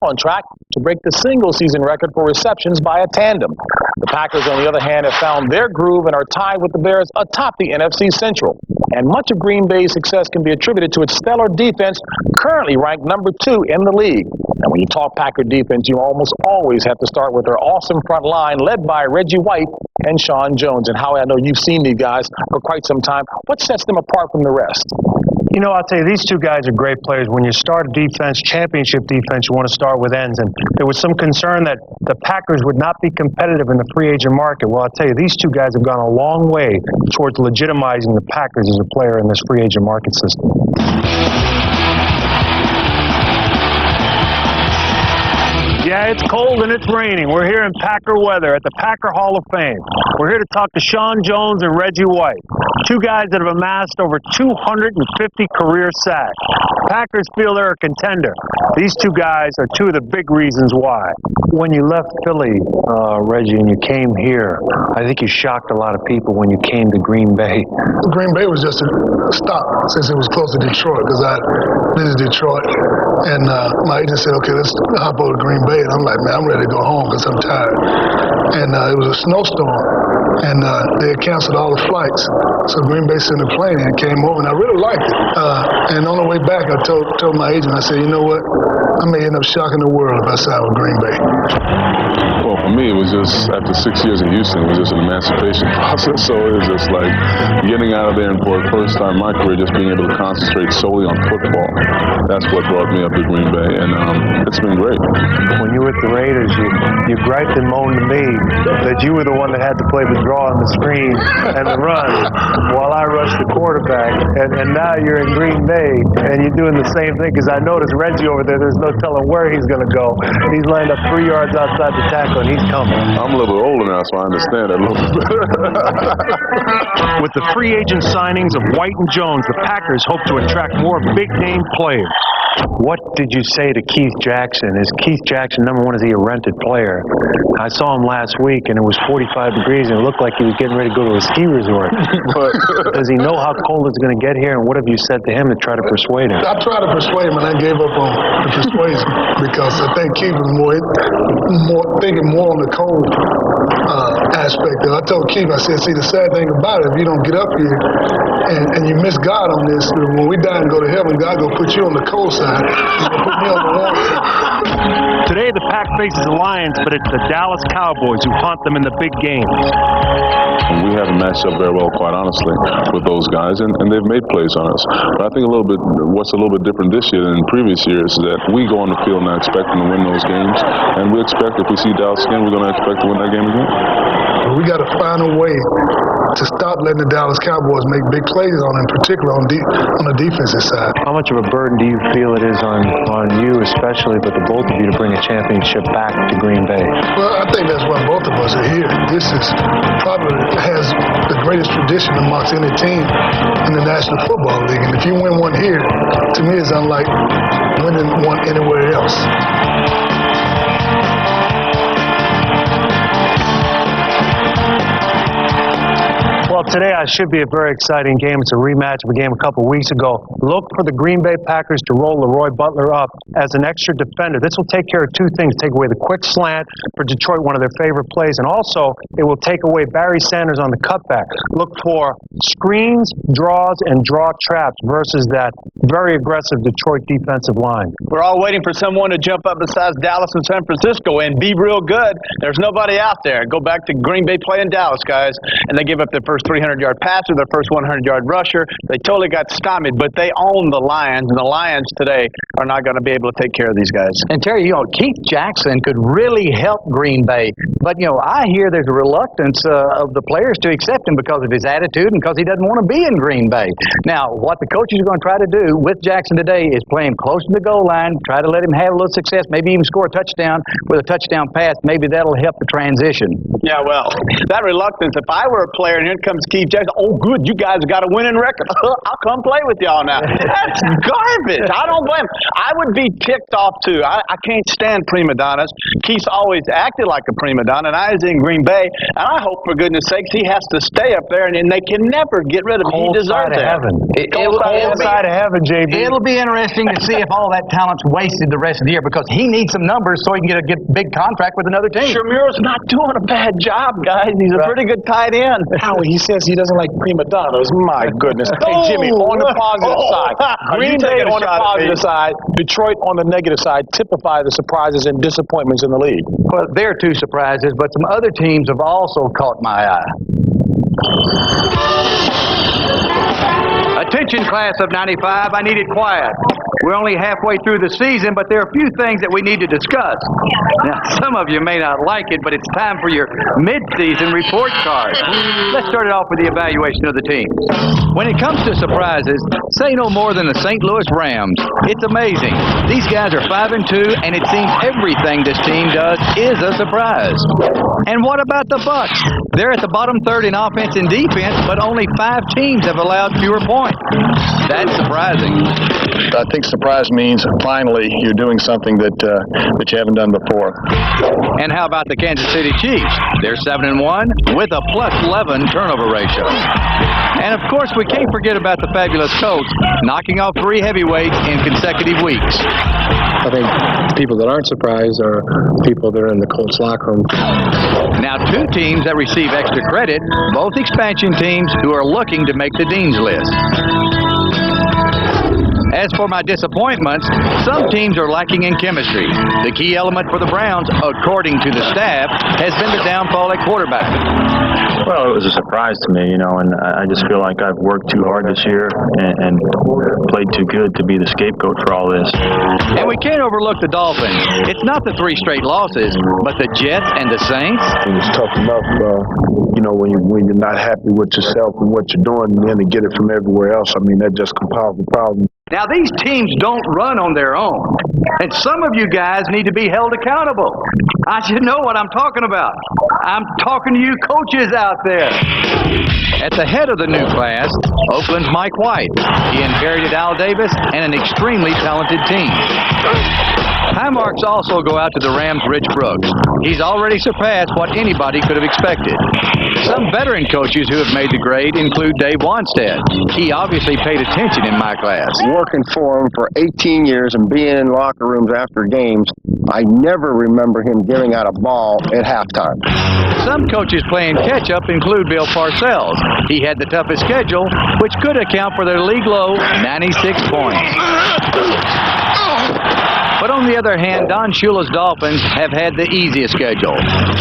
on track to break the single-season record for receptions by a tandem. The Packers, on the other hand, have found their groove and are tied with the Bears atop the NFC Central. And much of Green Bay's success can be attributed to its stellar defense, currently ranked number 2 in the league. And when you talk Packer defense, you almost always have to start with their awesome front line led by Reggie White and Sean Jones. And Howie, I know you've seen these guys for quite some time. What sets them apart from the rest? You know, I'll tell you, these two guys are great players. When you start a defense, championship defense, you want to start with ends. And there was some concern that the Packers would not be competitive in the free agent market. Well, I'll tell you, these two guys have gone a long way towards legitimizing the Packers as a player in this free agent market system. Yeah, it's cold and it's raining. We're here in Packer weather at the Packer Hall of Fame. We're here to talk to Sean Jones and Reggie White, two guys that have amassed over 250 career sacks. Packers feel they're a contender. These two guys are two of the big reasons why. When you left Philly, Reggie, and you came here, I think you shocked a lot of people when you came to Green Bay. Green Bay was just a stop since it was close to Detroit, because I visited Detroit, and my agent said, okay, let's hop over to Green Bay. And I'm like, man, I'm ready to go home because I'm tired. And it was a snowstorm, and they had canceled all the flights. So Green Bay sent a plane and came over, and I really liked it. And on the way back, I told my agent, I said, you know what? I may end up shocking the world if I sign with Green Bay. Well, for me, it was just, after 6 years in Houston, it was just an emancipation process. So it was just like getting out of there, and for the first time in my career, just being able to concentrate solely on football. That's what brought me up to Green Bay, and it's been great. When you were at the Raiders, you griped and moaned to me that you were the one that had to play the draw on the screen and the run while I rushed the quarterback. And now you're in Green Bay, and you're doing the same thing, because I noticed Reggie over there, there's no telling where he's going to go. He's lined up 3 yards outside the tackle, and he's coming. I'm a little bit older now, so I understand that a little bit better. With the free agent signings of White and Jones, the Packers hope to attract more big-name players. What did you say to Keith Jackson? Is Keith Jackson, number one, is he a rented player? I saw him last week, and it was 45 degrees, and it looked like he was getting ready to go to a ski resort. Does he know how cold it's going to get here, and what have you said to him to try to persuade him? I tried to persuade him, and I gave up on the persuasion because I think Keith was thinking more on the cold aspect. I told Keith, I said, see, the sad thing about it, if you don't get up here and you miss God on this, when we die and go to heaven, God will put you on the cold side. He's going to put me on the warm side. Today, the Pack faces the Lions, but it's the Dallas Cowboys who haunt them in the big games. And we haven't matched up very well, quite honestly, with those guys, and they've made plays on us. But I think what's a little bit different this year than in previous years is that we go on the field now expecting to win those games, and we expect, if we see Dallas again, we're going to expect to win that game again. We got to find a way to stop letting the Dallas Cowboys make big plays on, in particular on the defensive side. How much of a burden do you feel it is on you, especially, but the both of you, to bring a championship back to Green Bay? Well, I think that's why both of us are here. This is probably has the greatest tradition amongst any team in the National Football League. And if you win one here, to me, it's unlike winning one anywhere else. Well, today should be a very exciting game. It's a rematch of a game a couple weeks ago. Look for the Green Bay Packers to roll Leroy Butler up as an extra defender. This will take care of two things. Take away the quick slant for Detroit, one of their favorite plays, and also it will take away Barry Sanders on the cutback. Look for screens, draws, and draw traps versus that very aggressive Detroit defensive line. We're all waiting for someone to jump up besides Dallas and San Francisco and be real good. There's nobody out there. Go back to Green Bay playing Dallas, guys, and they give up their first 300-yard passer, their first 100-yard rusher. They totally got stymied, but they own the Lions, and the Lions today are not going to be able to take care of these guys. And Terry, Keith Jackson could really help Green Bay, but I hear there's a reluctance of the players to accept him because of his attitude and because he doesn't want to be in Green Bay. Now, what the coaches are going to try to do with Jackson today is play him close to the goal line, try to let him have a little success, maybe even score a touchdown with a touchdown pass. Maybe that'll help the transition. Yeah, well, that reluctance, if I were a player and here comes Falcons, Keith Jackson. Oh, good, you guys got a winning record. I'll come play with y'all now. That's garbage. I don't blame him. I would be ticked off, too. I can't stand prima donnas. Keith's always acted like a prima donna, and I was in Green Bay, and I hope, for goodness sakes, he has to stay up there, and they can never get rid of him. He deserves it. Inside of heaven, JB. It'll be interesting to see if all that talent's wasted the rest of the year because he needs some numbers so he can get a big contract with another team. Shamuro's not doing a bad job, guys. He's a pretty good tight end. Howie, he says he doesn't like prima donnas. My goodness. Hey, Jimmy, on the positive side. Green Bay on the positive side. Detroit on the negative side typify the surprises and disappointments in the league. Well, there are two surprises, but some other teams have also caught my eye. Attention, class of 95, I need it quiet. We're only halfway through the season, but there are a few things that we need to discuss. Now, some of you may not like it, but it's time for your mid-season report card. Let's start it off with the evaluation of the teams. When it comes to surprises, say no more than the St. Louis Rams. It's amazing. These guys are 5-2, and it seems everything this team does is a surprise. And what about the Bucs? They're at the bottom third in offense and defense, but only 5 teams have allowed fewer points. That's surprising. I think surprise means finally you're doing something that you haven't done before. And how about the Kansas City Chiefs? They're 7-1 with a +11 turnover ratio. And of course, we can't forget about the fabulous Colts knocking off 3 heavyweights in consecutive weeks. I think people that aren't surprised are people that are in the Colts locker room. Now, 2 teams that receive extra credit, both expansion teams who are looking to make the Dean's List. As for my disappointments, some teams are lacking in chemistry. The key element for the Browns, according to the staff, has been the downfall at quarterback. Well, it was a surprise to me, and I just feel like I've worked too hard this year and played too good to be the scapegoat for all this. And we can't overlook the Dolphins. It's not the 3 straight losses, but the Jets and the Saints. It's tough enough, when you're not happy with yourself and what you're doing, and then to get it from everywhere else, that just compiles the problem. Now, these teams don't run on their own, and some of you guys need to be held accountable. I should know what I'm talking about. I'm talking to you coaches out there. At the head of the new class, Oakland's Mike White. He inherited Al Davis and an extremely talented team. High marks also go out to the Rams' Rich Brooks. He's already surpassed what anybody could have expected. Some veteran coaches who have made the grade include Dave Wanstead. He obviously paid attention in my class. Working for him for 18 years and being in locker rooms after games, I never remember him giving out a ball at halftime. Some coaches playing catch-up include Bill Parcells. He had the toughest schedule, which could account for their league-low 96 points. But on the other hand, Don Shula's Dolphins have had the easiest schedule.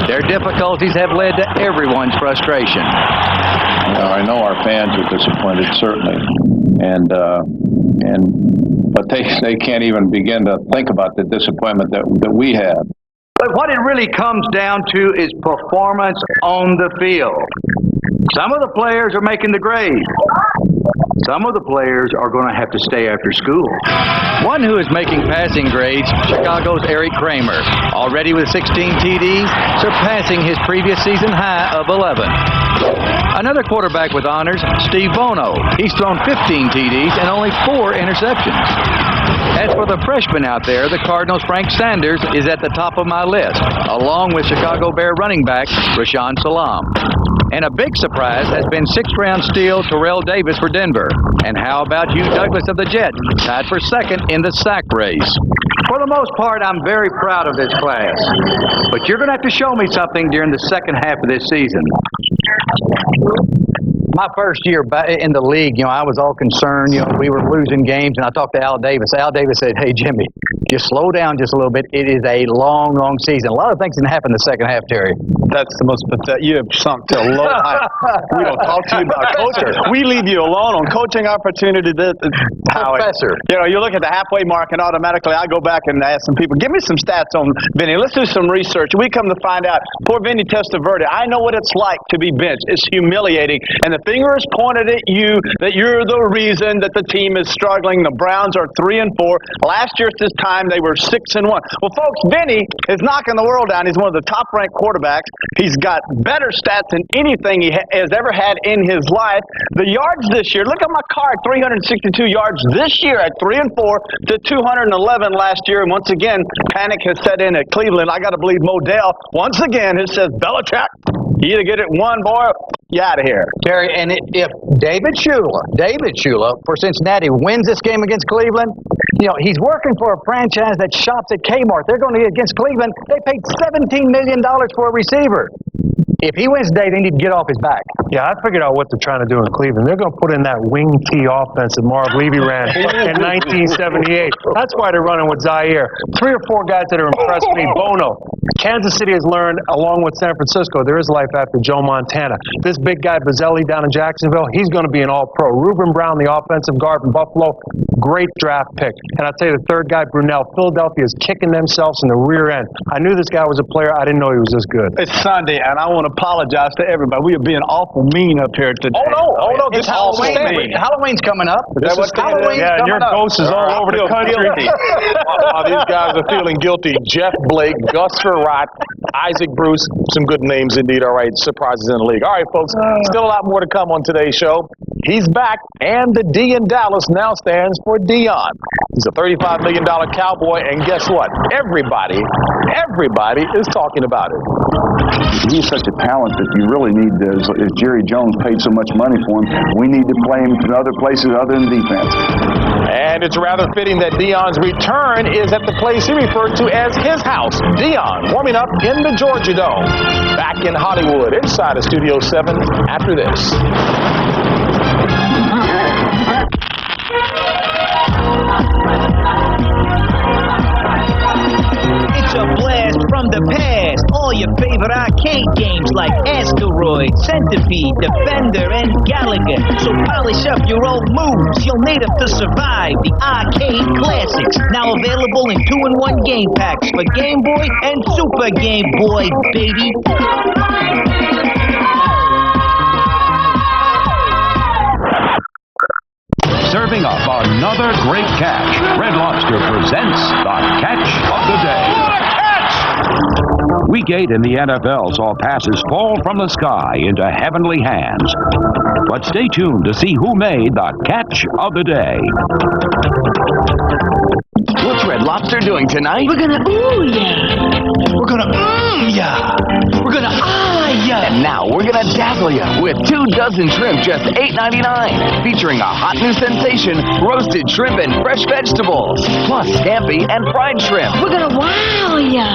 Their difficulties have led to everyone's frustration. I know our fans are disappointed, certainly, but they can't even begin to think about the disappointment that we have. But what it really comes down to is performance on the field. Some of the players are making the grade. Some of the players are going to have to stay after school. One who is making passing grades, Chicago's Eric Kramer, already with 16 TDs, surpassing his previous season high of 11. Another quarterback with honors, Steve Bono. He's thrown 15 TDs and only 4 interceptions. As for the freshman out there, the Cardinals' Frank Sanders is at the top of my list, along with Chicago Bear running back Rashaan Salam. And a big surprise has been 6th-round steal Terrell Davis for Denver. And how about Hugh Douglas of the Jets, tied for 2nd in the sack race? For the most part, I'm very proud of this class. But you're going to have to show me something during the second half of this season. My first year in the league, I was all concerned. We were losing games, and I talked to Al Davis. Al Davis said, "Hey, Jimmy, just slow down just a little bit. It is a long, long season. A lot of things can happen in the second half, Terry." That's the most pathetic. You have sunk to a low height. We don't talk to you about coaching. We leave you alone on coaching opportunity. Professor. You look at the halfway mark, and automatically I go back and ask some people, give me some stats on Vinny. Let's do some research. We come to find out, poor Vinny Testaverde, I know what it's like to be benched. It's humiliating. And the finger is pointed at you that you're the reason that the team is struggling. The Browns are 3-4. Last year at this time, time they were 6-1. Well, folks, Vinny is knocking the world down. He's one of the top-ranked quarterbacks. He's got better stats than anything he has ever had in his life. The yards this year, look at my card, 362 yards this year at 3-4 to 211 last year. And once again, panic has set in at Cleveland. I got to believe Modell, once again, it says, Belichick, you either get it one, boy, you out of here. Terry, and if David Shula for Cincinnati wins this game against Cleveland, he's working for a franchise that shops at Kmart. They're going to get against Cleveland. They paid $17 million for a receiver. If he wins today, they need to get off his back. Yeah, I figured out what they're trying to do in Cleveland. They're going to put in that wing T offense that Marv Levy ran in 1978. That's why they're running with Zaire. 3 or 4 guys that are impressed me. Bono. Kansas City has learned, along with San Francisco, there is life after Joe Montana. This big guy, Bazzelli, down in Jacksonville, he's going to be an all-pro. Reuben Brown, the offensive guard from Buffalo, great draft pick. And I'll tell you, the third guy, Brunell, Philadelphia is kicking themselves in the rear end. I knew this guy was a player. I didn't know he was this good. It's Sunday, and I want to apologize to everybody. We are being awful mean up here today. Oh no, It's Halloween. Halloween's coming up. Is that what Halloween's yeah, and coming your up. ghost is all over the country. These guys are feeling guilty. Jeff Blake, Gus Surratt, Isaac Bruce, some good names indeed. All right, surprises in the league. All right, folks, still a lot more to come on today's show. He's back, and the D in Dallas now stands for Dion. He's a $35 million Cowboy, and guess what? Everybody is talking about it. He's such a talent that you really need to, as Jerry Jones paid so much money for him, we need to play him in other places other than defense. And it's rather fitting that Dion's return is at the place he referred to as his house. Dion warming up in the Georgia Dome. Back in Hollywood, inside of Studio 7 after this. It's a blast from the past. All your favorite arcade games like Asteroid, Centipede, Defender, and Galaga. So polish up your old moves. You'll need them to survive the arcade classics. Now available in 2-in-1 game packs for Game Boy and Super Game Boy, baby. Serving up another great catch. Red Lobster presents the Catch of the Day. What a catch! Week 8 in the NFL saw passes fall from the sky into heavenly hands. But stay tuned to see who made the Catch of the Day. What's Red Lobster doing tonight? We're gonna ooh ya. We're gonna ya. We're gonna ya. And now we're gonna dazzle ya with 2 dozen shrimp, just $8.99, featuring a hot new sensation, roasted shrimp and fresh vegetables, plus scampi and fried shrimp. We're gonna wow ya.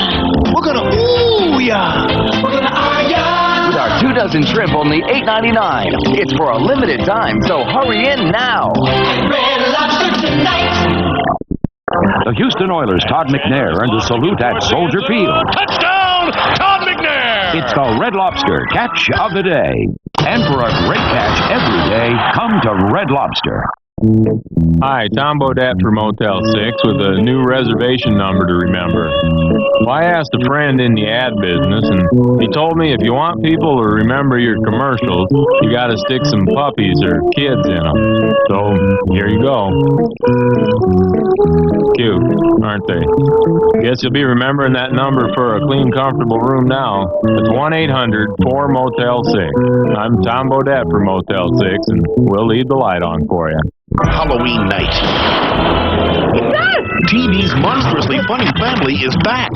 We're gonna ooh ya. We're gonna ya. With our 2 dozen shrimp, only $8.99. It's for a limited time, so hurry in now. Red Lobster tonight. The Houston Oilers' Todd McNair earned a salute at Soldier Field. Touchdown, Todd McNair! It's the Red Lobster Catch of the Day. And for a great catch every day, come to Red Lobster. Hi, Tom Bodette for Motel 6 with a new reservation number to remember. Well, I asked a friend in the ad business, and he told me if you want people to remember your commercials, you got to stick some puppies or kids in them. So, here you go. Cute, aren't they? Guess you'll be remembering that number for a clean, comfortable room now. It's 1-800-4-MOTEL-6. I'm Tom Bodette for Motel 6, and we'll leave the light on for you. Halloween night. TV's monstrously funny family is back.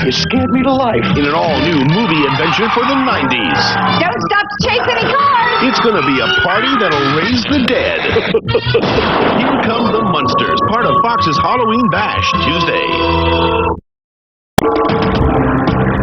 It scared me to life in an all-new movie adventure for the 90s. Don't stop to chase any cars! It's gonna be a party that'll raise the dead. Here Come the Munsters, part of Fox's Halloween Bash, Tuesday.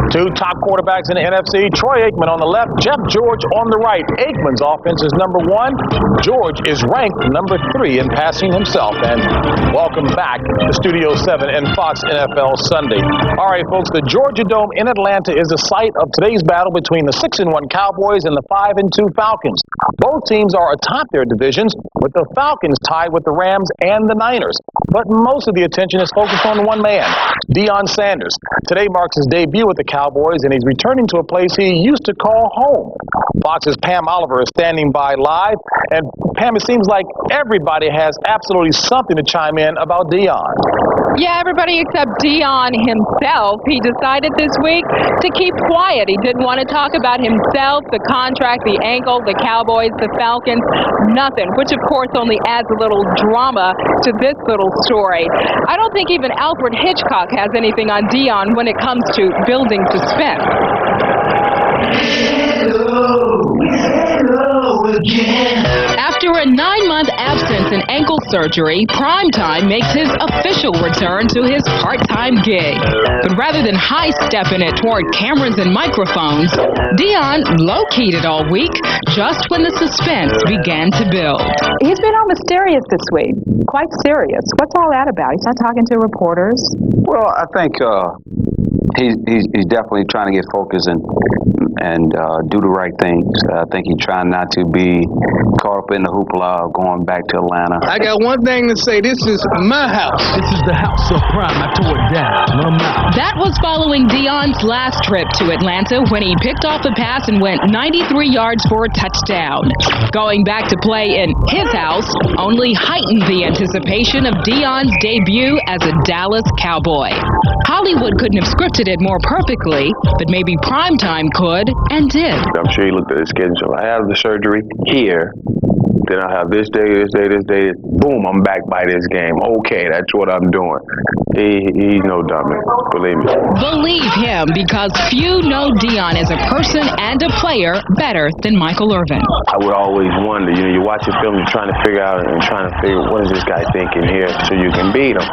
2 top quarterbacks in the NFC, Troy Aikman on the left, Jeff George on the right. Aikman's offense is number 1. George is ranked number 3 in passing himself. And welcome back to Studio 7 and Fox NFL Sunday. All right, folks, the Georgia Dome in Atlanta is the site of today's battle between the 6-1 Cowboys and the 5-2 Falcons. Both teams are atop their divisions, with the Falcons tied with the Rams and the Niners. But most of the attention is focused on one man, Deion Sanders. Today marks his debut with the Cowboys, and he's returning to a place he used to call home. Fox's Pam Oliver is standing by live, and Pam, it seems like everybody has absolutely something to chime in about Deion. Yeah, everybody except Dion himself. He decided this week to keep quiet. He didn't want to talk about himself, the contract, the ankle, the Cowboys, the Falcons, nothing, which of course only adds a little drama to this little story. I don't think even Alfred Hitchcock has anything on Dion when it comes to building suspense. After a 9-month absence and ankle surgery, Primetime makes his official return to his part-time gig. But rather than high-stepping it toward cameras and microphones, Dion low-keyed it all week just when the suspense began to build. He's been all mysterious this week, quite serious. What's all that about? He's not talking to reporters. Well, I think he's definitely trying to get focused and do the right things. I think he's trying not to be caught up in the hoopla of going back to Atlanta. I got one thing to say. This is my house. This is the house of Prime. I tore it down. I'm out. That was following Dion's last trip to Atlanta when he picked off a pass and went 93 yards for a touchdown. Going back to play in his house only heightened the anticipation of Dion's debut as a Dallas Cowboy. Hollywood couldn't have scripted it more perfectly, but maybe Primetime could and did. I'm sure he looked at his schedule. I have the surgery here. Then I have this day. Boom, I'm back by this game. Okay, that's what I'm doing. He's no dummy. Believe me. Believe him, because few know Dion as a person and a player better than Michael Irvin. I would always wonder, you watch a film, you're trying to figure out what is this guy thinking here so you can beat him.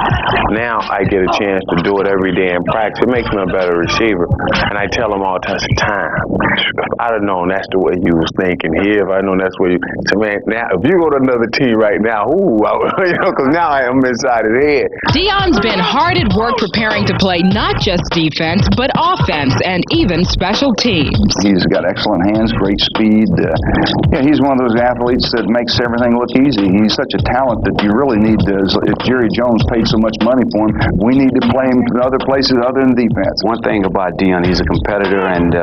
Now I get a chance to do it every day in practice. It makes me a better receiver. And I tell him all the time, if I'd have known that's the way you was thinking here, if I'd known that's where you, so man, now if you go to another team right now, because now I am inside his head. Dion's been hard at work preparing to play not just defense, but offense and even special teams. He's got excellent hands, great speed. He's one of those athletes that makes everything look easy. He's such a talent that you really need to, if Jerry Jones paid so much money for him, we need to play him in other places other than defense. One thing about Dion, he's a competitor, and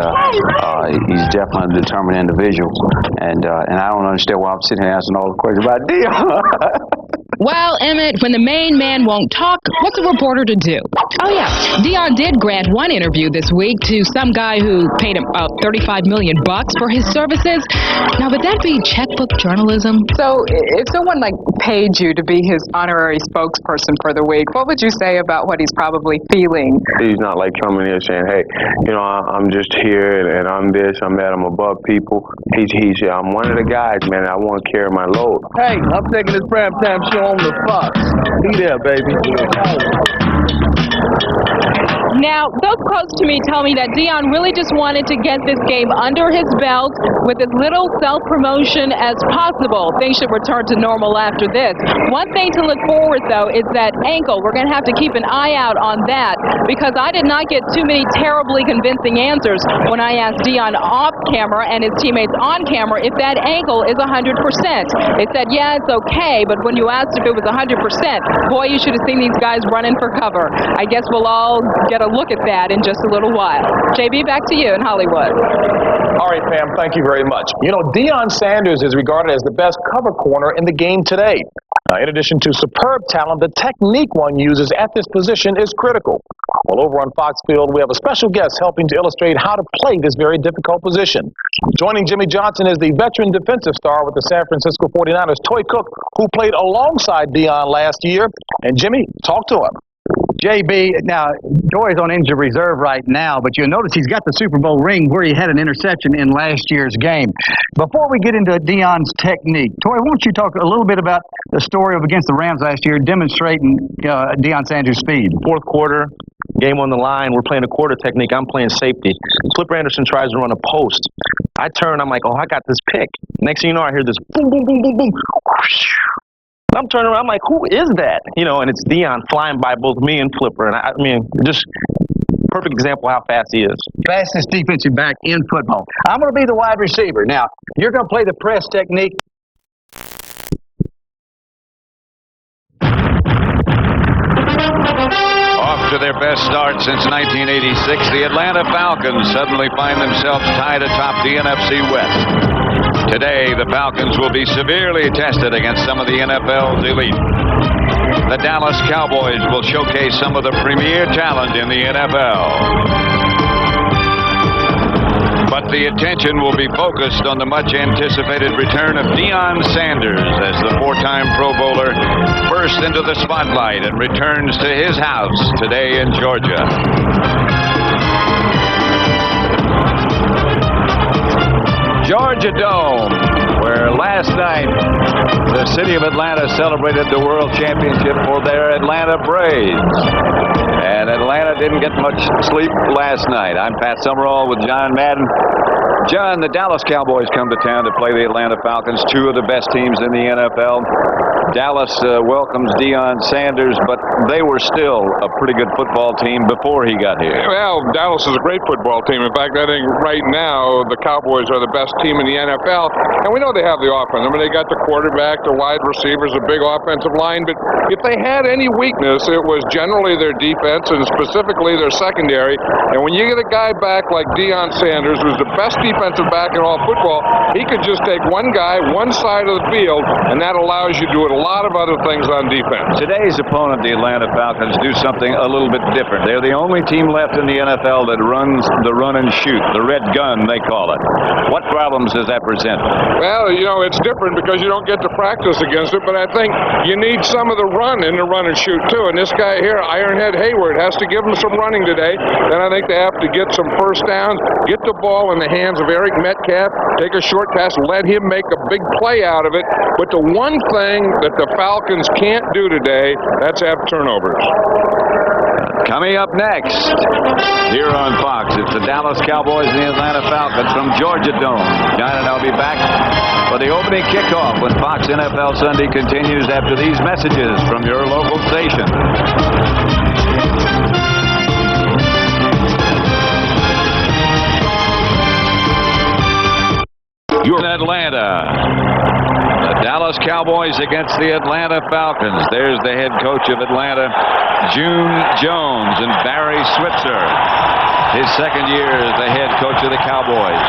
he's definitely a determined individual. And I don't understand why I'm sitting here asking all the questions about Dion. Well, Emmett, when the main man won't talk, what's a reporter to do? Oh, yeah, Dion did grant one interview this week to some guy who paid him $35 million for his services. Now, would that be checkbook journalism? So, if someone paid you to be his honorary spokesperson for the week, what would you say about what he's probably feeling? He's not coming here saying, hey, I'm just here and I'm this, I'm that, I'm above people. He's I'm one of the guys, man, I want to carry my load. Hey, I'm taking this primetime show on the Fox. Be there, baby. Now, those close to me tell me that Dion really just wanted to get this game under his belt with as little self-promotion as possible. Things should return to normal after this. One thing to look forward, though, is that ankle. We're going to have to keep an eye out on that because I did not get too many terribly convincing answers when I asked Dion off camera and his teammates on camera if that ankle is 100%. They said, yeah, it's okay, but when you asked if it was 100%, boy, you should have seen these guys running for cover. I guess we'll all get a look at that in just a little while. JB, back to you in Hollywood. All right, Pam, thank you very much. Deion Sanders is regarded as the best cover corner in the game today. In addition to superb talent, the technique one uses at this position is critical. Well, over on Fox Field, we have a special guest helping to illustrate how to play this very difficult position. Joining Jimmy Johnson is the veteran defensive star with the San Francisco 49ers, Toy Cook, who played alongside Dion last year. And Jimmy, talk to him. JB, now, Toy's on injured reserve right now, but you'll notice he's got the Super Bowl ring where he had an interception in last year's game. Before we get into Dion's technique, Toy, why don't you talk a little bit about the story of against the Rams last year, demonstrating Deion Sanders' speed? Fourth quarter, game on the line, we're playing a quarter technique, I'm playing safety. Flipper Anderson tries to run a post. I turn, I'm like, oh, I got this pick. Next thing you know, I hear this boom, boom, boom, boom, boom. I'm turning around, I'm like, who is that? And it's Dion flying by both me and Flipper. And I mean, just perfect example of how fast he is. Fastest defensive back in football. I'm going to be the wide receiver. Now, you're going to play the press technique. Off to their best start since 1986, the Atlanta Falcons suddenly find themselves tied atop the NFC West. Today, the Falcons will be severely tested against some of the NFL's elite. the Dallas Cowboys will showcase some of the premier talent in the NFL. But the attention will be focused on the much-anticipated return of Deion Sanders as the four-time Pro Bowler bursts into the spotlight and returns to his house today in Georgia. Georgia Dome, where last night the city of Atlanta celebrated the World Championship for their Atlanta Braves. And Atlanta didn't get much sleep last night. I'm Pat Summerall with John Madden. John, the Dallas Cowboys come to town to play the Atlanta Falcons, two of the best teams in the NFL. Dallas welcomes Deion Sanders, but they were still a pretty good football team before he got here. Well, Dallas is a great football team. In fact, I think right now the Cowboys are the best team in the NFL, and we know they have the offense. I mean, they got the quarterback, the wide receivers, a big offensive line, but if they had any weakness, it was generally their defense and specifically their secondary. And when you get a guy back like Deion Sanders, who's the best defensive back in all football, he could just take one guy, one side of the field, and that allows you to do a lot of other things on defense. Today's opponent, the Atlanta Falcons, do something a little bit different. They're the only team left in the NFL that runs the run and shoot, the red gun, they call it. What problems does that present? Well, you know, it's different because you don't get to practice against it, but I think you need some of the run in the run and shoot, too. And this guy here, Ironhead Hayward, has to give him some running today. Then I think they have to get some first downs, get the ball in the hands of Eric Metcalf, take a short pass, let him make a big play out of it. But the one thing that the Falcons can't do today, that's have turnovers. Coming up next, here on Fox, it's the Dallas Cowboys and the Atlanta Falcons from Georgia Dome. John and I'll be back for the opening kickoff when Fox NFL Sunday continues after these messages from your local station. You're in Atlanta. The Dallas Cowboys against the Atlanta Falcons. There's the head coach of Atlanta, June Jones, and Barry Switzer. His second year as the head coach of the Cowboys.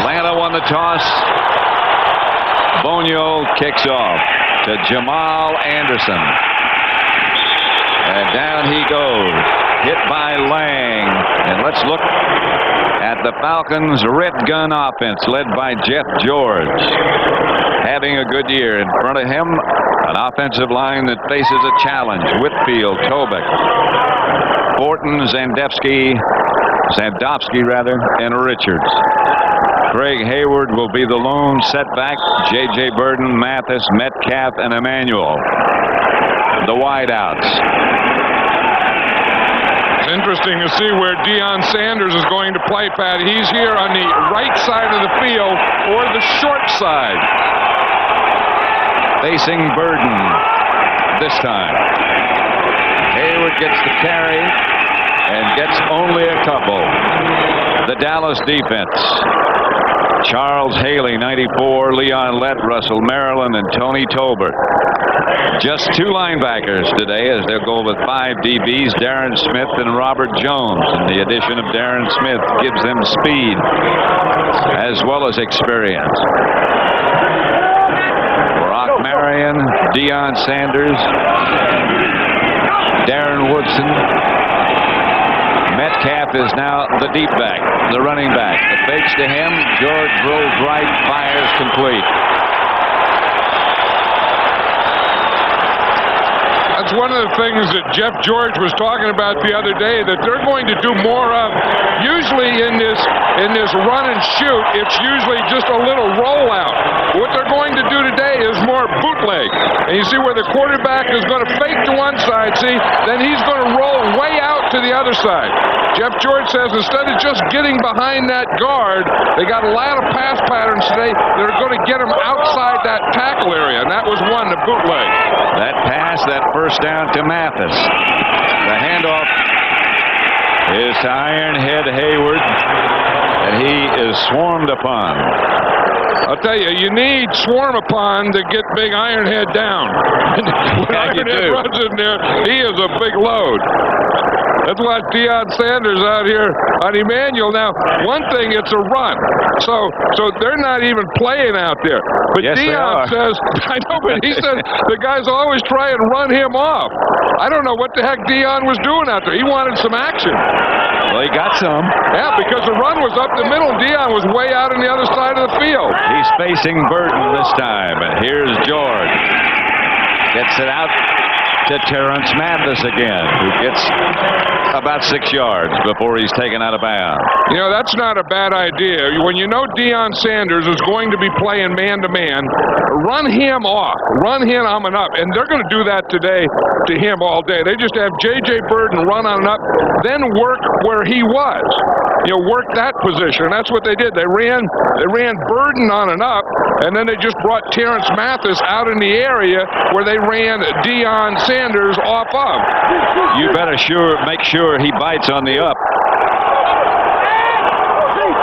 Atlanta won the toss. Bonio kicks off to Jamal Anderson. And down he goes. Hit by Lang. And let's look at the Falcons' red gun offense led by Jeff George. Having a good year. In front of him, an offensive line that faces a challenge. Whitfield, Tobick, Fortin, Zandowski, and Richards. Craig Hayward will be the lone setback. J.J. Burden, Mathis, Metcalf, and Emmanuel, the wideouts. It's interesting to see where Deion Sanders is going to play, Pat. He's here on the right side of the field or the short side. Facing Burden this time. Hayward gets the carry and gets only a couple. The Dallas defense. Charles Haley, 94, Leon Lett, Russell Maryland, and Tony Tolbert. Just two linebackers today as they'll go with 5 DBs, Darren Smith and Robert Jones. And the addition of Darren Smith gives them speed as well as experience. Brock Marion, Deion Sanders, Darren Woodson. Metcalf is now the deep back, the running back. The fakes to him. George rolls right, fires complete. That's one of the things that Jeff George was talking about the other day that they're going to do more of. Usually in this run and shoot, it's usually just a little rollout. What they're going to do today is more bootleg. And you see where the quarterback is going to fake to one side, then he's going to roll way out to the other side. Jeff George says instead of just getting behind that guard, they got a lot of pass patterns today that are going to get them outside that tackle area, and that was one, the bootleg. That pass, that first down to Mathis. The handoff is to Ironhead Hayward, and he is swarmed upon. I'll tell you, you need swarm upon to get big Ironhead down. When Ironhead runs in there, he is a big load. Let's watch Deion Sanders out here on Emmanuel. Now, one thing, it's a run. So they're not even playing out there. But Yes, they Deion are. says, I know, but he says the guys always try and run him off. I don't know what the heck Deion was doing out there. He wanted some action. Well, he got some. Yeah, because the run was up the middle, and Deion was way out on the other side of the field. He's facing Burton this time. And here's George. Gets it out to Terrence Mathis again, who gets about 6 yards before he's taken out of bounds. You know, that's not a bad idea. When you know Deion Sanders is going to be playing man-to-man, run him off. Run him on and up. And they're going to do that today to him all day. They just have J.J. Burton run on and up, then work where he was. You know, work that position. And that's what they did. They ran Burton on and up, and then they just brought Terrence Mathis out in the area where they ran Deion Sanders off of. You better make sure he bites on the up.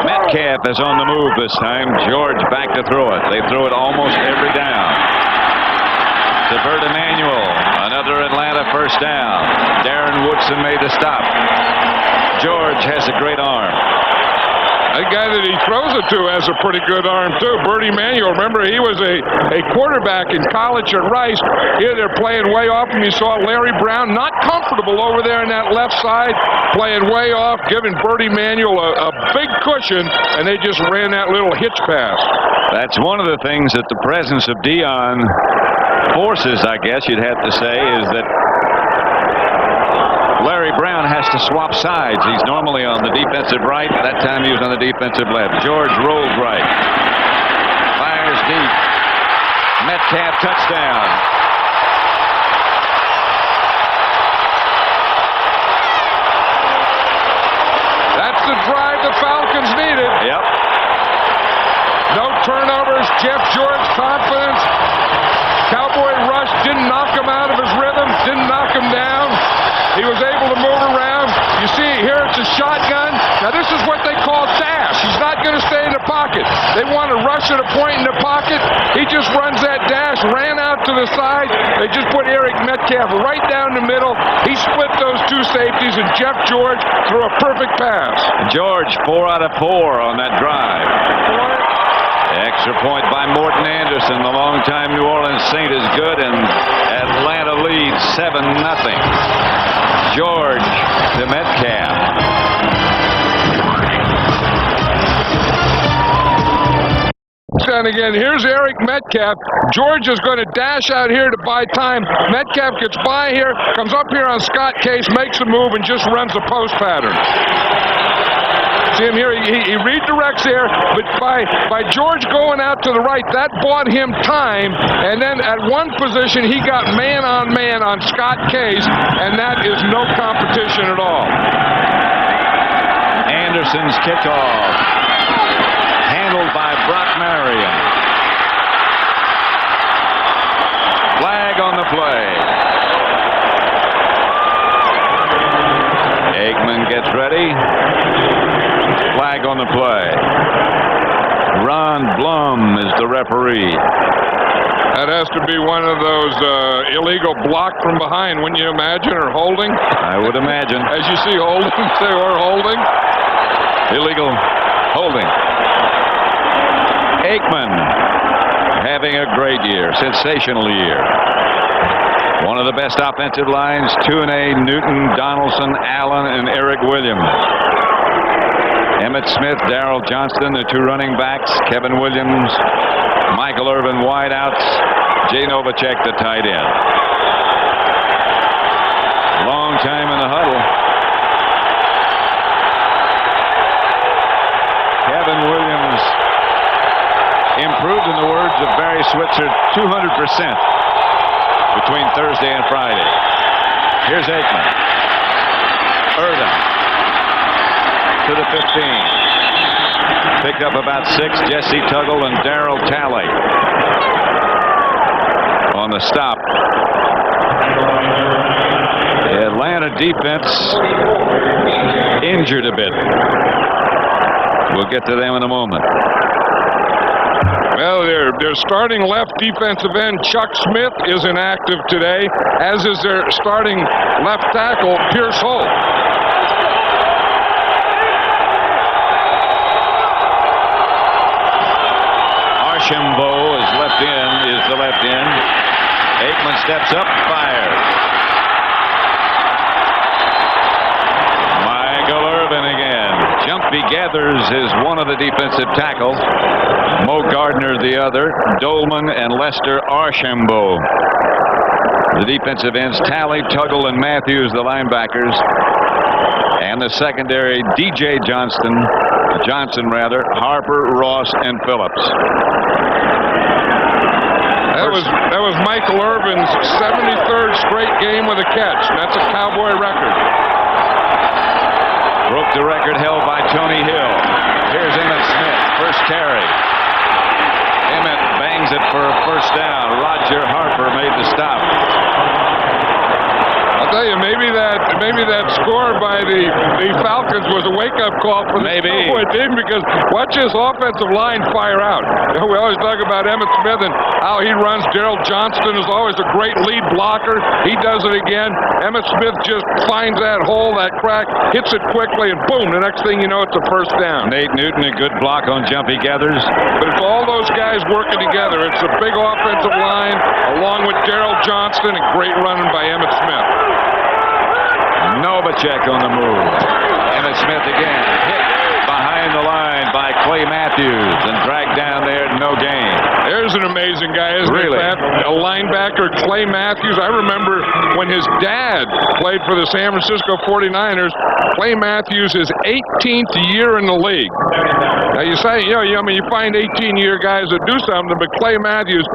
Metcalf is on the move this time. George back to throw it. They throw it almost every down. To Bert Emanuel. Another Atlanta first down. Darren Woodson made the stop. George has a great arm. The guy that he throws it to has a pretty good arm, too. Bert Emanuel, remember, he was a quarterback in college at Rice. Here they're playing way off, and you saw Larry Brown not comfortable over there on that left side, playing way off, giving Bert Emanuel a big cushion, and they just ran that little hitch pass. That's one of the things that the presence of Deion forces, I guess you'd have to say, is that Larry Brown has to swap sides. He's normally on the defensive right. That time he was on the defensive left. George rolled right. Fires deep. Metcalf touchdown. That's the drive the Falcons needed. Yep. No turnovers. Jeff George confidence. Cowboy rush didn't knock him out of his rhythm. Didn't knock him down. He was able to move around. You see here, it's a shotgun. Now, this is what they call dash. He's not going to stay in the pocket. They want to rush at a point in the pocket. He just runs that dash, ran out to the side. They just put Eric Metcalf right down the middle. He split those two safeties, and Jeff George threw a perfect pass. George, 4 out of 4 on that drive. Extra point by Morton Anderson. The longtime New Orleans Saint is good, and Atlanta leads 7-0. George to Metcalf. And again, here's Eric Metcalf. George is going to dash out here to buy time. Metcalf gets by here, comes up here on Scott Case, makes a move, and just runs a post pattern. See him here, he redirects here, but by George going out to the right, that bought him time, and then at one position, he got man-on-man on Scott Case, and that is no competition at all. Anderson's kickoff, handled by Brock Marion. Flag on the play. Aikman gets ready. Flag on the play. Ron Blum is the referee. That has to be one of those illegal block from behind, wouldn't you imagine, or holding? I would imagine. As you see holding, say, or holding. Illegal holding. Aikman having a great year, sensational year. One of the best offensive lines, Tuanay, Newton, Donaldson, Allen, and Eric Williams. Emmitt Smith, Darrell Johnston, the two running backs, Kevin Williams, Michael Irvin wideouts, Jay Novacek, the tight end. Long time in the huddle. Kevin Williams improved, in the words of Barry Switzer, 200% between Thursday and Friday. Here's Aikman. Irvin to the 15. Picked up about 6. Jesse Tuggle and Darryl Talley on the stop. The Atlanta defense injured a bit. We'll get to them in a moment. Well, their starting left defensive end, Chuck Smith, is inactive today, as is their starting left tackle, Pierce Holt. Archambault is the left end. Aikman steps up, fires. Michael Irvin again. Jumpy Gathers is one of the defensive tackles. Mo Gardner the other. Dolman and Lester Archambault. The defensive ends, Talley, Tuggle, and Matthews, the linebackers. And the secondary, DJ Johnson, Harper, Ross, and Phillips. That was Michael Irvin's 73rd straight game with a catch. That's a Cowboy record. Broke the record held by Tony Hill. Here's Emmett Smith, first carry. Emmett bangs it for a first down. Roger Harper made the stop. I'll tell you, maybe that score by the Falcons was a wake-up call for the Cowboy team, because watch this offensive line fire out. You know, we always talk about Emmitt Smith and how he runs. Gerald Johnston is always a great lead blocker. He does it again. Emmitt Smith just finds that hole, that crack, hits it quickly, and boom, the next thing you know, it's a first down. Nate Newton, a good block on Jumpy Gathers. But it's all those guys working together. It's a big offensive line, along with Gerald Johnston, and great running by Emmitt Smith. Novacek on the move. Emmitt Smith again. Hit behind the line by Clay Matthews and dragged down there, no gain. There's an amazing guy, isn't really? A linebacker, Clay Matthews. I remember when his dad played for the San Francisco 49ers. Clay Matthews is 18th year in the league. Now you say, you find 18-year guys that do something, but Clay Matthews,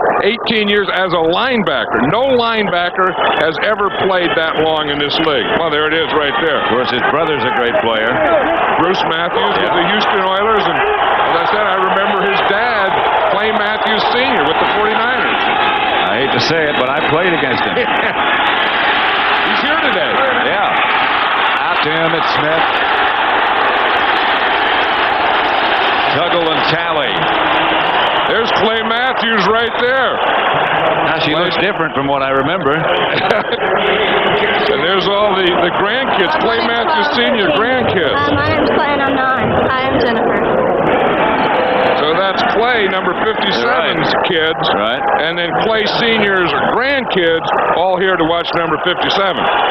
18 years as a linebacker. No linebacker has ever played that long in this league. Well, there it is right there. Of course, his brother's a great player. Bruce Matthews with the Houston Oilers, and as I said, I remember his dad, Clay Matthews Sr. with the 49ers. I hate to say it, but I played against him. He's here today. Yeah. Out to Emmitt Smith. Tuggle and Talley. There's Clay Matthews right there. Now she looks different from what I remember. And there's all the grandkids, Clay Matthews Sr. grandkids. My name's Clay and I'm 9. Hi, I'm Jennifer. So that's Clay, number 57's kids. Right. And then Clay Sr.'s grandkids, all here to watch number 57.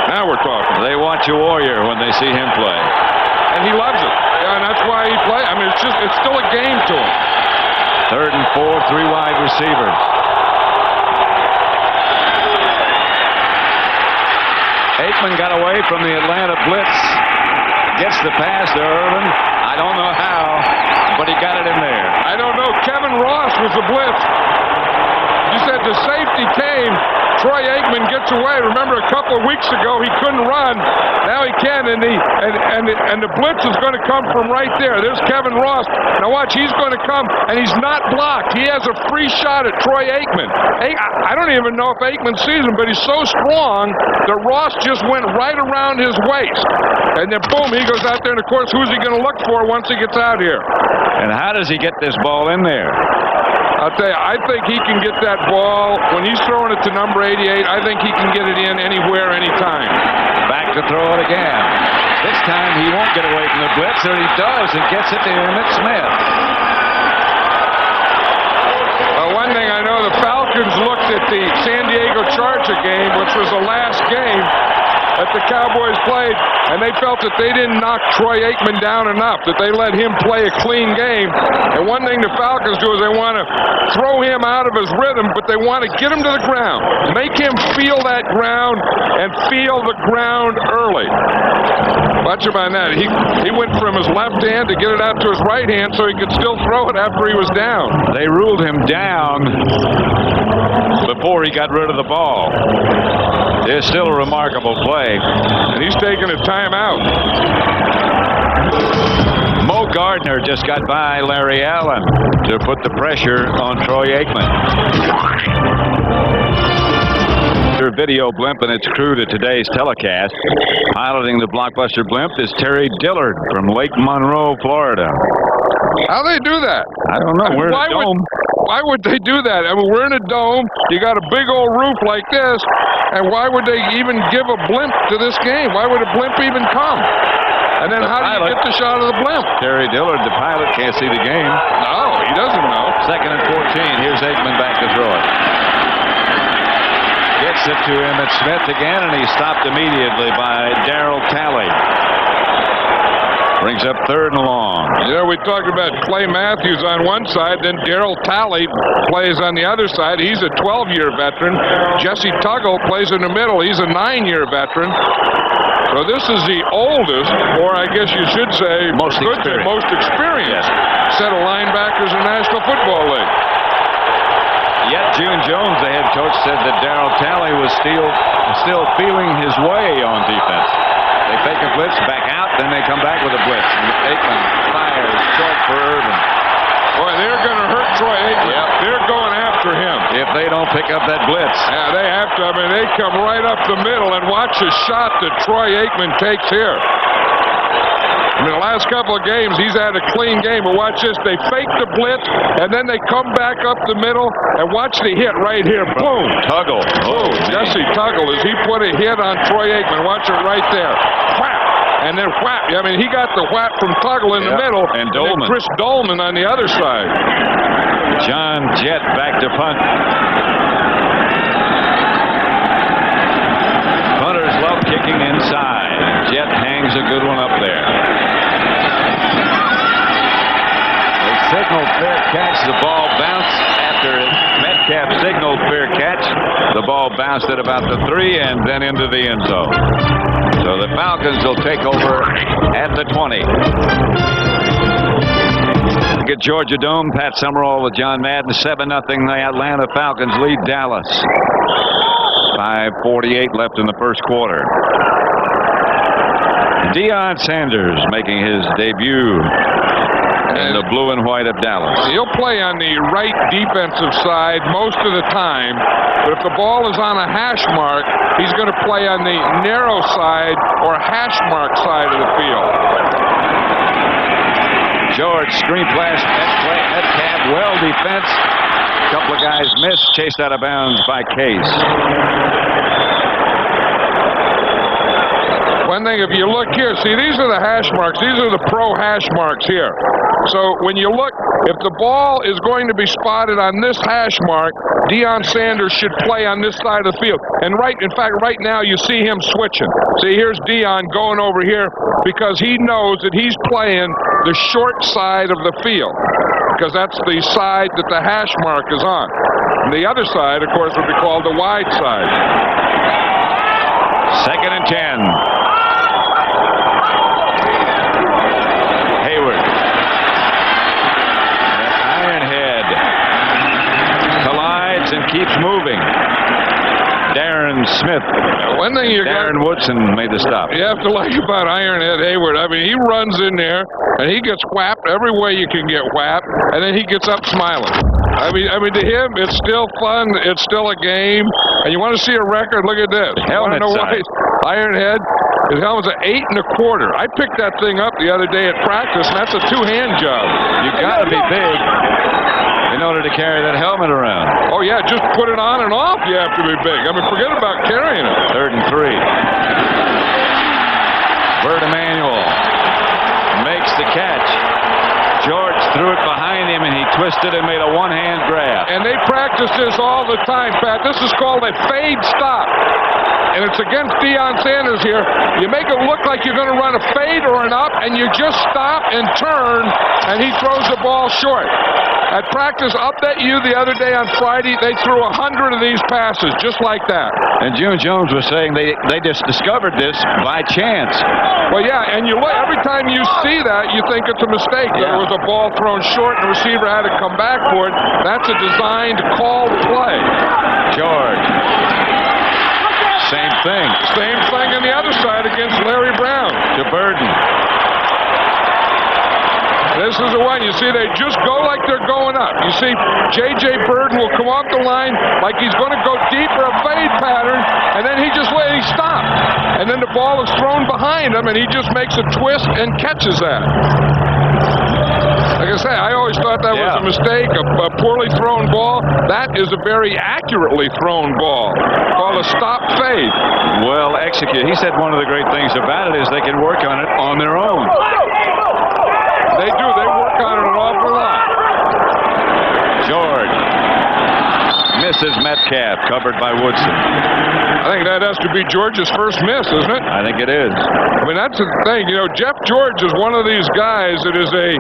Now we're talking. They watch a Warrior when they see him play. And he loves it. Yeah, and that's why he plays. I mean, it's still a game to him. 3rd and 4, 3 wide receivers. Aikman got away from the Atlanta blitz. Gets the pass to Irvin. I don't know how, but he got it in there. I don't know. Kevin Ross was the blitz. You said the safety came. Troy Aikman gets away. Remember, a couple of weeks ago he couldn't run. Now he can, and the blitz is going to come from right there. There's Kevin Ross. Now watch, he's going to come, and he's not blocked. He has a free shot at Troy Aikman. I don't even know if Aikman sees him, but he's so strong that Ross just went right around his waist. And then boom, he goes out there, and of course, who's he going to look for once he gets out here? And how does he get this ball in there? I'll tell you, I think he can get that ball. When he's throwing it to number 88, I think he can get it in anywhere, anytime. Back to throw it again. This time he won't get away from the blitz, or he does, and gets it to Emmitt Smith. One thing I know, the Falcons looked at the San Diego Charger game, which was the last game that the Cowboys played, and they felt that they didn't knock Troy Aikman down enough, that they let him play a clean game. And one thing the Falcons do is they want to throw him out of his rhythm, but they want to get him to the ground, make him feel that ground, and feel the ground early. Watch him on that. He went from his left hand to get it out to his right hand so he could still throw it after he was down. They ruled him down before he got rid of the ball. It's still a remarkable play. And he's taking a timeout. Mo Gardner just got by Larry Allen to put the pressure on Troy Aikman. Video blimp and its crew to today's telecast. Piloting the blockbuster blimp is Terry Dillard from Lake Monroe, Florida. How they do that? I don't know. We're in a dome. Why would they do that? I mean, we're in a dome. You got a big old roof like this, and why would they even give a blimp to this game? Why would a blimp even come? And then how do you get the shot of the blimp? Terry Dillard, the pilot, can't see the game. No, he doesn't know. 2nd and 14. Here's Aikman back to throw it. Gets it to Emmitt Smith again, and he's stopped immediately by Darryl Talley. Brings up 3rd and long. You know, we talked about Clay Matthews on one side, then Darryl Talley plays on the other side. He's a 12-year veteran. Jesse Tuggle plays in the middle. He's a 9-year veteran. So this is the oldest, or I guess you should say, most experienced set of linebackers in the National Football League. Yet June Jones, the head coach, said that Darryl Talley was still feeling his way on defense. They fake a blitz, back out, then they come back with a blitz. And Aikman fires short for Irvin. Boy, they're going to hurt Troy Aikman. Yep. They're going after him. If they don't pick up that blitz. Yeah, they have to. I mean, they come right up the middle, and watch the shot that Troy Aikman takes here. I mean, the last couple of games, he's had a clean game. But watch this. They fake the blitz, and then they come back up the middle, and watch the hit right here. Boom. Tuggle. Oh, Jesse Tuggle, as he put a hit on Troy Aikman. Watch it right there. Whap. And then whap. I mean, he got the whap from Tuggle in the middle. And Dolman. Chris Dolman on the other side. John Jett back to punt. Punters love kicking inside. Jett hangs a good one up there. They signaled fair catch. The ball bounced after Metcalf signaled fair catch. The ball bounced at about the 3 and then into the end zone. So the Falcons will take over at the 20. Look at Georgia Dome. Pat Summerall with John Madden. 7-0. The Atlanta Falcons lead Dallas. 5:48 left in the first quarter. Deion Sanders making his debut in the blue and white of Dallas. He'll play on the right defensive side most of the time, but if the ball is on a hash mark, he's going to play on the narrow side or hash mark side of the field. George screen pass, Metcalf, well defense. A couple of guys missed, chased out of bounds by Case. One thing, if you look here, see, these are the hash marks. These are the pro hash marks here. So when you look, if the ball is going to be spotted on this hash mark, Deion Sanders should play on this side of the field. And in fact, right now you see him switching. See, here's Deion going over here because he knows that he's playing the short side of the field because that's the side that the hash mark is on. And the other side, of course, would be called the wide side. 2nd and 10. Hayward. Ironhead collides and keeps moving. Darren Smith. One thing Darren Woodson made the stop. You have to like about Ironhead Hayward. I mean, he runs in there and he gets whapped every way you can get whapped, and then he gets up smiling. I mean, to him, it's still fun. It's still a game. And you want to see a record? Look at this. Helmet know why? Ironhead, his helmet's an 8 1/4. I picked that thing up the other day at practice, and that's a 2-hand job. You got to be big in order to carry that helmet around. Oh, yeah, just put it on and off. You have to be big. I mean, forget about carrying it. 3rd and 3. Bert Emanuel makes the catch. George threw it behind him, and he twisted and made a one-hand grab. And they practice this all the time, Pat. This is called a fade stop. And it's against Deion Sanders here. You make it look like you're going to run a fade or an up, and you just stop and turn, and he throws the ball short. At practice, I'll bet you the other day on Friday, they threw 100 of these passes just like that. And June Jones was saying they just discovered this by chance. Well, yeah, and you look, every time you see that, you think it's a mistake. Yeah. There was a ball thrown short, and the receiver had to come back for it. That's a designed, called play. George. Same thing. Same thing on the other side against Larry Brown. To Burden. This is the one. You see, they just go like they're going up. You see, J.J. Burden will come off the line like he's going to go deep for a fade pattern, and then he stops. And then the ball is thrown behind him, and he just makes a twist and catches that. Like I say, I always thought that was a mistake, a poorly thrown ball. That is a very accurately thrown ball, called a stop fade. Well executed. He said one of the great things about it is they can work on it on their own. They do. They work on it an awful lot. George misses Metcalf, covered by Woodson. I think that has to be George's first miss, isn't it? I think it is. I mean, that's the thing. You know, Jeff George is one of these guys that is a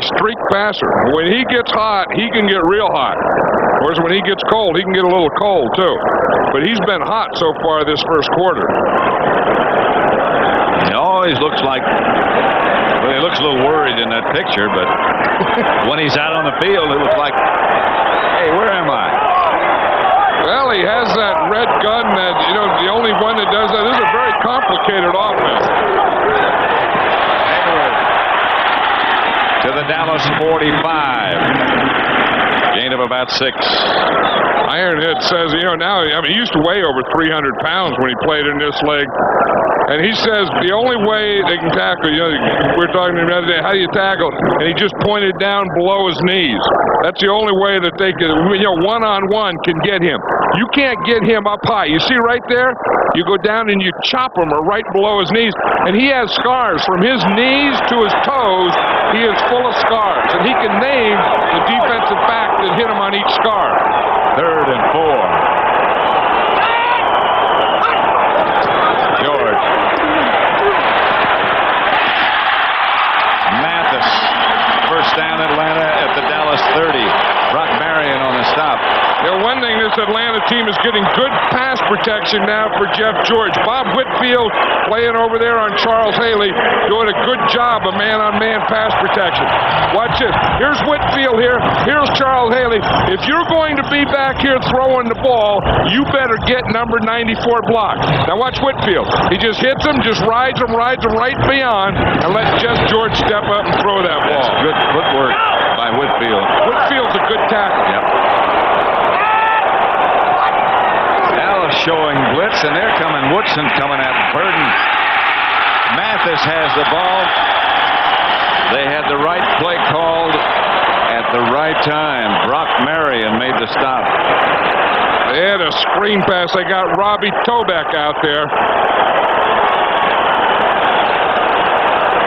streak passer. When he gets hot, he can get real hot. Whereas when he gets cold, he can get a little cold, too. But he's been hot so far this first quarter. He always looks like, well, he looks a little worried in that picture, but when he's out on the field, it looks like, hey, where am I? Well, he has that red gun that, you know, the only one that does that. This is a very complicated offense. Hayward to the Dallas 45. Gain of about 6. Ironhead says, you know, now, I mean, he used to weigh over 300 pounds when he played in this league. And he says the only way they can tackle, you know, we were talking to him the other day, how do you tackle? And he just pointed down below his knees. That's the only way that they can, you know, one-on-one can get him. You can't get him up high. You see right there? You go down and you chop him right below his knees. And he has scars from his knees to his toes. He is full of scars. And he can name the defensive back that hit him on each scar. 3rd and 4. George. Mathis. First down Atlanta at the Dallas 30. Brock Marion on the stop. You know, one thing, this Atlanta team is getting good pass protection now for Jeff George. Bob Whitfield playing over there on Charles Haley, doing a good job of man-on-man pass protection. Watch this. Here's Whitfield here. Here's Charles Haley. If you're going to be back here throwing the ball, you better get number 94 blocked. Now watch Whitfield. He just hits him, just rides him right beyond, and let Jeff George step up and throw that ball. That's good footwork by Whitfield. Whitfield's a good tackle. Yep. Dallas showing blitz, and they're coming. Woodson's coming at Burden. Mathis has the ball. They had the right play called at the right time. Brock Marion made the stop. They had a screen pass. They got Robbie Toback out there.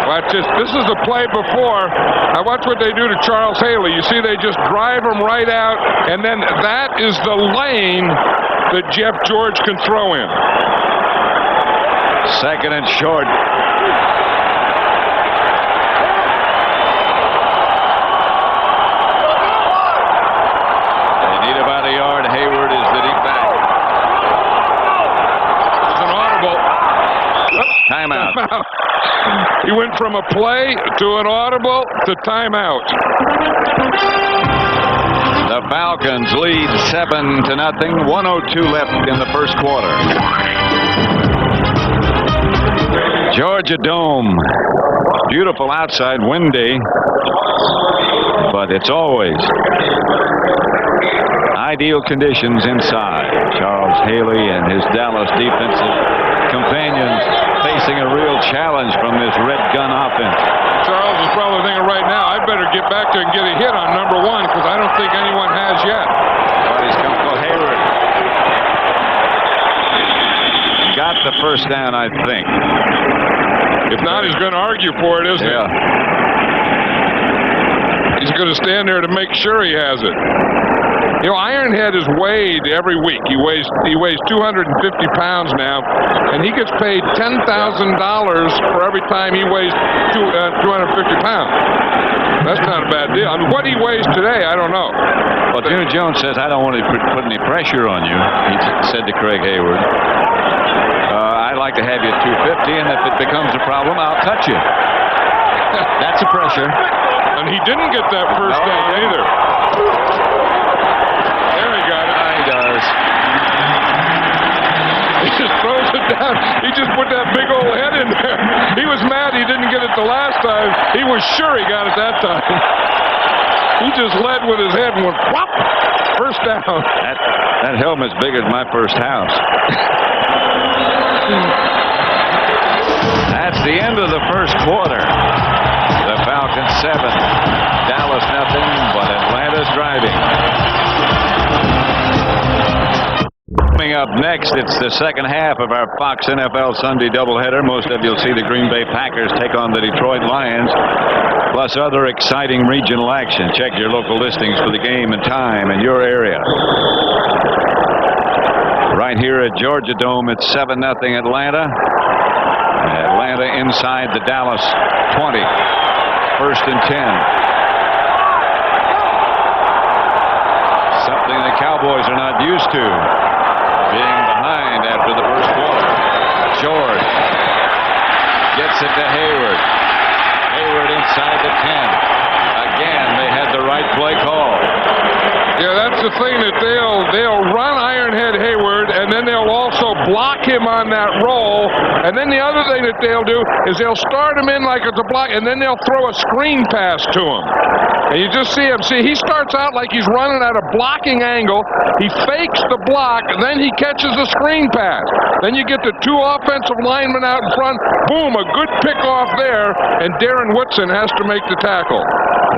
Watch this. This is the play before. Now watch what they do to Charles Haley. You see they just drive him right out, and then that is the lane that Jeff George can throw in. 2nd and short. They need about a yard. Hayward is the deep back. It's an audible. Timeout. He went from a play to an audible to timeout. The Falcons lead 7-0. 1:02 left in the first quarter. Georgia Dome. Beautiful outside, windy, but it's always ideal conditions inside. Charles Haley and his Dallas defensive companions facing a real challenge from this red gun offense. Charles is probably thinking right now, I better get back there and get a hit on number 1 because I don't think anyone has yet. But he's come for Hayward. Got the first down, I think. If not, he's going to argue for it, isn't he? He's going to stand there to make sure he has it. You know, Ironhead is weighed every week. He weighs 250 pounds now, and he gets paid $10,000 for every time he weighs 250 pounds. That's not a bad deal. I mean, what he weighs today, I don't know. Well, Junior Jones says, I don't want to put any pressure on you, he said to Craig Hayward. I'd like to have you at 250, and if it becomes a problem, I'll cut you. That's a pressure. And he didn't get that first down either. There he got it. He does. He just throws it down. He just put that big old head in there. He was mad he didn't get it the last time. He was sure he got it that time. He just led with his head and went whop. First down. That helmet's bigger than my first house. That's the end of the first quarter. The Falcons 7, but Atlanta's driving. Coming up next, it's the second half of our Fox NFL Sunday doubleheader. Most of you'll see the Green Bay Packers take on the Detroit Lions, plus other exciting regional action. Check your local listings for the game and time in your area. Right here at Georgia Dome, it's 7-0 Atlanta. Atlanta inside the Dallas 20. 1st and 10. Something the Cowboys are not used to, being behind after the first quarter. George gets it to Hayward. Hayward inside the 10. Again, they had the right play call. Yeah, that's the thing that they'll run Ironhead Hayward, and then they'll also block him on that roll. And then the other thing that they'll do is they'll start him in like it's a block, and then they'll throw a screen pass to him. And you just see him. See, he starts out like he's running at a blocking angle. He fakes the block, and then he catches the screen pass. Then you get the two offensive linemen out in front. Boom, a good pickoff there, and Darren Woodson has to make the tackle.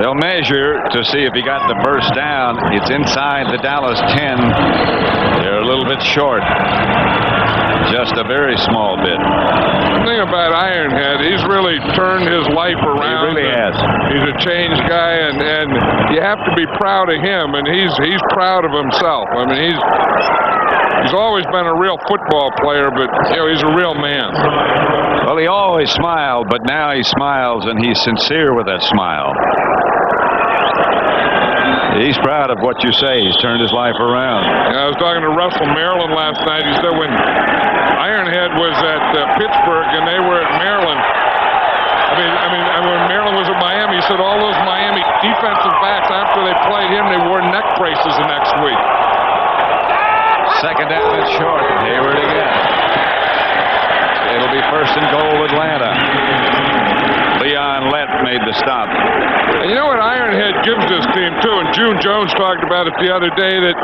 They'll measure to see if he got the first down. It's inside the Dallas 10. They're a little bit short. Just a very small bit. The thing about Ironhead, he's really turned his life around. He really has. He's a changed guy, and you have to be proud of him, and he's proud of himself. I mean, he's always been a real football player, but he's a real man. Well, he always smiled, but now he smiles, and he's sincere with that smile. He's proud of what you say. He's turned his life around. Yeah, I was talking to Russell Maryland last night. He said when Ironhead was at Pittsburgh and they were at Maryland, when Maryland was at Miami, he said all those Miami defensive backs, after they played him, they wore neck braces the next week. Second down and short. Hayward again. It'll be 1st and goal, Atlanta. Leon Lett made the stop. And you know what Ironhead gives this team, too, and June Jones talked about it the other day, that,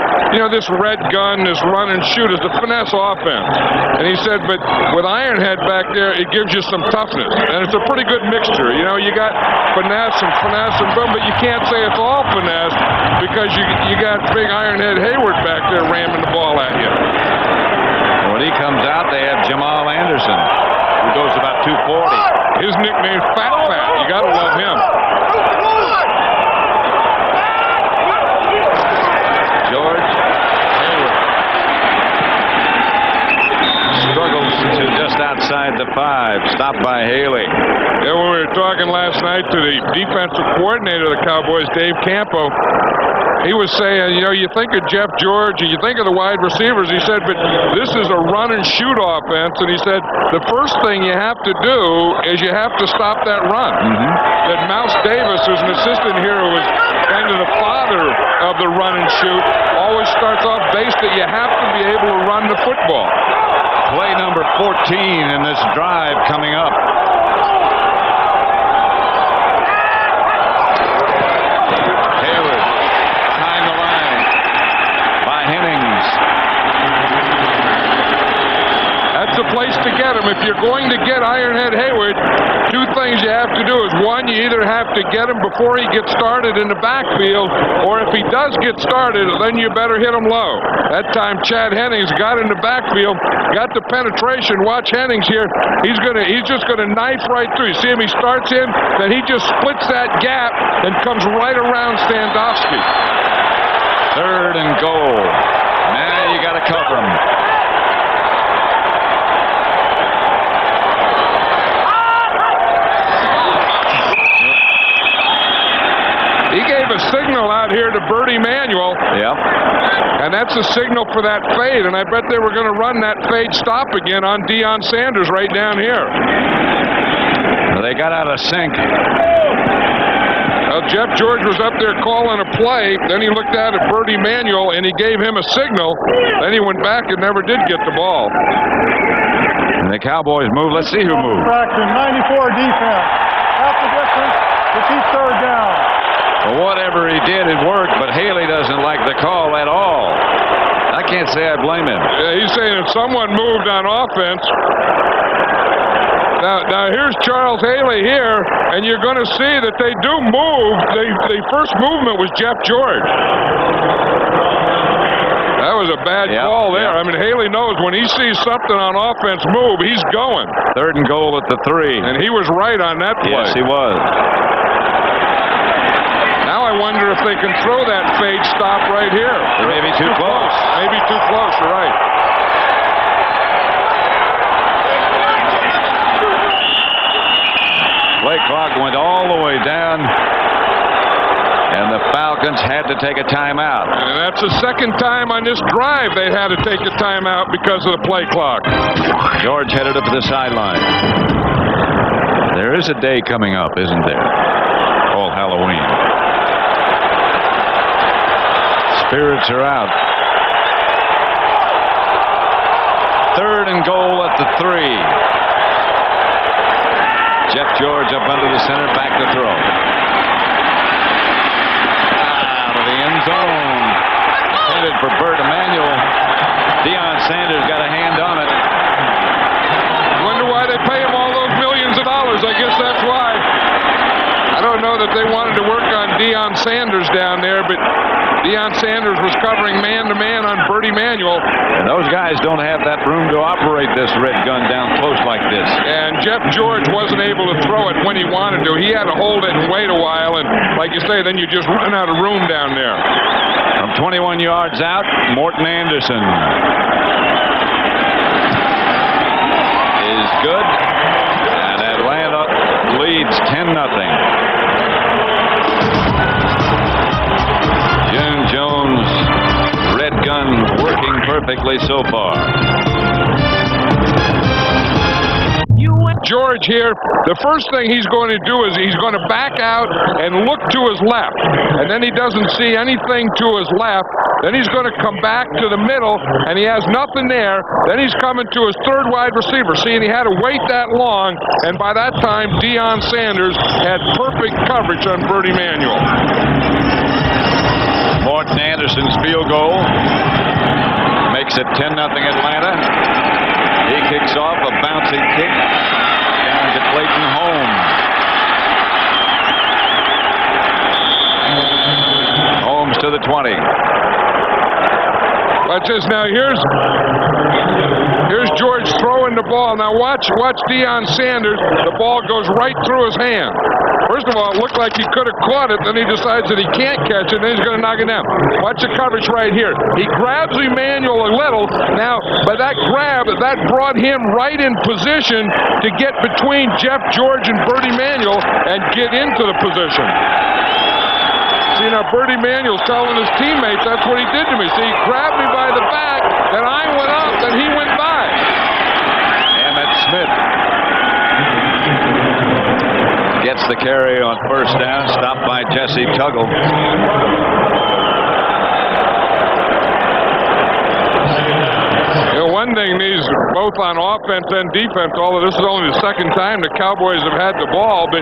this red gun, this run and shoot is the finesse offense. And he said, but with Ironhead back there, it gives you some toughness. And it's a pretty good mixture. You got finesse and boom, but you can't say it's all finesse because you got big Ironhead Hayward back there ramming the ball at you. When he comes out, they have Jamal Anderson, who goes about 240. His nickname's Fat Fat. You got to love him. George Hayward struggles to just outside the 5. Stopped by Haley. Yeah, when we were talking last night to the defensive coordinator of the Cowboys, Dave Campo, he was saying, you think of Jeff George and you think of the wide receivers. He said, but this is a run and shoot offense. And he said, the first thing you have to do is you have to stop that run. Mm-hmm. That Mouse Davis, who's an assistant here, who was kind of the father of the run and shoot, always starts off base that you have to be able to run the football. Play number 14 in this drive coming up. The place to get him. If you're going to get Ironhead Hayward, two things you have to do is, one, you either have to get him before he gets started in the backfield, or if he does get started, then you better hit him low. That time Chad Hennings got in the backfield, got the penetration. Watch Hennings here. He's just gonna knife right through. You see him, he starts in, then he just splits that gap and comes right around Sandowski. 3rd and goal. Now you gotta cover him. He gave a signal out here to Bertie Manuel. Yep. And that's a signal for that fade. And I bet they were going to run that fade stop again on Deion Sanders right down here. Well, they got out of sync. Well, Jeff George was up there calling a play. Then he looked out at Bertie Manuel, and he gave him a signal. Then he went back and never did get the ball. And the Cowboys move. Let's see who moved. 94 defense. Half the distance to keep 3rd down. Well, whatever he did, it worked, but Haley doesn't like the call at all. I can't say I blame him. Yeah, he's saying if someone moved on offense, Now here's Charles Haley here, and you're going to see that they do move. The first movement was Jeff George. That was a bad call there. I mean, Haley knows when he sees something on offense move, he's going. 3rd and goal at the 3. And he was right on that play. Yes, he was. Now I wonder if they can throw that fade stop right here. Maybe too close. Maybe too close, you're right. Play clock went all the way down, and the Falcons had to take a timeout. And that's the second time on this drive they had to take a timeout because of the play clock. George headed up to the sideline. There is a day coming up, isn't there? Called Halloween. Spirits are out. 3rd and goal at the 3. Jeff George up under the center, back to throw. Out of the end zone. Headed for Bert Emanuel. Deion Sanders got a hand on it. Wonder why they pay him all those millions of dollars. I guess that's why. I don't know that they wanted to work on Deion Sanders down there, but Deion Sanders was covering man-to-man on Bert Emanuel. And those guys don't have that room to operate this red gun down close like this. And Jeff George wasn't able to throw it when he wanted to. He had to hold it and wait a while, and like you say, then you just run out of room down there. From 21 yards out, Morton Anderson is good, and Atlanta leads 10-0. June Jones, red gun working perfectly so far. George here, the first thing he's going to do is he's going to back out and look to his left. And then he doesn't see anything to his left. Then he's going to come back to the middle, and he has nothing there. Then he's coming to his 3rd wide receiver. See, and he had to wait that long, and by that time, Deion Sanders had perfect coverage on Bert Emanuel. Morton Anderson's field goal makes it 10-0 Atlanta. He kicks off a bouncing kick down to Clayton Holmes. Holmes to the 20. Watch this now. Here's George throwing the ball. Now watch Deion Sanders. The ball goes right through his hand. First of all, it looked like he could have caught it. Then he decides that he can't catch it. And then he's going to knock it down. Watch the coverage right here. He grabs Emanuel a little. Now, but that grab, that brought him right in position to get between Jeff George and Bert Emanuel and get into the position. See, now Bert Emanuel's telling his teammates, that's what he did to me. See, he grabbed me by the back, and I went up, and he went by. Emmett Smith gets the carry on 1st down, stopped by Jesse Tuggle. You know, one thing these, both on offense and defense, although this is only the 2nd time the Cowboys have had the ball, but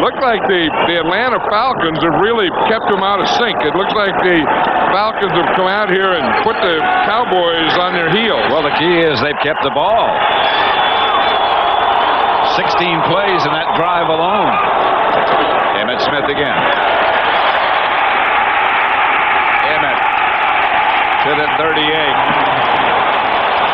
looked like the Atlanta Falcons have really kept them out of sync. It looks like the Falcons have come out here and put the Cowboys on their heels. Well, the key is they've kept the ball. 16 plays in that drive alone. Emmett Smith again. Emmett to the 38.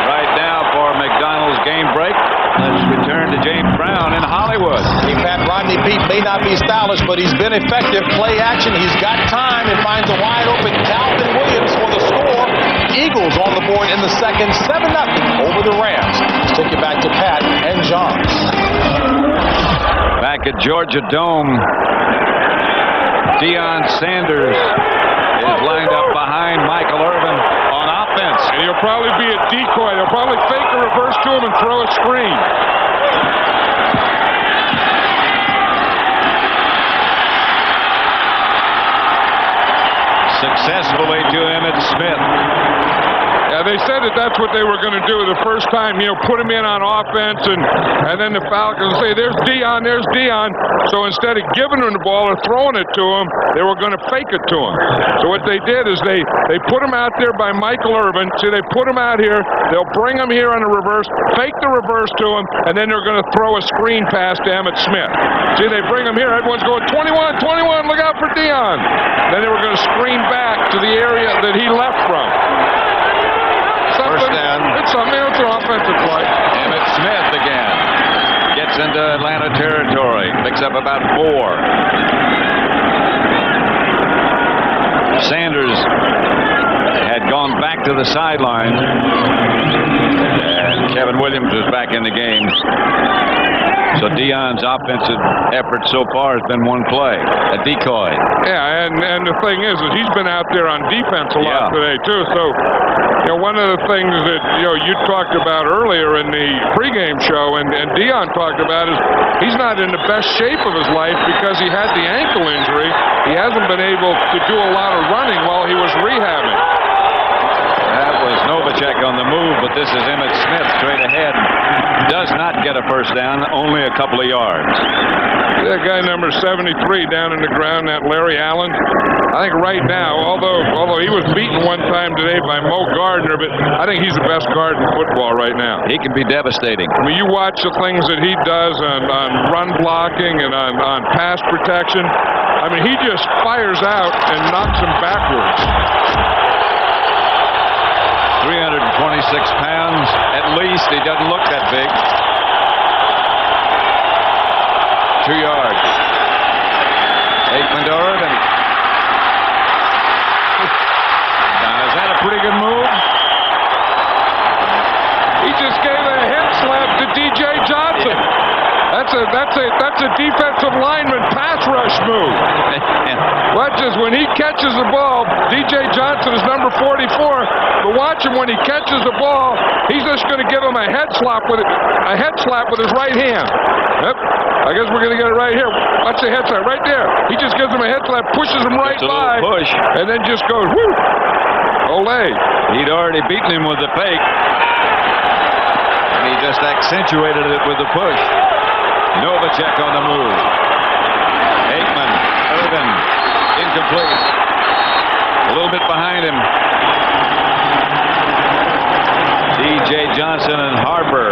Right now for McDonald's game break. Let's return to James Brown in Hollywood. Pat Rodney Pete may not be stylish, but he's been effective. Play action. He's got time and finds a wide open Calvin Williams for the score. Eagles on the board in the 2nd, 7-0 over the Rams. Let's take you back to Pat and John. Back at Georgia Dome, Deion Sanders is lined up behind Michael Irvin on offense. And he'll probably be a decoy. They'll probably fake a reverse to him and throw a screen. Successfully to Emmett Smith. Yeah, they said that that's what they were going to do the first time, put him in on offense, and then the Falcons say, there's Dion. So instead of giving him the ball or throwing it to him, they were going to fake it to him. So what they did is they put him out there by Michael Irvin. See, they put him out here. They'll bring him here on the reverse, fake the reverse to him, and then they're going to throw a screen pass to Emmitt Smith. See, they bring him here. Everyone's going, 21, look out for Dion. Then they were going to screen back to the area that he left from. First down. It's something. It's an offensive play. Emmitt Smith again. Gets into Atlanta territory. Picks up about 4. Sanders had gone back to the sideline. And Kevin Williams was back in the game. So Dion's offensive effort so far has been one play, a decoy. Yeah, and the thing is he's been out there on defense a lot today too. So, one of the things that you talked about earlier in the pregame show, and Dion talked about, is he's not in the best shape of his life because he had the ankle injury. He hasn't been able to do a lot of running while he was rehabbing. That was Novacek on the move, but this is Emmitt Smith straight ahead. Does not get a first down, only a couple of yards. That guy number 73 down in the ground, that Larry Allen, I think right now, although he was beaten one time today by Mo Gardner, but I think he's the best guard in football right now. He can be devastating. I mean, you watch the things that he does on run blocking and on pass protection. I mean, he just fires out and knocks them backwards. 326 pounds, at least. He doesn't look that big. 2 yards. Aikman to Irvin. Now, is that a pretty good move? He just gave a hip slap to D.J. Johnson. That's a defensive lineman pass rush move. Watch this. When he catches the ball, D.J. Johnson is number 44. But watch him when he catches the ball. He's just going to give him a head slap with his right hand. Yep. I guess we're going to get it right here. Watch the head slap right there. He just gives him a head slap, pushes him right by, push, and then just goes whoo. Olay. He'd already beaten him with the fake, and he just accentuated it with the push. Novacek on the move. Aikman, Irvin, incomplete. A little bit behind him. D.J. Johnson and Harper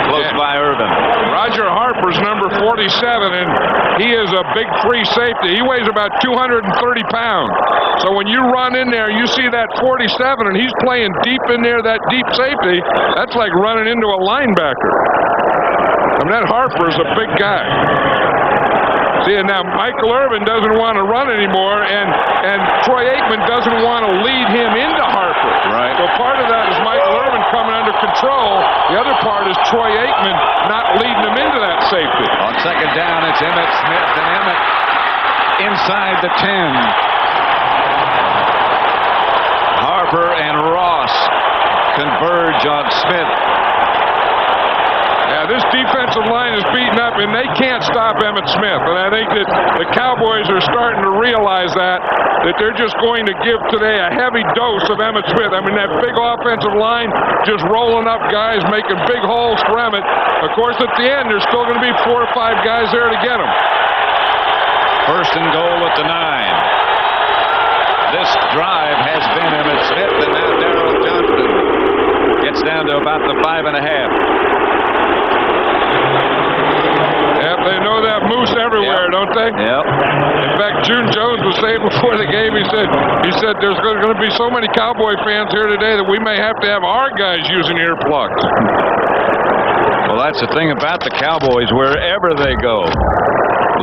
close by Irvin. Roger Harper's number 47, and he is a big free safety. He weighs about 230 pounds. So when you run in there, you see that 47, and he's playing deep in there, that deep safety, that's like running into a linebacker. I mean, that Harper's a big guy. See, and now Michael Irvin doesn't want to run anymore, and Troy Aikman doesn't want to lead him into Harper. Right. So part of that is Michael Irvin coming under control. The other part is Troy Aikman not leading him into that safety. On second down, it's Emmitt Smith, and Emmitt inside the 10. Harper and Ross converge on Smith. Yeah, this defensive line is beaten up, and they can't stop Emmitt Smith. And I think that the Cowboys are starting to realize that they're just going to give today a heavy dose of Emmitt Smith. I mean, that big offensive line just rolling up guys, making big holes for Emmitt. Of course, at the end, there's still going to be 4 or 5 guys there to get him. First and goal at the 9. This drive has been Emmitt Smith, and now Darrell Johnston gets down to about the 5.5. They know that moose everywhere, don't they? Yep. In fact, June Jones was saying before the game, he said there's going to be so many Cowboy fans here today that we may have to have our guys using earplugs. Well, that's the thing about the Cowboys. Wherever they go,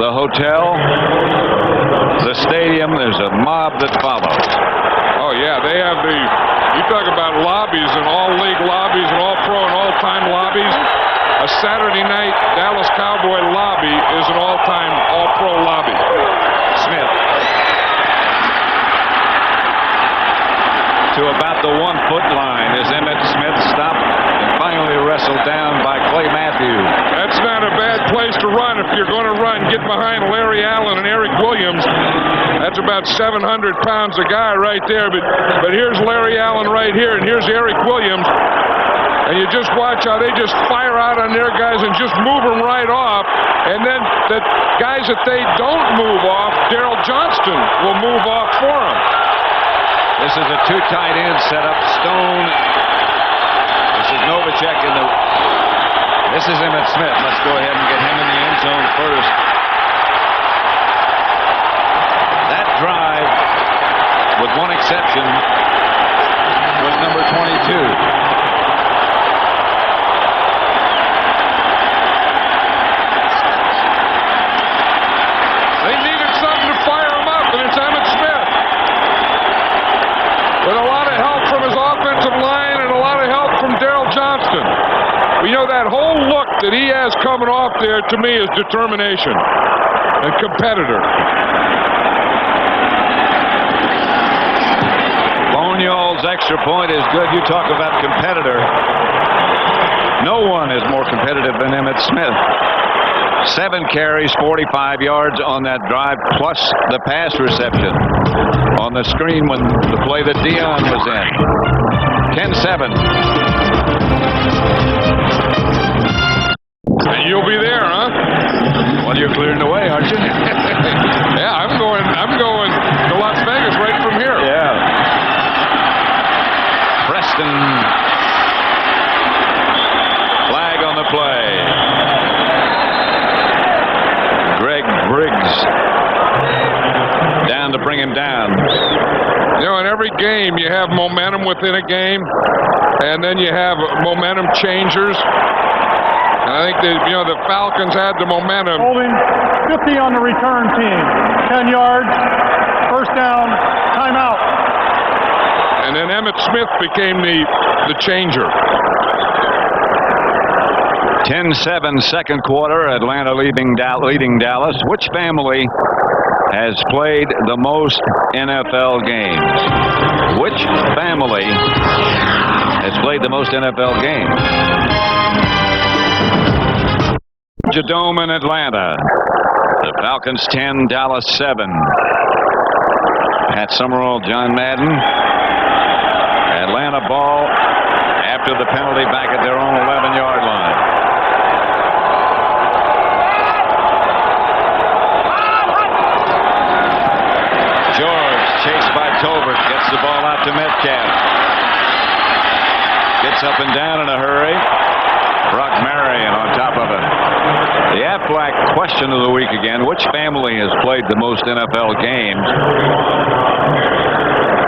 the hotel, the stadium, there's a mob that follows. Oh, yeah, they have you talk about lobbies and all-league lobbies and all-pro and all-time lobbies. A Saturday night Dallas Cowboy lobby is an all-time all-pro lobby. Smith to about the 1-foot line as Emmitt Smith stopped and finally wrestled down by Clay Matthews. That's not a bad place to run if you're going to run, get behind Larry Allen and Eric Williams. That's about 700 pounds a guy right there. But here's Larry Allen right here, and here's Eric Williams. And you just watch how they just fire out on their guys and just move them right off. And then the guys that they don't move off, Daryl Johnston will move off for them. This is a two tight end setup. Stone. This is Novacek in the. This is Emmitt Smith. Let's go ahead and get him in the end zone first. That drive, with one exception, was number 22. They needed something to fire him up, and it's Emmitt Smith. With a lot of help from his offensive line and a lot of help from Daryl Johnston. You know, that whole look that he has coming off there, to me, is determination and competitor. Boneyall's extra point is good. You talk about competitor. No one is more competitive than Emmitt Smith. 7 carries, 45 yards on that drive, plus the pass reception on the screen when the play that Dion was in. 10-7. And you'll be there, huh? Well, you're clearing the way, aren't you? Yeah, I'm going to Las Vegas right from here. Yeah. Preston. Flag on the play. Greg Briggs down to bring him down. You know, in every game you have momentum within a game, and then you have momentum changers. And I think the Falcons had the momentum. Holding 50 on the return team. 10 yards, first down, timeout. And then Emmitt Smith became the changer. 10-7 second quarter. Atlanta leading Dallas. Which family has played the most NFL games? Which family has played the most NFL games? Dome in Atlanta. The Falcons 10, Dallas 7. Pat Summerall, John Madden. Atlanta ball after the penalty back at their own 11-yard line. George, chased by Tolbert, gets the ball out to Metcalf. Gets up and down in a hurry. Brock Marion on top of it. The Aflac question of the week again. Which family has played the most NFL games?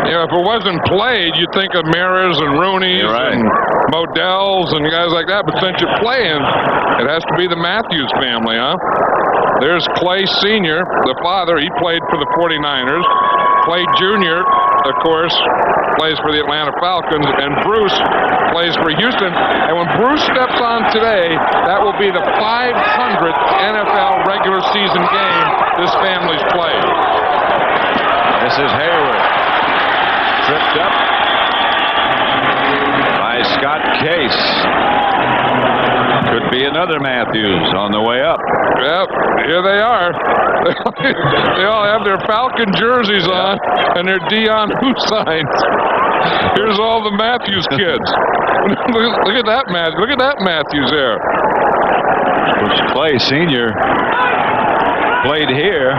Yeah, if it wasn't played, you'd think of Maras and Rooney's and Modells and guys like that. But since you're playing, it has to be the Matthews family, huh? There's Clay Sr., the father. He played for the 49ers. Clay Jr., of course, plays for the Atlanta Falcons. And Bruce plays for Houston. And when Bruce steps on today, that will be the 500th NFL regular season game this family's played. This is Hayward. Tripped up by Scott Case. Could be another Matthews on the way up. Yep, here they are. They all have their Falcon jerseys on and their Dion Who signs. Here's all the Matthews kids. Look at that Look at that Matthews there. Clay Sr. played here.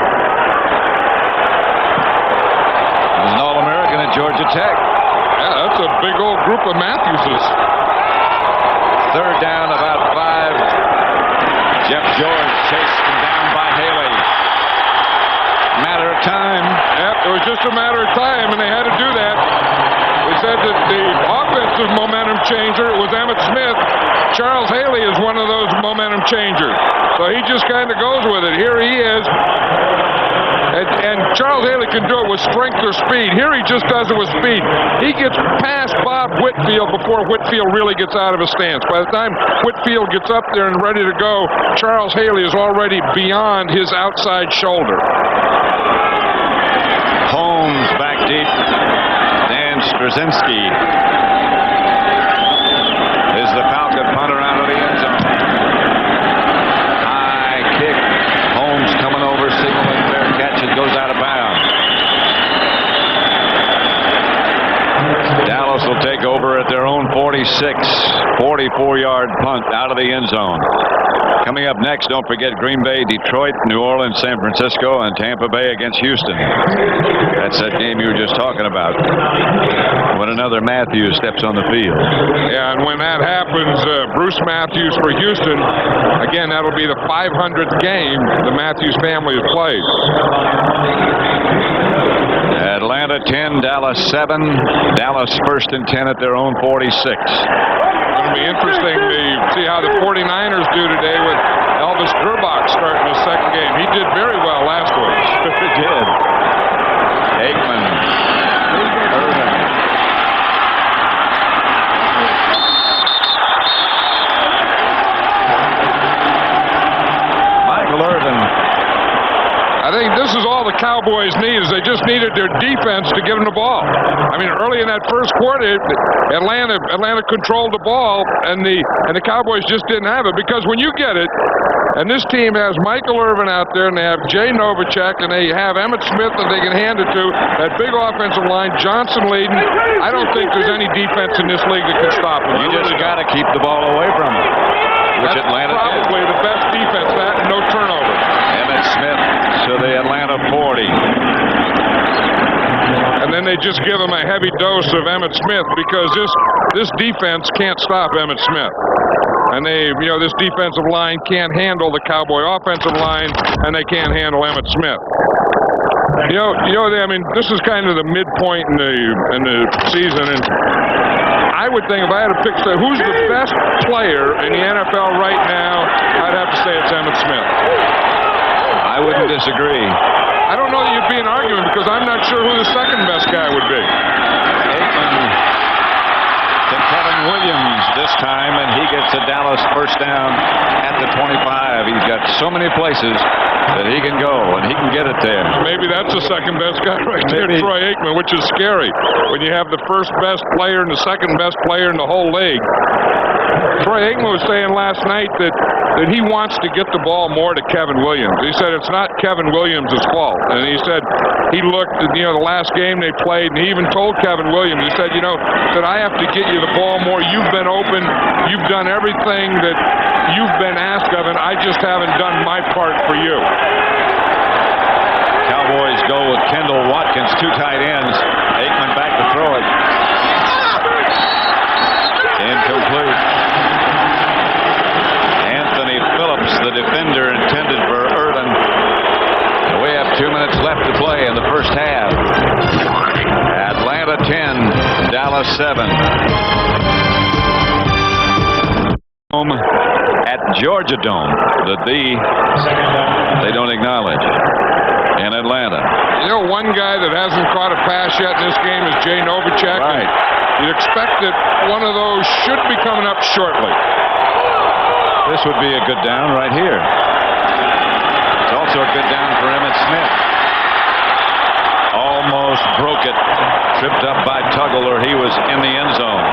He's an All-American at Georgia Tech. Yeah, that's a big old group of Matthewses. Third down, about 5. Jeff George chased him down by Haley. Matter of time. Yep, it was just a matter of time, and they had to do that. We said that the offensive momentum changer was Emmitt Smith. Charles Haley is one of those momentum changers. So he just kind of goes with it. Here he is. And Charles Haley can do it with strength or speed. Here he just does it with speed. He gets past Bob Whitfield before Whitfield really gets out of his stance. By the time Whitfield gets up there and ready to go, Charles Haley is already beyond his outside shoulder. Holmes back deep. Dan Straczynski is the Falcon punter out of the end zone. High kick. 44-yard punt out of the end zone. Coming up next, don't forget Green Bay, Detroit, New Orleans, San Francisco, and Tampa Bay against Houston. That's that game you were just talking about. When another Matthews steps on the field. Yeah, and when that happens, Bruce Matthews for Houston, again, that'll be the 500th game the Matthews family has played. Atlanta 10, Dallas 7. Dallas first and 10 at their own 46. It's going to be interesting to see how the 49ers do today with Elvis Gerbach starting his second game. He did very well last week. He did. Aikman. Irvin. Michael Irvin. I think this is all the Cowboys need, is they just needed their defense to get them the ball. I mean, early in that first quarter, Atlanta controlled the ball, and the Cowboys just didn't have it. Because when you get it, and this team has Michael Irvin out there, and they have Jay Novacek, and they have Emmitt Smith that they can hand it to, that big offensive line, Johnson leading. I don't think there's any defense in this league that can stop them. You just got to keep the ball away from them, which That's Atlanta probably did. the best defense, that and no turnovers. Emmitt Smith to the Atlanta 40. And then they just give him a heavy dose of Emmitt Smith because this defense can't stop Emmitt Smith. And this defensive line can't handle the Cowboy offensive line, and they can't handle Emmitt Smith. I mean, this is kind of the midpoint in the season, and I would think if I had to pick, who's the best player in the NFL right now, I'd have to say it's Emmitt Smith. I wouldn't disagree. I don't know that you'd be an argument because I'm not sure who the second best guy would be. Aikman to Kevin Williams this time, and he gets a Dallas first down at the 25. He's got so many places that he can go, and he can get it there. Maybe that's the second best guy right there, Troy Aikman, which is scary when you have the first best player and the second best player in the whole league. Troy Aikman was saying last night that he wants to get the ball more to Kevin Williams. He said it's not Kevin Williams' fault. And he said he looked at, the last game they played, and he even told Kevin Williams, he said, I have to get you the ball more. You've been open. You've done everything that you've been asked of, and I just haven't done my part for you. Cowboys go with Kendall Watkins, two tight ends. Aikman back to throw it. Incomplete. Anthony Phillips, the defender, intended for Irvin. We have 2 minutes left to play in the first half. Atlanta 10, Dallas 7. Home at Georgia Dome, they don't acknowledge in Atlanta. One guy that hasn't caught a pass yet in this game is Jay Novacek. Right. You'd expect that one of those should be coming up shortly. This would be a good down right here. It's also a good down for Emmitt Smith. Almost broke it. Tripped up by Tuggle, or he was in the end zone.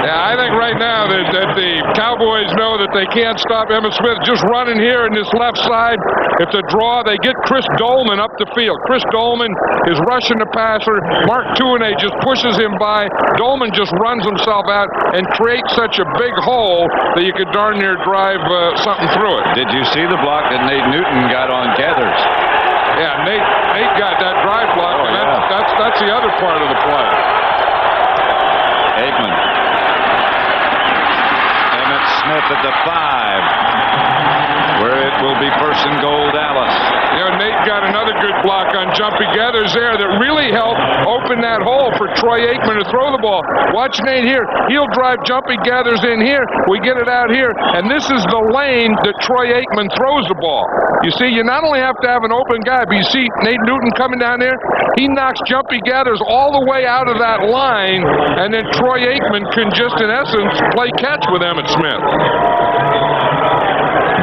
Yeah, I think right now that the Cowboys know that they can't stop Emmitt Smith just running here in this left side. It's a draw. They get Chris Dolman up the field. Chris Dolman is rushing the passer. Mark Tuinei just pushes him by. Dolman just runs himself out and creates such a big hole that you could darn near drive something through it. Did you see the block that Nate Newton got on Gathers? Yeah, Nate got that drive block, and that's the other part of the play. Aikman. Emmitt Smith at the 5, where it will be first and goal, Dallas. Nate got another good block on Jumpy Gathers there that really helped open that hole for Troy Aikman to throw the ball. Watch Nate here. He'll drive Jumpy Gathers in here. We get it out here, and this is the lane that Troy Aikman throws the ball. You see, you not only have to have an open guy, but you see Nate Newton coming down there. He knocks Jumpy Gathers all the way out of that line, and then Troy Aikman can just, in essence, play catch with Emmitt Smith.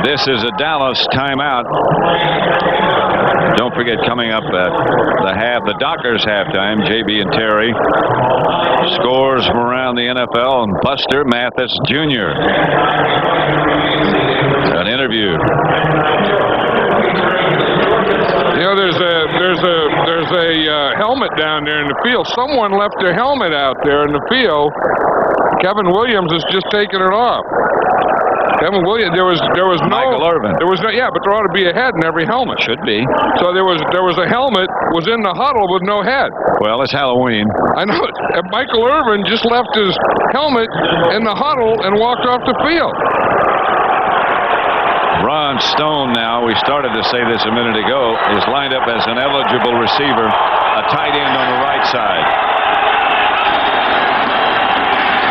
This is a Dallas timeout. Don't forget, coming up at the Dockers halftime, JB and Terry. Scores from around the NFL, and Buster Mathis Jr. An interview. There's a helmet down there in the field. Someone left their helmet out there in the field. Kevin Williams is just taking it off. Kevin Williams, there was no Michael Irvin. There was no, yeah, but there ought to be a head in every helmet. Should be. So there was a helmet was in the huddle with no head. Well, it's Halloween. I know it. And Michael Irvin just left his helmet in the huddle and walked off the field. Ron Stone now, we started to say this a minute ago, is lined up as an eligible receiver, a tight end on the right side.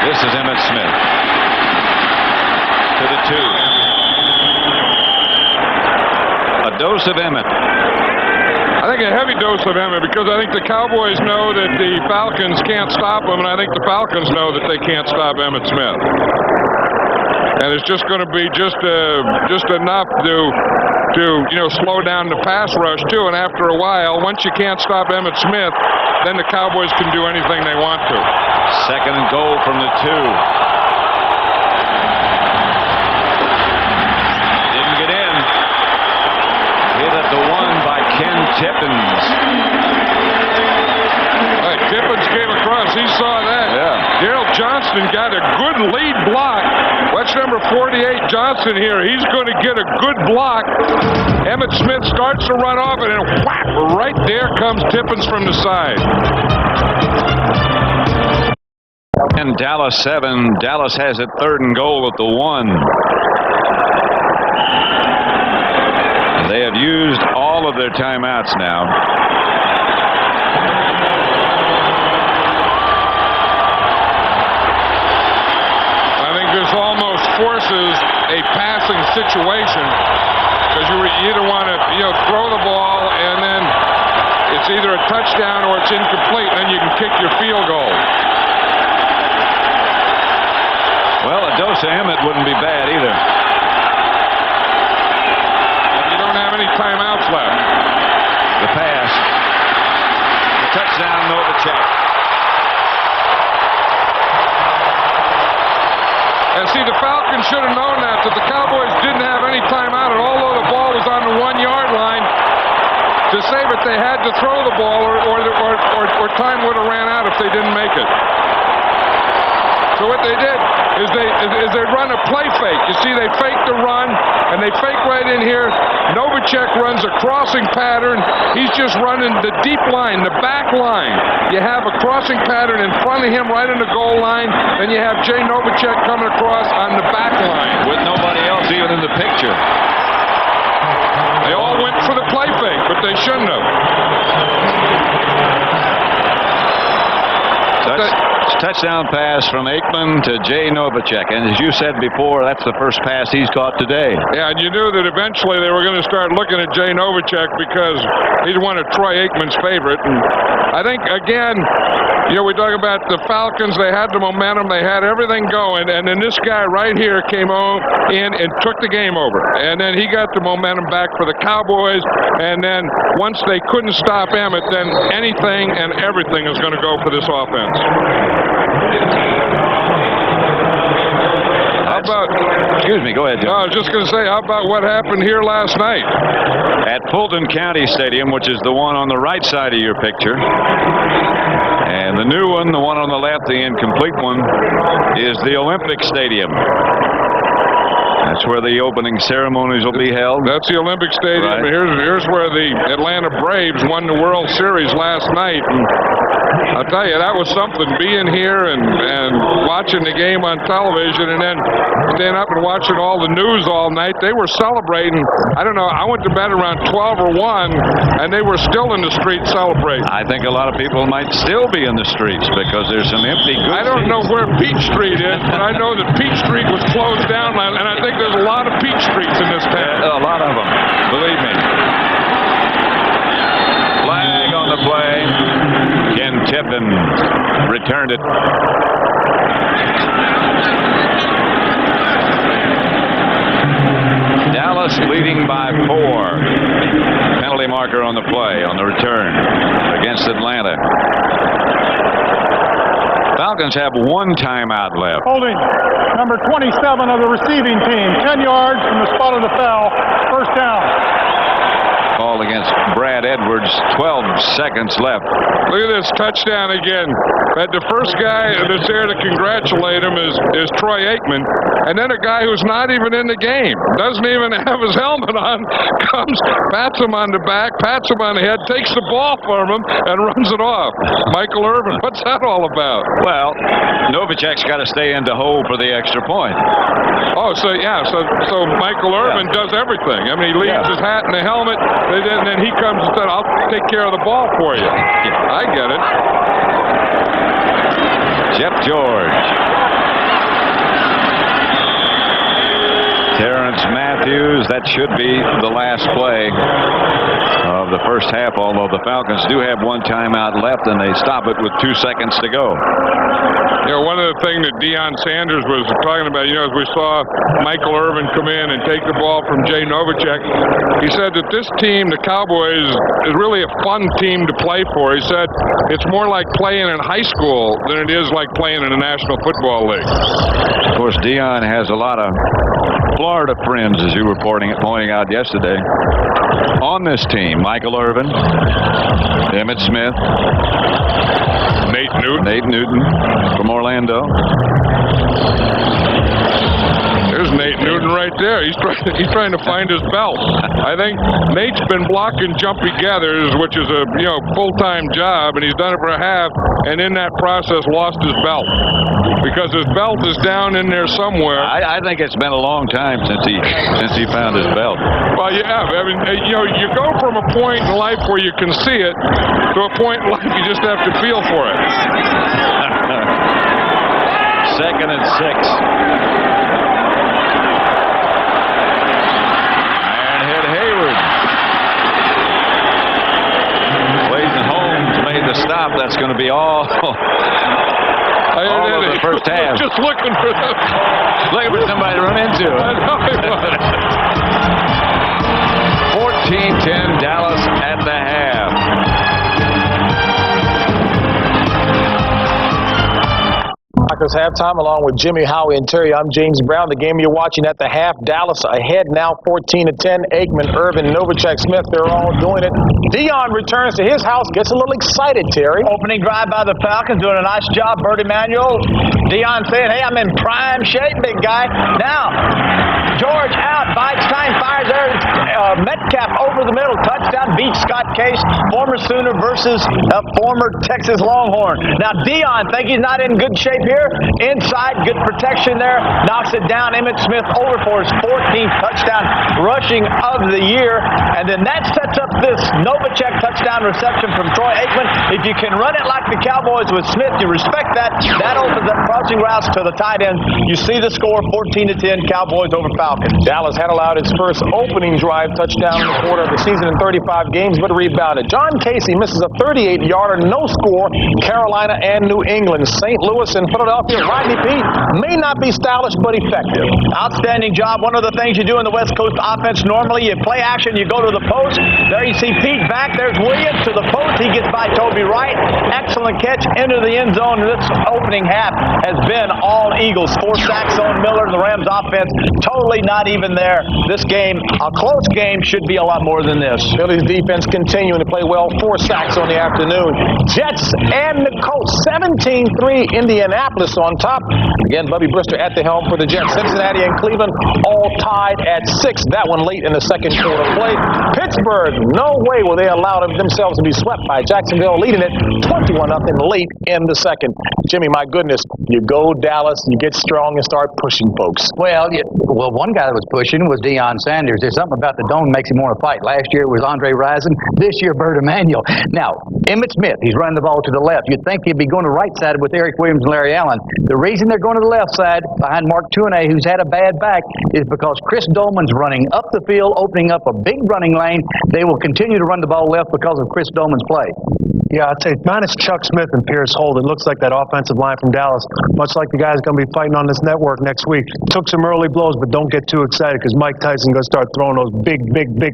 This is Emmitt Smith. To the 2. A dose of Emmitt. I think a heavy dose of Emmitt because I think the Cowboys know that the Falcons can't stop him, and I think the Falcons know that they can't stop Emmitt Smith. And it's just going to be just enough to slow down the pass rush too. And after a while, once you can't stop Emmitt Smith, then the Cowboys can do anything they want to. 2nd and goal from the 2. Didn't get in. Hit at the 1 by Ken Tippins. Hey, Tippins came across. He saw that. Yeah. Daryl Johnston got a good lead block. Watch number 48 Johnson here. He's going to get a good block. Emmitt Smith starts to run off, and then whack, right there comes Tippins from the side. And Dallas 7. Dallas has it 3rd and goal at the 1. They have used all of their timeouts now. This almost forces a passing situation because you either want to throw the ball and then it's either a touchdown or it's incomplete, and then you can kick your field goal. Well, a dose of Emmitt wouldn't be bad either. You don't have any timeouts left. The pass. The touchdown, Novacek. And see, the Falcons should have known that the Cowboys didn't have any timeout, and although the ball was on the 1-yard line, to save it, they had to throw the ball, or time would have ran out if they didn't make it. So what they did is they run a play fake. You see, they fake the run, and they fake right in here. Novacek runs a crossing pattern. He's just running the deep line, the back line. You have a crossing pattern in front of him right in the goal line. Then you have Jay Novacek coming across on the back line. With nobody else even in the picture. They all went for the play fake, but they shouldn't have. Touchdown pass from Aikman to Jay Novacek. And as you said before, that's the first pass he's caught today. Yeah, and you knew that eventually they were going to start looking at Jay Novacek because he's one of Troy Aikman's favorite. And I think, again, we talk about the Falcons. They had the momentum. They had everything going. And then this guy right here came in and took the game over. And then he got the momentum back for the Cowboys. And then once they couldn't stop Emmitt, then anything and everything is going to go for this offense. How about... Excuse me, go ahead, Jim. I was just going to say, how about what happened here last night? At Fulton County Stadium, which is the one on the right side of your picture. And the new one, the one on the left, the incomplete one, is the Olympic Stadium. That's where the opening ceremonies will be held. That's the Olympic Stadium. Right. Here's where the Atlanta Braves won the World Series last night. And I'll tell you, that was something, being here and watching the game on television and then staying up and watching all the news all night. They were celebrating. I don't know, I went to bed around 12 or 1, and they were still in the street celebrating. I think a lot of people might still be in the streets because there's some empty goods. I don't know where Peach Street is, but I know that Peach Street was closed down, and I think there's a lot of Peach Streets in this town. A lot of them, believe me. Flag on the play. Ken Tippins returned it. Dallas leading by 4. Penalty marker on the play, on the return against Atlanta. Falcons have 1 timeout left. Holding number 27 of the receiving team, 10 yards from the spot of the foul, first down. Called against Brad Edwards. 12 seconds left. Look at this touchdown again. The first guy that's there to congratulate him is Troy Aikman. And then a guy who's not even in the game, doesn't even have his helmet on, comes, pats him on the back, pats him on the head, takes the ball from him, and runs it off. Michael Irvin, what's that all about? Well, Novacek's got to stay in the hole for the extra point. Oh, so Michael Irvin does everything. I mean, he leaves his hat and the helmet, and then he comes and says, I'll take care of the ball for you. I get it. Jeff George. Terrence Matthews, that should be the last play of the first half, although the Falcons do have one timeout left, and they stop it with 2 seconds to go. You know, one of the things that Deion Sanders was talking about, as we saw Michael Irvin come in and take the ball from Jay Novacek, he said that this team, the Cowboys, is really a fun team to play for. He said it's more like playing in high school than it is like playing in the National Football League. Of course, Deion has a lot of Florida friends, as you were pointing out yesterday. On this team, Michael Irvin, Emmitt Smith, Nate Newton from Orlando. There's Nate Newton right there. He's trying to find his belt. I think Nate's been blocking jumpy gathers, which is a full-time job, and he's done it for a half, and in that process lost his belt because his belt is down in there somewhere. I think it's been a long time since he found his belt. Well, yeah. I mean, you go from a point in life where you can see it to a point in life you just have to feel for it. 2nd and 6. The stop, that's going to be all of the first half. Just looking for them. Looking for somebody to run into. 14-10 Dallas at the half. Packers halftime along with Jimmy, Howie, and Terry. I'm James Brown. The game you're watching at the half, Dallas ahead now 14-10. Aikman, Irvin, Novacek, Smith, they're all doing it. Deion returns to his house, gets a little excited, Terry. Opening drive by the Falcons, doing a nice job. Bert Emanuel. Deion saying, hey, I'm in prime shape, big guy. Now, George out, bites time, fires there. Metcalf over the middle, touchdown, beats Scott Case, former Sooner versus former Texas Longhorn. Now, Deion think he's not in good shape here. Inside, good protection there. Knocks it down. Emmitt Smith over for his 14th touchdown rushing of the year. And then that sets up this Novacek touchdown reception from Troy Aikman. If you can run it like the Cowboys with Smith, you respect that. That opens up crossing routes to the tight end. You see the score, 14-10, Cowboys over Falcons. Dallas had allowed its first opening drive touchdown in the quarter of the season in 35 games, but rebounded. John Casey misses a 38-yarder, no score. Carolina and New England. St. Louis and Philadelphia. Rodney Peete may not be stylish, but effective. Outstanding job. One of the things you do in the West Coast offense, normally you play action, you go to the post. There you see Peete back. There's Williams to the post. He gets by Toby Wright. Excellent catch into the end zone. This opening half has been all Eagles. 4 sacks on Miller. The Rams offense totally not even there. This game, a close game, should be a lot more than this. Philly's defense continuing to play well. 4 sacks on the afternoon. Jets and the Colts. 17-3 Indianapolis on top. Again, Bubby Brister at the helm for the Jets. Cincinnati and Cleveland all tied at 6. That one late in the second quarter play. Pittsburgh, no way will they allow themselves to be swept by Jacksonville, leading it 21-0 late in the second. Jimmy, my goodness, you go Dallas, you get strong and start pushing folks. Well, one guy that was pushing was Deion Sanders. There's something about the dome that makes him want to fight. Last year it was Andre Rison. This year, Bert Emanuel. Now, Emmitt Smith, he's running the ball to the left. You'd think he'd be going to right side with Eric Williams and Larry Allen. The reason they're going to the left side behind Mark Tuinei, who's had a bad back, is because Chris Dolman's running up the field, opening up a big running lane. They will continue to run the ball left because of Chris Dolman's play. Yeah, I'd say minus Chuck Smith and Pierce Holt, it looks like that offensive line from Dallas, much like the guys going to be fighting on this network next week. Took some early blows, but don't get too excited because Mike Tyson's going to start throwing those big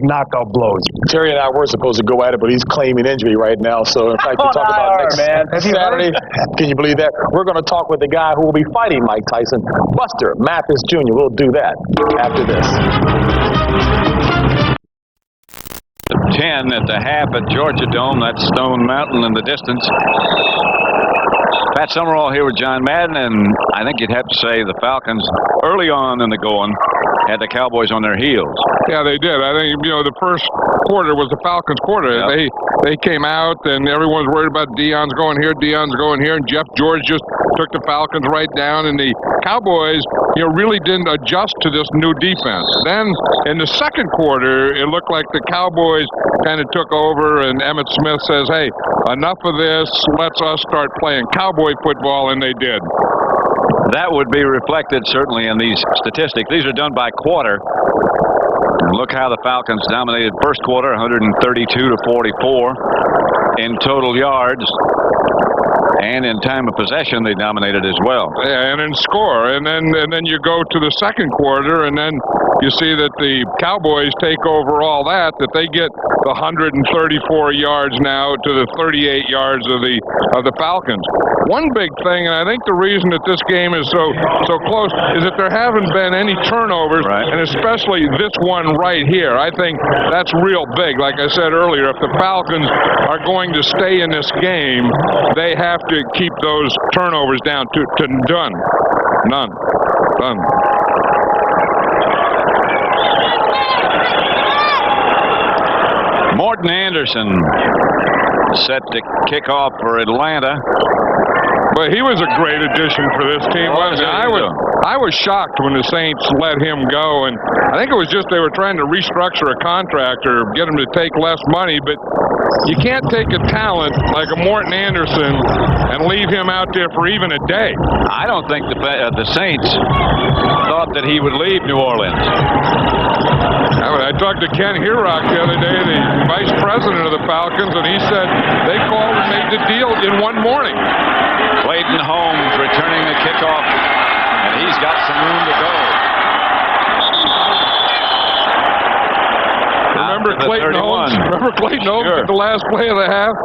knockout blows. Terry and I were supposed to go at it, but he's claiming injury right now. So, in fact, we talk about next Saturday. Can you believe that? We're going to talk with the guy who will be fighting Mike Tyson, Buster Mathis Jr. We'll do that after this. 10 at the half at Georgia Dome. That's Stone Mountain in the distance. Pat Summerall here with John Madden, and I think you'd have to say the Falcons early on in the going had the Cowboys on their heels. Yeah, they did. I think, the first quarter was the Falcons' quarter. Yep. They came out, and everyone's worried about Deion's going here, and Jeff George just took the Falcons right down, and the Cowboys, really didn't adjust to this new defense. Then, in the second quarter, it looked like the Cowboys kind of took over, and Emmitt Smith says, hey, enough of this, let's us start playing Cowboy football, and they did. That would be reflected certainly in these statistics. These are done by quarter. And look how the Falcons dominated first quarter, 132-44 in total yards. And in time of possession, they dominated as well. Yeah, and in score. And then you go to the second quarter, and then you see that the Cowboys take over all that they get the 134 yards now to the 38 yards of the Falcons. One big thing, and I think the reason that this game is so close, is that there haven't been any turnovers, right, and especially this one right here. I think that's real big. Like I said earlier, if the Falcons are going to stay in this game, they have to keep those turnovers down to none. Morton Anderson set to kick off for Atlanta. But he was a great addition for this team, wasn't he? I was shocked when the Saints let him go, and I think it was just they were trying to restructure a contract or get him to take less money, but you can't take a talent like a Morton Anderson and leave him out there for even a day. I don't think the Saints thought that he would leave New Orleans. I talked to Ken Herock the other day, the vice president of the Falcons, and he said they called and made the deal in one morning. Clayton Holmes returning the kickoff, and he's got some room to go. Remember Clayton Holmes? Sure. At the last play of the half?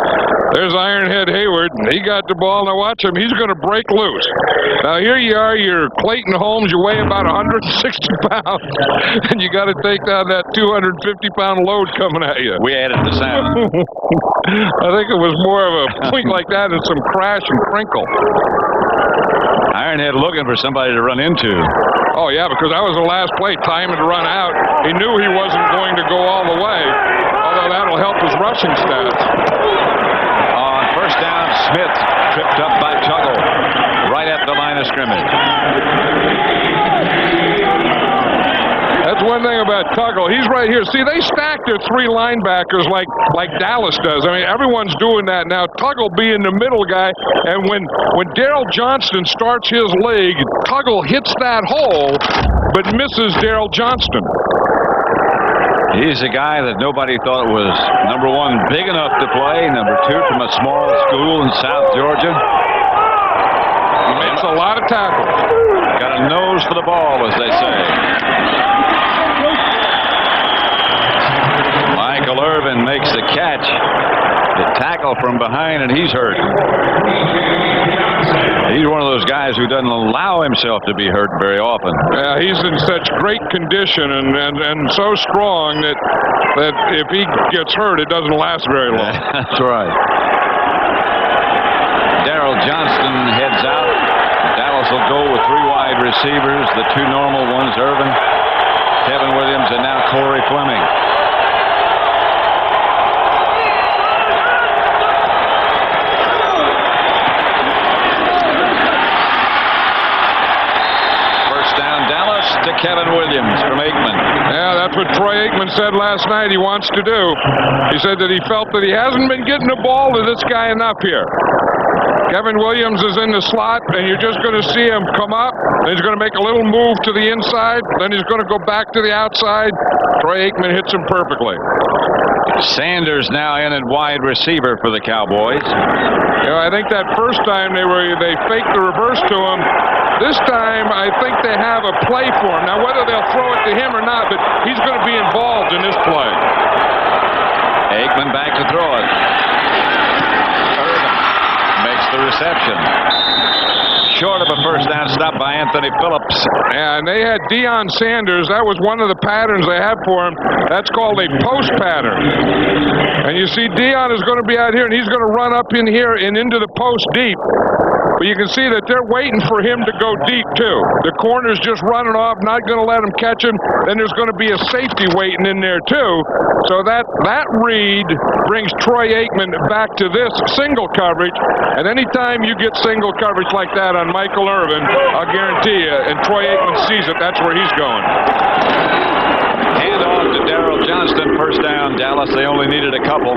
There's Ironhead Hayward. He got the ball. Now watch him. He's going to break loose. Now here you are. You're Clayton Holmes. You weigh about 160 pounds. And you got to take down that 250-pound load coming at you. We added the sound. I think it was more of a point like that and some crash and crinkle. Ironhead looking for somebody to run into. Oh, yeah, because that was the last play. Time had run out. He knew he wasn't going to go all the way, although that'll help his rushing stats. On first down, Smith tripped up by Tuggle right at the line of scrimmage. That's one thing about Tuggle. He's right here. See, they stack their three linebackers like Dallas does. I mean, everyone's doing that now. Tuggle being the middle guy, and when Daryl Johnston starts his league, Tuggle hits that hole, but misses Daryl Johnston. He's a guy that nobody thought was, number one, big enough to play, number two, from a small school in South Georgia. He makes a lot of tackles. Got a nose for the ball, as they say. Michael Irvin makes the catch. The tackle from behind, and he's hurt. He's one of those guys who doesn't allow himself to be hurt very often. Yeah, he's in such great condition and so strong that if he gets hurt, it doesn't last very long. That's right. Daryl Johnston heads out. Dallas will go with three wide receivers, the two normal ones, Irvin, Kevin Williams, and now Corey Fleming. To Kevin Williams from Aikman. Yeah, that's what Troy Aikman said last night he wants to do. He said that he felt that he hasn't been getting the ball to this guy enough here. Kevin Williams is in the slot, and you're just going to see him come up, and he's going to make a little move to the inside, then he's going to go back to the outside. Troy Aikman hits him perfectly. Sanders now in at wide receiver for the Cowboys. You know, I think that first time they faked the reverse to him. This time, I think they have a play for him. Now, whether they'll throw it to him or not, but he's going to be involved in this play. Aikman back to throw it. Irvin makes the reception. short of a first down stop by Anthony Phillips. Yeah, and they had Deion Sanders. That was one of the patterns they had for him. That's called a post pattern. And you see Deion is going to be out here, and he's going to run up in here and into the post deep. But you can see that they're waiting for him to go deep, too. The corner's just running off, not going to let him catch him. Then there's going to be a safety waiting in there, too. So that read brings Troy Aikman back to this single coverage. And anytime you get single coverage like that on Michael Irvin, I'll guarantee you, and Troy Aikman sees it, that's where he's going. Hand off to Darrell Johnston. First down, Dallas. They only needed a couple.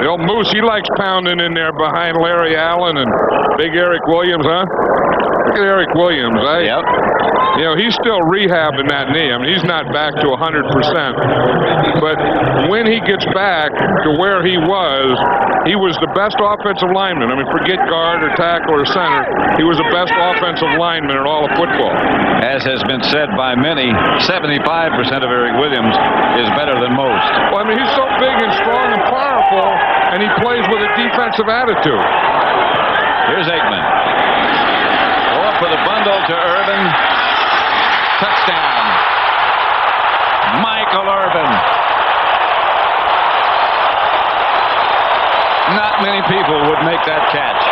The old Moose, he likes pounding in there behind Larry Allen and big Eric Williams, huh? Look at Eric Williams. Yep. You know, he's still rehabbing that knee. I mean, he's not back to 100%. But when he gets back to where he was the best offensive lineman. I mean, forget guard or tackle or center. He was the best offensive lineman in all of football. As has been said by many, 75% of Eric Williams is better than most. Well, I mean, he's so big and strong and powerful, and he plays with a defensive attitude. Here's Aikman. Off for the bundle to Irvin. Touchdown. Michael Irvin. Not many people would make that catch.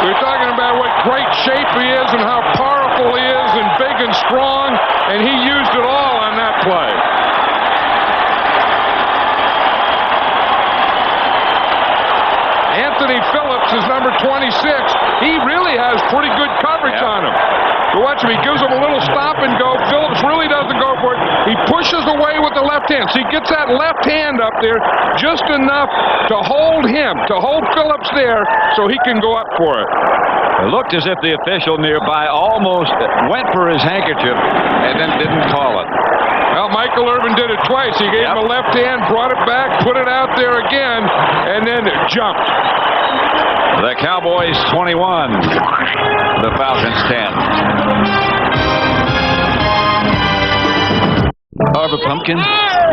We're talking about what great shape he is and how powerful he is and big and strong, and he used it all on that play. Anthony Phillips is number 26. He really has pretty good coverage on him. So watch him. He gives him a little stop and go. Phillips really doesn't go for it. He pushes away with the left hand. So he gets that left hand up there just enough to hold him, to hold Phillips there so he can go up for it. It looked as if the official nearby almost went for his handkerchief and then didn't call it. Well, Michael Irvin did it twice. He gave him a left hand, brought it back, put it out there again, and then jumped. The Cowboys 21, the Falcons 10. Harvard Pumpkin?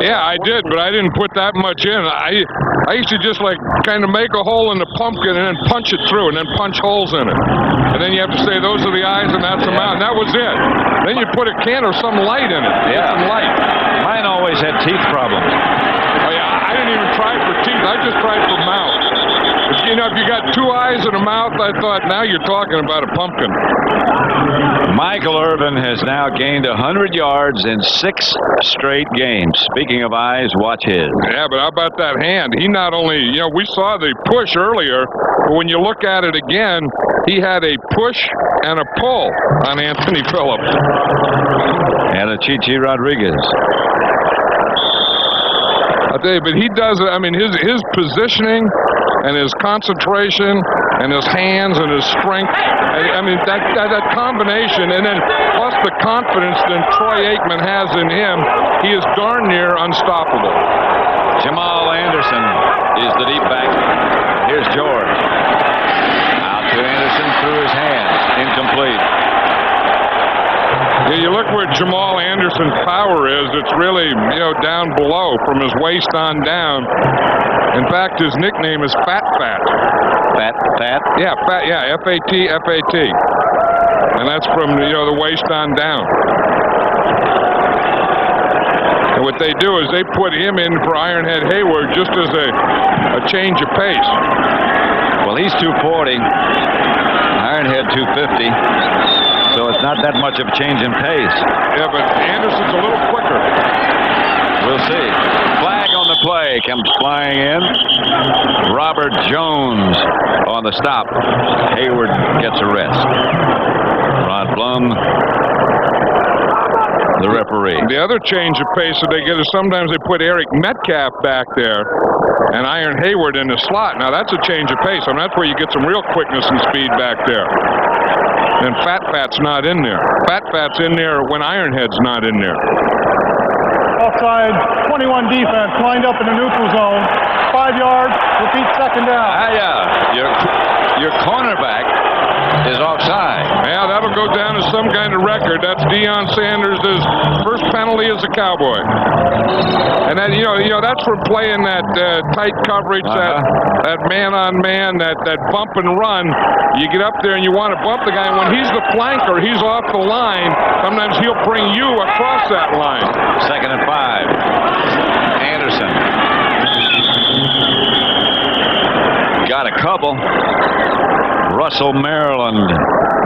Yeah, I did, but I didn't put that much in. I used to just like kind of make a hole in the pumpkin and then punch it through and then punch holes in it. And then you have to say those are the eyes and that's the mouth. And that was it. Then you put a can or some light in it. Yeah. Some light. Mine always had teeth problems. Oh, yeah, I didn't even try for teeth. I just tried for mouth. You know, if you got two eyes and a mouth, I thought, now you're talking about a pumpkin. Michael Irvin has now gained 100 yards in 6 straight games. Speaking of eyes, watch his. Yeah, but how about that hand? He not only, you know, we saw the push earlier, but when you look at it again, he had a push and a pull on Anthony Phillips. And a Chichi Rodriguez. I'll tell you, but he does, I mean, his positioning and his concentration and his hands and his strength, I mean, that combination, and then plus the confidence that Troy Aikman has in him, he is darn near unstoppable. Jamal Anderson is the deep back. Here's George. Out to Anderson through his hands. Incomplete. Yeah, you look where Jamal Anderson's power is. It's really, you know, down below from his waist on down. In fact, his nickname is Fat Fat. Fat? Yeah, Fat. Yeah, F-A-T, F-A-T. And that's from, you know, the waist on down. And what they do is they put him in for Ironhead Hayward just as a change of pace. Well, he's 240. Ironhead 250. So it's not that much of a change in pace. Yeah, but Anderson's a little quicker. We'll see. Flag on the play comes flying in. Robert Jones on the stop. Hayward gets a rest. Rod Blum, the referee. The other change of pace that they get is sometimes they put Eric Metcalf back there and Iron Hayward in the slot. Now that's a change of pace. I mean, that's where you get some real quickness and speed back there. And Fat Fat's not in there. Fat Fat's in there when Ironhead's not in there. Offside, 21 defense, lined up in the neutral zone. 5 yards, repeat second down. Yeah. Your cornerback is offside. Yeah, that'll go down as some kind of record. That's Deion Sanders' first penalty as a Cowboy. And then, that's from playing that tight coverage, that man-on-man, that bump and run. You get up there and you want to bump the guy. And when he's the flanker, he's off the line. Sometimes he'll bring you across that line. 2nd and 5. Anderson. Got a couple. Russell, Maryland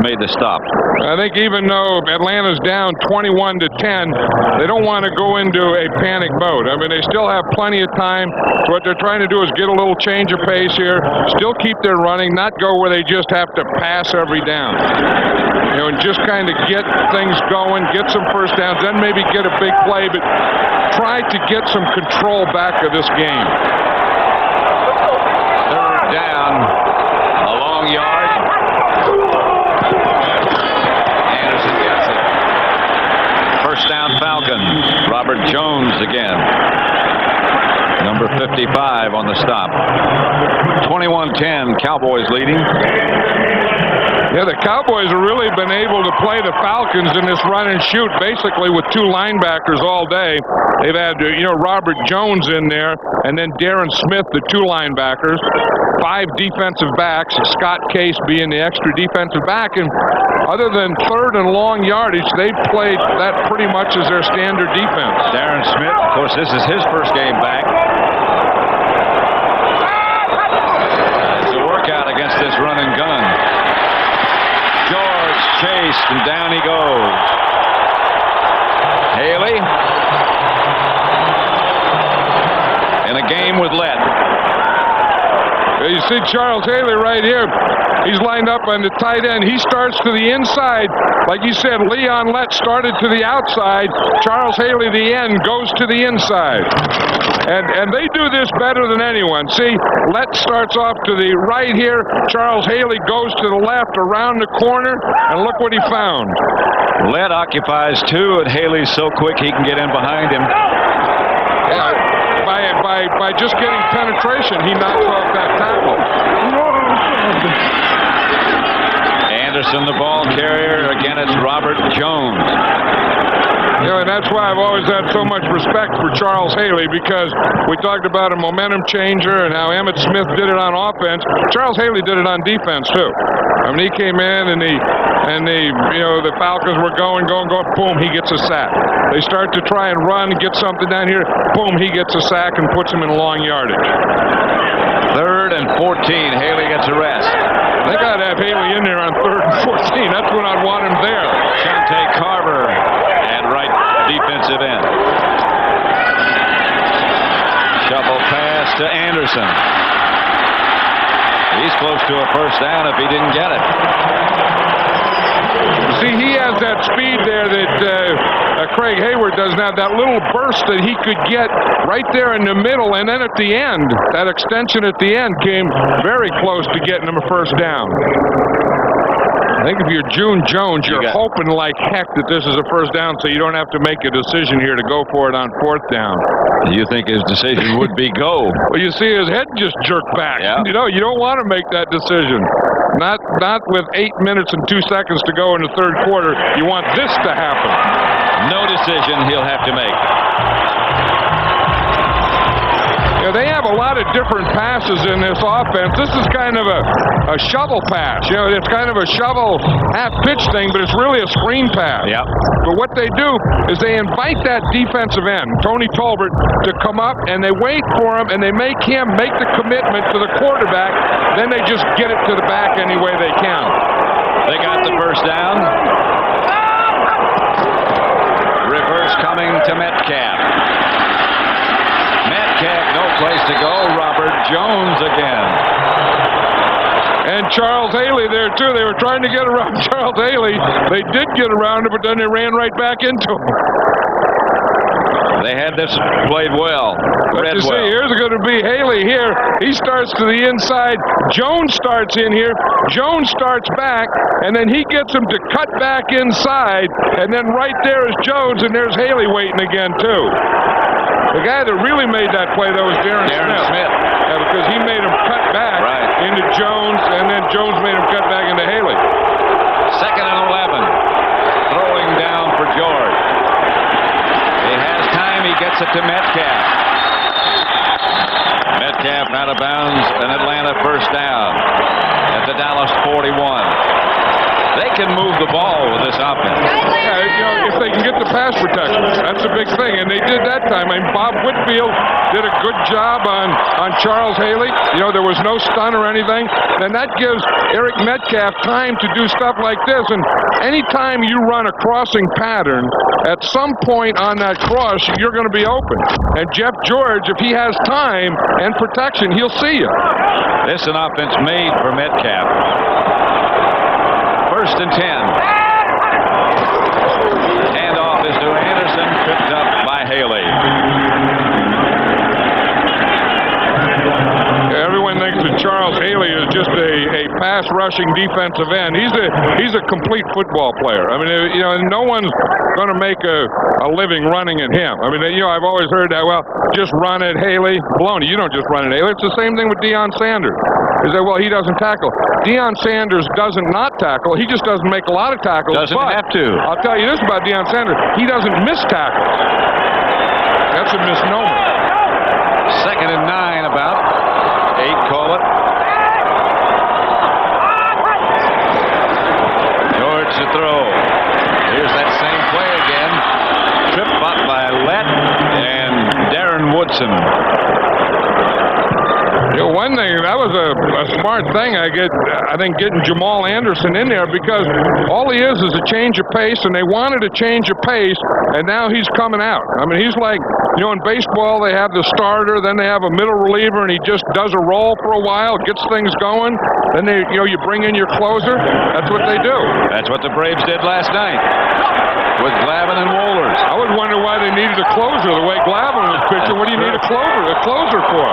made the stop. I think even though Atlanta's down 21-10, they don't want to go into a panic mode. I mean, they still have plenty of time. So what they're trying to do is get a little change of pace here, still keep their running, not go where they just have to pass every down. And just kind of get things going, get some first downs, then maybe get a big play, but try to get some control back of this game. 3rd down, a long yard. Anderson gets it. 1st down, Falcons. Robert Jones again. Number 55 on the stop. 21-10, Cowboys leading. Yeah, the Cowboys have really been able to play the Falcons in this run and shoot, basically with 2 linebackers all day. They've had, Robert Jones in there, and then Darren Smith, the 2 linebackers, 5 defensive backs, Scott Case being the extra defensive back. And other than 3rd and long yardage, they've played that pretty much as their standard defense. Darren Smith, of course, this is his first game back. It's a workout against this run and gun. George chased, and down he goes. Haley in a game with Lett. You see Charles Haley right here. He's lined up on the tight end. He starts to the inside. Like you said, Leon Lett started to the outside. Charles Haley, the end, goes to the inside. And they do this better than anyone. See, Lett starts off to the right here. Charles Haley goes to the left around the corner. And look what he found. Lett occupies 2, and Haley's so quick he can get in behind him. Yeah, by just getting penetration, he knocks off that tackle. Anderson, the ball carrier. Again, it's Robert Jones. And that's why I've always had so much respect for Charles Haley, because we talked about a momentum changer and how Emmitt Smith did it on offense. Charles Haley did it on defense too. I mean, he came in and the Falcons were going, boom, he gets a sack. They start to try and run, get something down here, boom, he gets a sack and puts him in long yardage. 3rd and 14, Haley gets a rest. They got to have Haley in there on 3rd and 14. That's when I'd want him there. Shante Carver at right defensive end. Shovel pass to Anderson. He's close to a first down if he didn't get it. See, he has that speed there that Craig Hayward doesn't have, that little burst that he could get right there in the middle, and then at the end, that extension at the end came very close to getting him a first down. I think if you're June Jones, you're hoping like heck that this is a first down so you don't have to make a decision here to go for it on 4th down. You think his decision would be go? Well, you see his head just jerk back. Yeah. You don't want to make that decision. Not with 8 minutes and 2 seconds to go in the 3rd quarter. You want this to happen. No decision he'll have to make. They have a lot of different passes in this offense. This is kind of a shovel pass. It's kind of a shovel half-pitch thing, but it's really a screen pass. Yep. But what they do is they invite that defensive end, Tony Tolbert, to come up, and they wait for him, and they make him make the commitment to the quarterback. Then they just get it to the back any way they can. They got the first down. Reverse coming to Metcalf. No place to go. Robert Jones again. And Charles Haley there, too. They were trying to get around Charles Haley. They did get around him, but then they ran right back into him. They had this played well. But you see, here's going to be Haley here. He starts to the inside. Jones starts in here. Jones starts back, and then he gets him to cut back inside. And then right there is Jones, and there's Haley waiting again, too. The guy that really made that play, though, was Darren Smith. Yeah, because he made him cut back into Jones, and then Jones made him cut back into Haley. 2nd and 11. Throwing down for George. He has time. He gets it to Metcalf. Metcalf out of bounds, and Atlanta first down at the Dallas 41. They can move the ball with this offense. Yeah, if they can get the pass protection, that's a big thing, and they did that time. I mean, Bob Whitfield did a good job on Charles Haley. There was no stun or anything, and that gives Eric Metcalf time to do stuff like this. And anytime you run a crossing pattern, at some point on that cross, you're going to be open. And Jeff George, if he has time and protection, he'll see you. This is an offense made for Metcalf. 1st and 10. Handoff is to Anderson, tripped up by Haley. Everyone thinks that Charles Haley is just a pass-rushing defensive end. He's a complete football player. I mean, no one's going to make a living running at him. I mean, I've always heard that. Well, just run at Haley. Baloney. You don't just run at Haley. It's the same thing with Deion Sanders. Is that, well, he doesn't tackle. Deion Sanders doesn't not tackle. He just doesn't make a lot of tackles. Doesn't have to. I'll tell you this about Deion Sanders. He doesn't miss tackles. That's a misnomer. 2nd and 9 about. 8, call it. George to throw. Here's that same play again. Trip up by Lett and Darren Woodson. One thing, that was a smart thing, I think, getting Jamal Anderson in there, because all he is a change of pace, and they wanted a change of pace, and now he's coming out. I mean, he's like, in baseball, they have the starter, then they have a middle reliever, and he just does a roll for a while, gets things going, then you bring in your closer. That's what they do. That's what the Braves did last night with Glavine and Wohlers. I would wonder why they needed a closer the way Glavine was pitching. What do you need a closer for?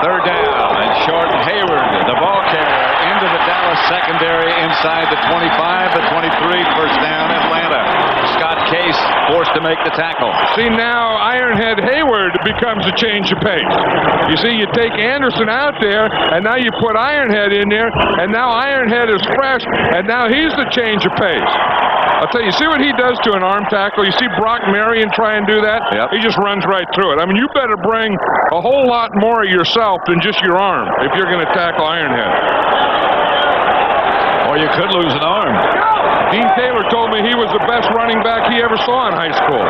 3rd down and short. Hayward, the ball carrier, into the Dallas secondary inside the 25, the 23, first down Atlanta. Scott Case forced to make the tackle. See, now Ironhead Hayward becomes a change of pace. You see, you take Anderson out there, and now you put Ironhead in there, and now Ironhead is fresh, and now he's the change of pace. I'll tell you, see what he does to an arm tackle? You see Brock Marion try and do that? Yep. He just runs right through it. I mean, you better bring a whole lot more of yourself than just your arm if you're going to tackle Ironhead. Or you could lose an arm. Dean Taylor told me he was the best running back he ever saw in high school.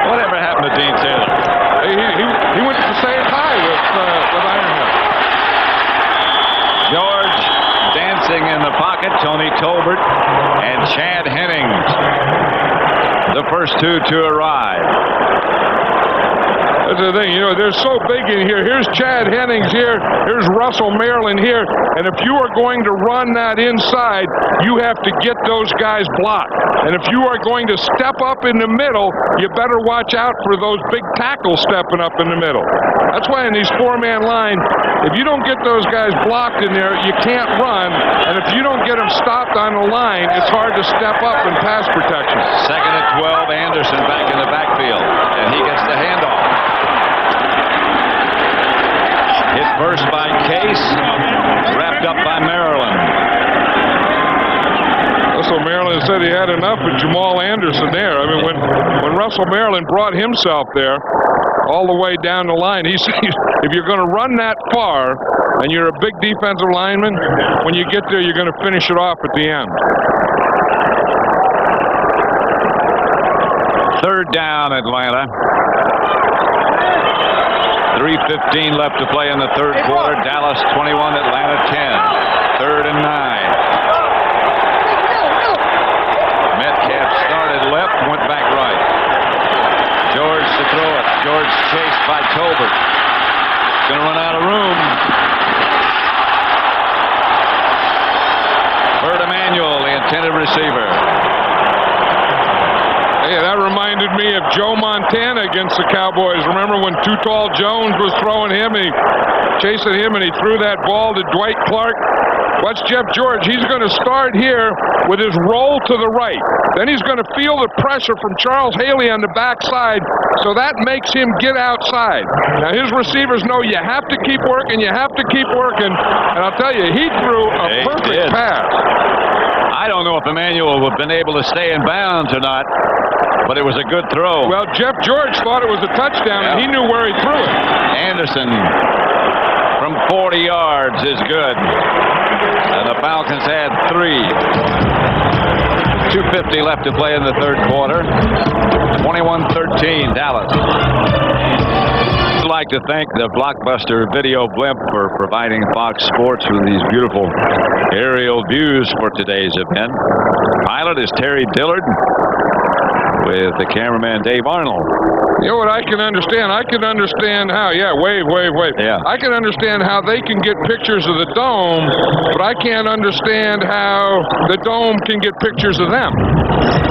Whatever happened to Dean Taylor? He went to say hi with Ironhead. George dancing in the pocket, Tony Tolbert and Chad Hennings, the first two to arrive. That's the thing, they're so big in here. Here's Chad Hennings here. Here's Russell Maryland here. And if you are going to run that inside, you have to get those guys blocked. And if you are going to step up in the middle, you better watch out for those big tackles stepping up in the middle. That's why in these four-man line, if you don't get those guys blocked in there, you can't run. And if you don't get them stopped on the line, it's hard to step up in pass protection. 2nd and 12, Anderson back in the backfield. And he gets the handoff. Hit first by Case, wrapped up by Maryland. Russell Maryland said he had enough with Jamal Anderson there. I mean, when Russell Maryland brought himself there all the way down the line, he said, if you're going to run that far and you're a big defensive lineman, when you get there, you're going to finish it off at the end. 3rd down, Atlanta. 3:15 left to play in the 3rd quarter. Dallas 21, Atlanta 10. 3rd and 9. Metcalf started left, went back right. George to throw it. George chased by Tolbert. Going to run out of room. Bert Emanuel, the intended receiver. Yeah, that reminded me of Joe Montana against the Cowboys. Remember when Too Tall Jones was throwing him, chasing him, and he threw that ball to Dwight Clark? Watch Jeff George. He's going to start here with his roll to the right. Then he's going to feel the pressure from Charles Haley on the backside, so that makes him get outside. Now, his receivers know you have to keep working, you have to keep working, and I'll tell you, he threw a perfect pass. I don't know if Emmanuel would have been able to stay in bounds or not, but it was a good throw. Well, Jeff George thought it was a touchdown, and he knew where he threw it. Anderson from 40 yards is good. And the Falcons had 3. 2:50 left to play in the third quarter. 21-13, Dallas. I'd like to thank the Blockbuster Video Blimp for providing Fox Sports with these beautiful aerial views for today's event. Pilot is Terry Dillard with the cameraman Dave Arnold. You know what I can understand? I can understand how, wave. Yeah. I can understand how they can get pictures of the dome, but I can't understand how the dome can get pictures of them.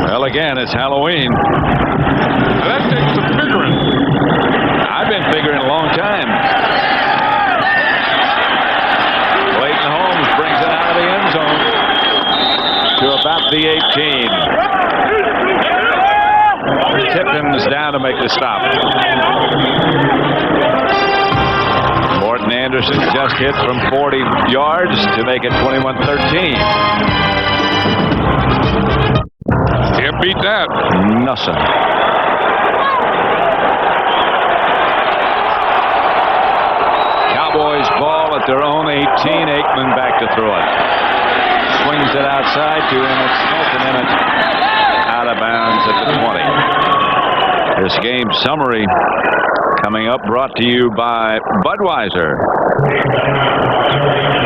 Well, again, it's Halloween. Now, that takes some figuring. I've been figuring a long time. Clayton Holmes brings it out of the end zone to about the 18. Tipton's down to make the stop. Morton Anderson just hit from 40 yards to make it 21-13. Can't beat that. Nothing. Cowboys ball at their own 18. Aikman back to throw it. Swings it outside to Emmett Smith, and Emmett out of bounds at the 20. This game summary coming up, brought to you by Budweiser.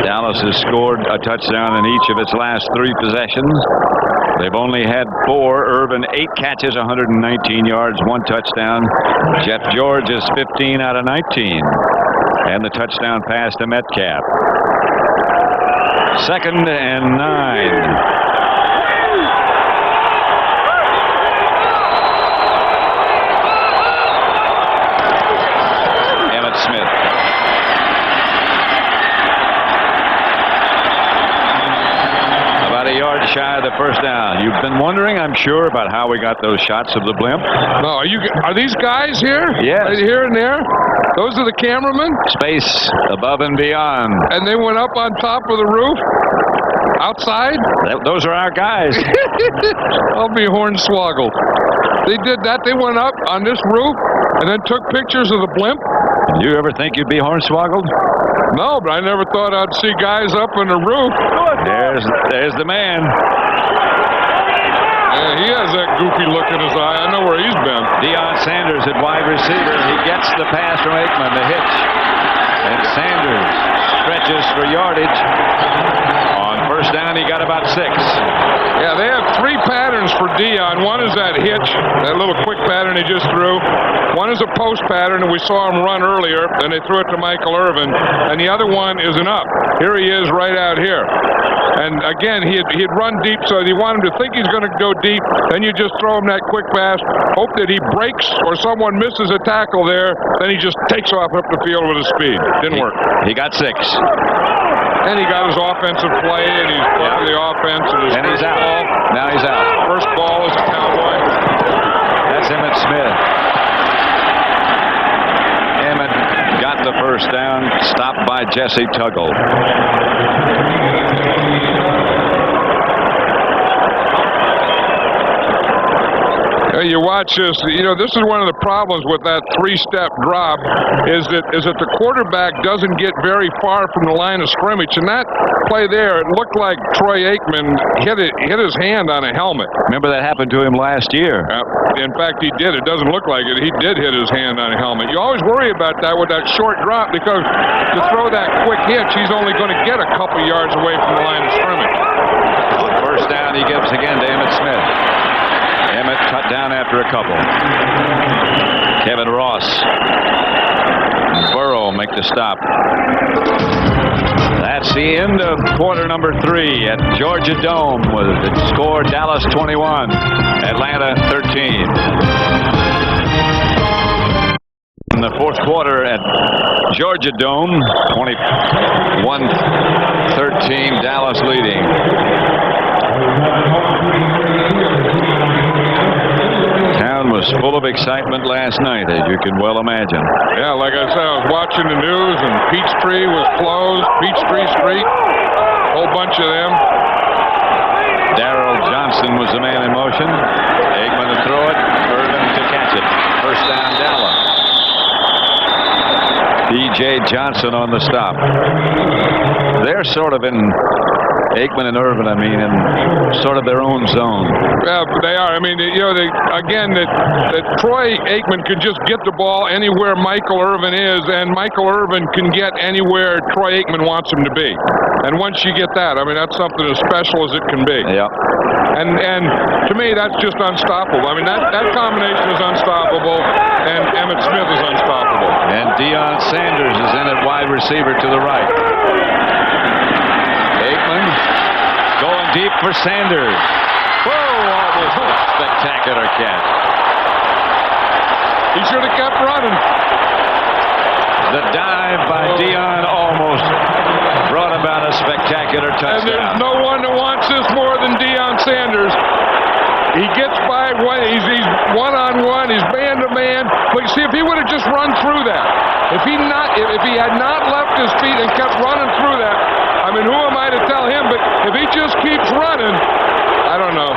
Dallas has scored a touchdown in each of its last 3 possessions. They've only had 4. Irvin 8 catches, 119 yards, 1 touchdown. Jeff George is 15 out of 19. And the touchdown pass to Metcalf. 2nd and 9. Smith. About a yard shy of the first down. You've been wondering, I'm sure, about how we got those shots of the blimp. No, are these guys here? Yes. Right here and there? Those are the cameramen? Space above and beyond. And they went up on top of the roof? Outside? Those are our guys. I'll be hornswoggled. They did that. They went up on this roof and then took pictures of the blimp. Did you ever think you'd be hornswoggled? No, but I never thought I'd see guys up on the roof. There's the man. Yeah, he has that goofy look in his eye. I know where he's been. Deion Sanders at wide receiver. He gets the pass from Aikman, the hitch. And Sanders stretches for yardage. On first down, he got about 6. Yeah, they have 3 patterns for Deion. One is that hitch, that little quick pattern he just threw. One is a post pattern, and we saw him run earlier, and they threw it to Michael Irvin. And the other one is an up. Here he is right out here. And again, he'd run deep, so you want him to think he's going to go deep. Then you just throw him that quick pass, hope that he breaks or someone misses a tackle there. Then he just takes off up the field with his speed. Didn't work. He got 6. And he got his offensive play, and he's part of the offense. And he's out. Ball. Now he's out. First ball is a Cowboy. That's Emmitt Smith. Emmett got the first down, stopped by Jesse Tuggle. You watch this. You know, this is one of the problems with that 3-step drop is that the quarterback doesn't get very far from the line of scrimmage. And that play there, it looked like Troy Aikman hit his hand on a helmet. Remember that happened to him last year. In fact, he did. It doesn't look like it. He did hit his hand on a helmet. You always worry about that with that short drop because to throw that quick hitch, he's only going to get a couple yards away from the line of scrimmage. First down he gives again to Emmitt Smith. Emmett cut down after a couple. Kevin Ross. Burrow make the stop. That's the end of quarter number 3 at Georgia Dome with the score Dallas 21, Atlanta 13. In the fourth quarter at Georgia Dome, 21-13, Dallas leading. Town was full of excitement last night, as you can well imagine. Yeah, like I said, I was watching the news, and Peachtree was closed, Peachtree Street, a whole bunch of them. Darrell Johnson was the man in motion. Aikman to throw it, Irvin to catch it. First down, Dallas. B.J. Johnson on the stop. They're sort of in, Aikman and Irvin, I mean, in sort of their own zone. Yeah, they are. I mean, you know, that Troy Aikman could just get the ball anywhere Michael Irvin is, and Michael Irvin can get anywhere Troy Aikman wants him to be. And once you get that, I mean, that's something as special as it can be. Yeah. And to me, that's just unstoppable. I mean, that combination is unstoppable, and Emmitt Smith is unstoppable. And Deion Sanders is in at wide receiver to the right. Aikman going deep for Sanders. Whoa, almost a spectacular catch. He should have kept running. The dive by Deion almost brought about a spectacular touchdown. And there's no one that wants this more than Deion Sanders. He gets by one. He's one-on-one. He's man-to-man. But see, if he would have just run through that, if he had not left his feet and kept running through that, I mean, who am I to tell him? But if he just keeps running, I don't know.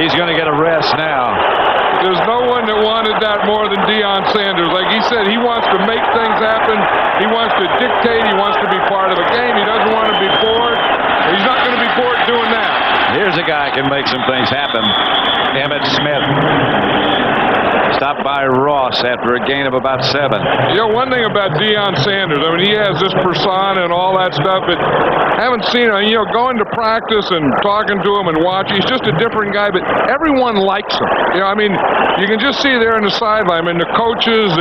He's going to get a rest now. There's no one that wanted that more than Deion Sanders. Like he said, he wants to make things happen. He wants to dictate. He wants to be part of the game. He doesn't want to be bored. He's not going to be bored doing that. Here's a guy who can make some things happen. Emmitt Smith. Stopped by Ross after a gain of about 7. You know, one thing about Deion Sanders, I mean, he has this persona and all that stuff, but I haven't seen him, you know, going to practice and talking to him and watching. He's just a different guy, but everyone likes him. You know, I mean, you can just see there in the sideline. I mean, the coaches,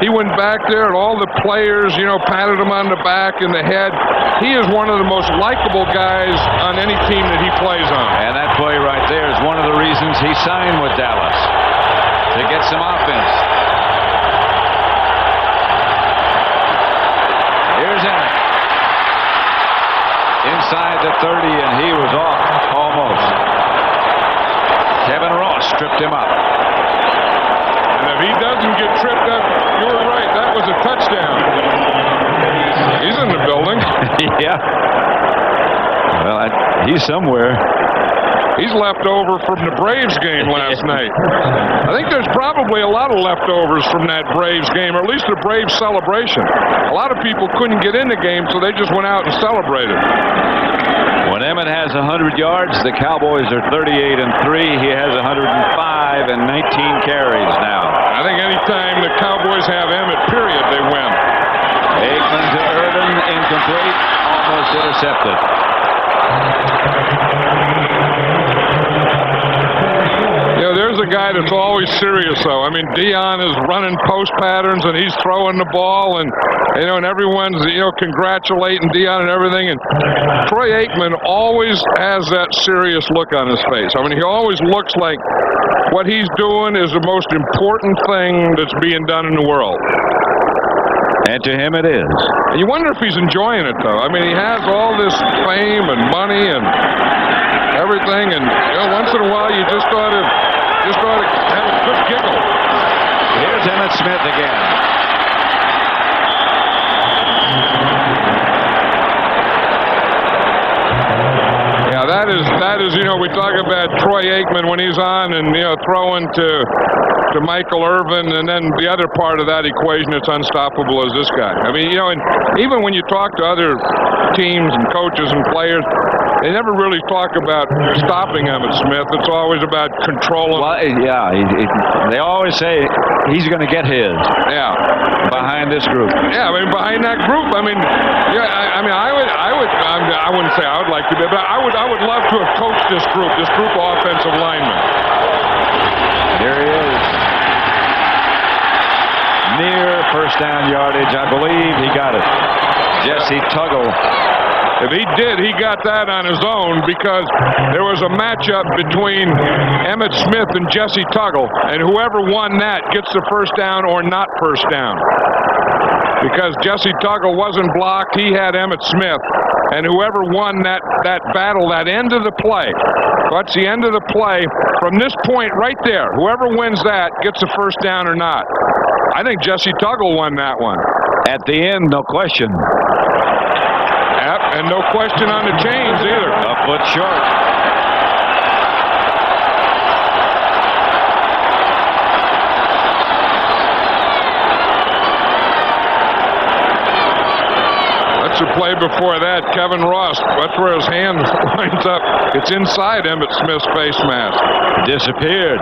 he went back there and all the players, you know, patted him on the back and the head. He is one of the most likable guys on any team that he plays on. And that play right there is one of the reasons he signed with Dallas, to get some offense. Here's Emmitt. Inside the 30, and he was off almost. Kevin Ross tripped him up. And if he doesn't get tripped up, you were right, that was a touchdown. He's in the building. Yeah. Well, he's somewhere. He's left over from the Braves game last night. I think there's probably a lot of leftovers from that Braves game, or at least the Braves celebration. A lot of people couldn't get in the game, so they just went out and celebrated. When Emmitt has 100 yards, the Cowboys are 38-3. He has 105 and 19 carries now. I think anytime the Cowboys have Emmitt, period, they win. Aikman to Irvin, incomplete, almost intercepted. You know, there's a guy that's always serious, though. I mean, Deion is running post patterns, and he's throwing the ball, and you know, and everyone's, you know, congratulating Deion and everything. And Troy Aikman always has that serious look on his face. I mean, he always looks like what he's doing is the most important thing that's being done in the world. And to him it is. And you wonder if he's enjoying it, though. I mean, he has all this fame and money and everything, and you know, once in a while you just ought to have a quick giggle. Here's Emmitt Smith again. Yeah, that is, you know, we talk about Troy Aikman when he's on and, you know, throwing to Michael Irvin, and then the other part of that equation that's unstoppable is this guy. I mean, you know, and even when you talk to other teams and coaches and players, they never really talk about stopping Emmitt Smith. It's always about controlling. Well, yeah, they always say he's going to get his. Yeah. Behind this group. Yeah, I mean, behind that group. I mean, yeah, I wouldn't say I would like to be, but I would love to have coached this group of offensive linemen. Here he is. Near first down yardage, I believe he got it. Jesse Tuggle. If he did, he got that on his own, because there was a matchup between Emmitt Smith and Jesse Tuggle, and whoever won that gets the first down or not first down. because Jesse Tuggle wasn't blocked. He had Emmitt Smith. And whoever won that battle, that end of the play, that's the end of the play, from this point right there, whoever wins that gets a first down or not. I think Jesse Tuggle won that one. At the end, no question. Yep, and no question on the chains either. A foot short. That's the play before that. Kevin Ross, that's where his hand winds up. It's inside Emmitt Smith's face mask. Disappeared.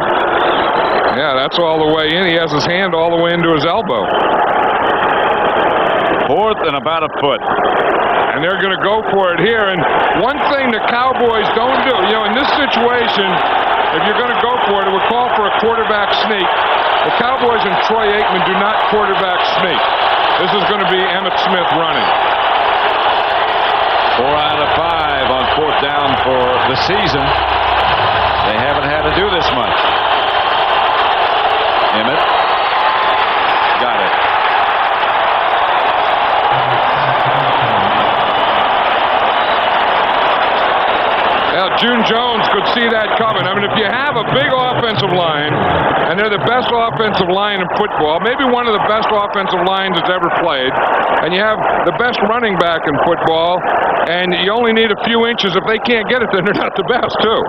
Yeah, that's all the way in. He has his hand all the way into his elbow. 4th and about a foot. And they're going to go for it here. And one thing the Cowboys don't do, in this situation, if you're going to go for it, it would call for a quarterback sneak. The Cowboys and Troy Aikman do not quarterback sneak. This is going to be Emmitt Smith running. 4 out of 5 on 4th down for the season. They haven't had to do this much. Emmitt got it. Now, June Jones could see that coming. I mean, if you have a big offensive line, and they're the best offensive line in football, maybe one of the best offensive lines that's ever played, and you have the best running back in football, and you only need a few inches. If they can't get it, then they're not the best, too.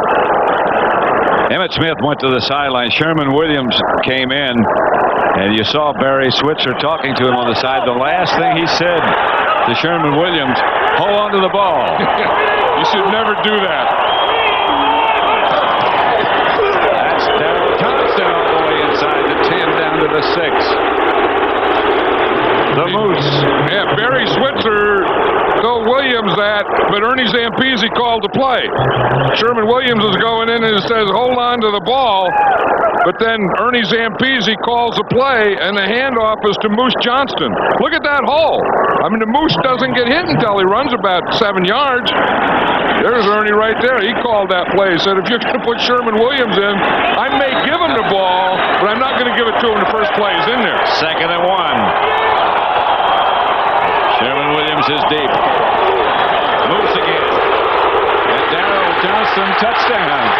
Emmitt Smith went to the sideline. Sherman Williams came in, and you saw Barry Switzer talking to him on the side. The last thing he said to Sherman Williams, hold on to the ball. You should never do that. That's Darrell Thompson all the way inside the 10 down to the 6. The Moose. Yeah, Barry Switzer told Williams that, but Ernie Zampese called the play. Sherman Williams is going in and says, hold on to the ball. But then Ernie Zampese calls the play, and the handoff is to Moose Johnston. Look at that hole. I mean, the Moose doesn't get hit until he runs about 7 yards. There's Ernie right there. He called that play. He said, if you're going to put Sherman Williams in, I may give him the ball, but I'm not going to give it to him the first play he's in there. 2nd and 1. Sherman Williams is deep. Moose again. And Darrell Johnston touchdown.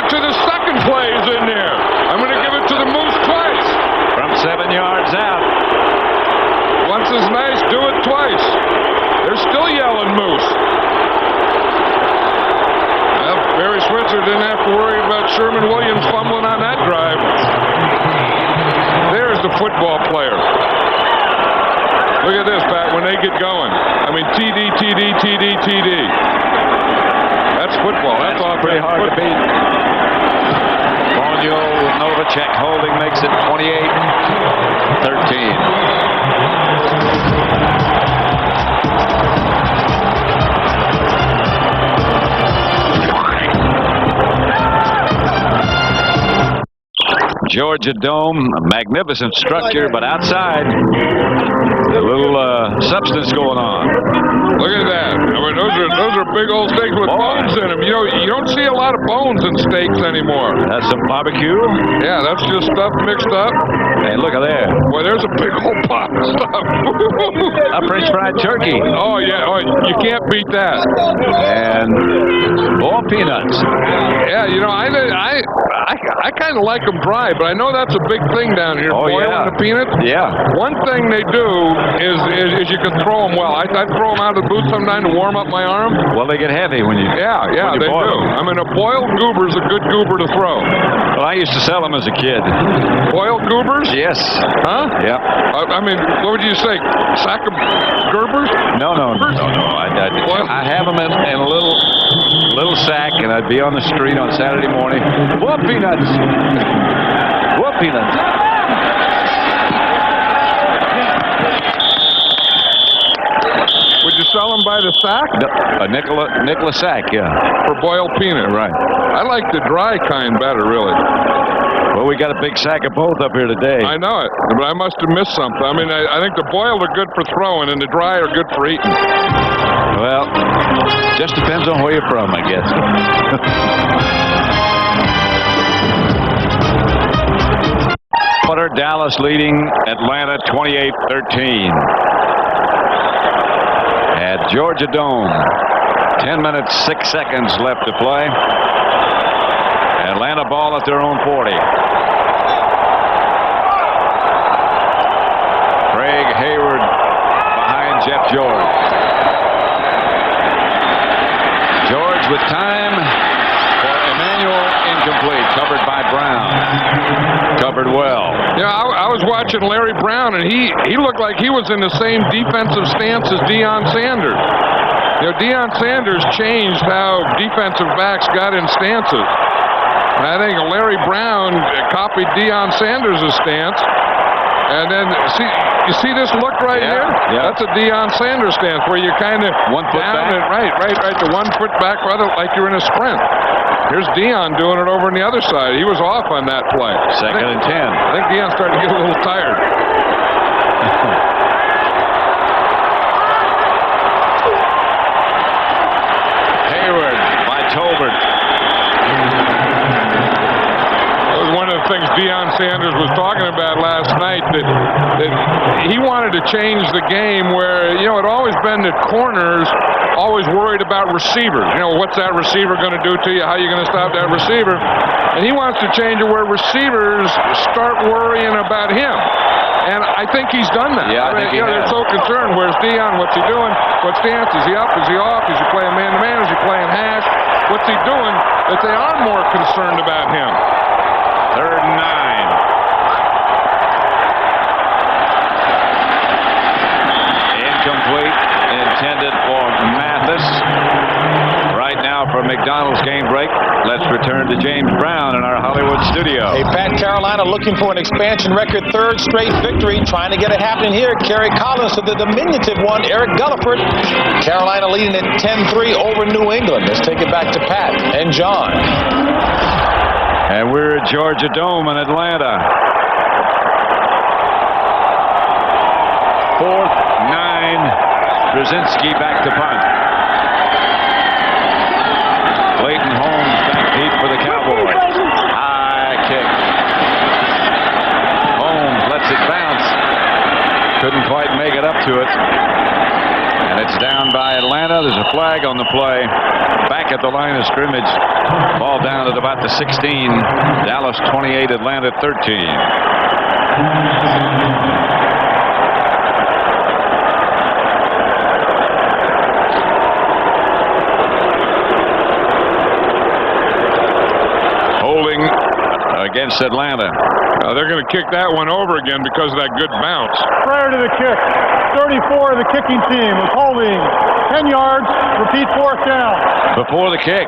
To the second play is in there. I'm going to give it to the Moose twice. From 7 yards out. Once is nice, do it twice. They're still yelling Moose. Well, Barry Switzer didn't have to worry about Sherman Williams fumbling on that drive. There's the football player. Look at this, Pat, when they get going. I mean, TD, TD, TD, TD. That's football. That's all pretty hard to beat. Bonio with Novacek holding makes it 28-13. Georgia Dome, a magnificent structure, but outside, a little substance going on. Look at that. I mean, those are big old steaks with bones in them. You don't see a lot of bones in steaks anymore. That's some barbecue? Yeah, that's just stuff mixed up. Hey, look at there. Boy, there's a big old pot of stuff. A French fried turkey. Oh, yeah. Oh, you can't beat that. And more peanuts. Yeah, I kind of like them dry, but I know that's a big thing down here, boiling the peanuts. Yeah. One thing they do is you can throw them well. I throw them out of the boot sometimes to warm up my arm. Well, they get heavy when you they do. I mean, a boiled goober is a good goober to throw. Well, I used to sell them as a kid. Boiled goobers? Yes. Huh? Yep. I mean, what would you say? Sack of Gerbers? No. I have them in a little sack, and I'd be on the street on Saturday morning. What peanuts? What peanuts? Would you sell them by the sack? No, a nickel a sack, yeah. For boiled peanut. Right. I like the dry kind better, really. Well, we got a big sack of both up here today. I know it, but I must have missed something. I mean, I think the boiled are good for throwing, and the dry are good for eating. Well, just depends on where you're from, I guess. footer. Dallas leading Atlanta 28-13 at Georgia Dome. 10 minutes, 6 seconds left to play. Atlanta ball at their own 40. Craig Hayward behind Jeff George. George with time for Emmanuel, incomplete. Covered by Brown. Covered well. Yeah, I was watching Larry Brown, and he looked like he was in the same defensive stance as Deion Sanders. You know, Deion Sanders changed how defensive backs got in stances. And I think Larry Brown copied Deion Sanders' stance. And then, you see this look right here? Yeah. That's a Deion Sanders stance where you kind of 1 foot down back. and right to 1 foot back, rather like you're in a sprint. Here's Deion doing it over on the other side. He was off on that play. Second and 10. I think Deion started to get a little tired. Hayward by Tolbert. That was one of the things Deion Sanders was talking about last night, that he wanted to change the game where, you know, it always been that corners always worried about receivers. You know, what's that receiver going to do to you? How are you going to stop that receiver? And he wants to change it where receivers start worrying about him. And I think he's done that. Yeah, I think he has. They're so concerned. Where's Deion? What's he doing? What stance? Is he up? Is he off? Is he playing man-to-man? Is he playing hash? What's he doing? That they are more concerned about him. 3rd and 9. Incomplete. Intended for Mathis. Right now for McDonald's game break, let's return to James Brown in our Hollywood studio. Hey, Pat, Carolina looking for an expansion record 3rd straight victory. Trying to get it happening here. Kerry Collins to the diminutive one, Eric Gulliford. Carolina leading at 10-3 over New England. Let's take it back to Pat and John. And we're at Georgia Dome in Atlanta. 4th, 9. Brzezinski back to punt. Clayton Holmes back deep for the Cowboys. High kick. Holmes lets it bounce. Couldn't quite make it up to it. And it's down by Atlanta. There's a flag on the play. Back at the line of scrimmage. Ball down at about the 16. Dallas 28, Atlanta 13. Against Atlanta. They're going to kick that one over again because of that good bounce. Prior to the kick, 34 of the kicking team was holding 10 yards, repeat 4th down. Before the kick.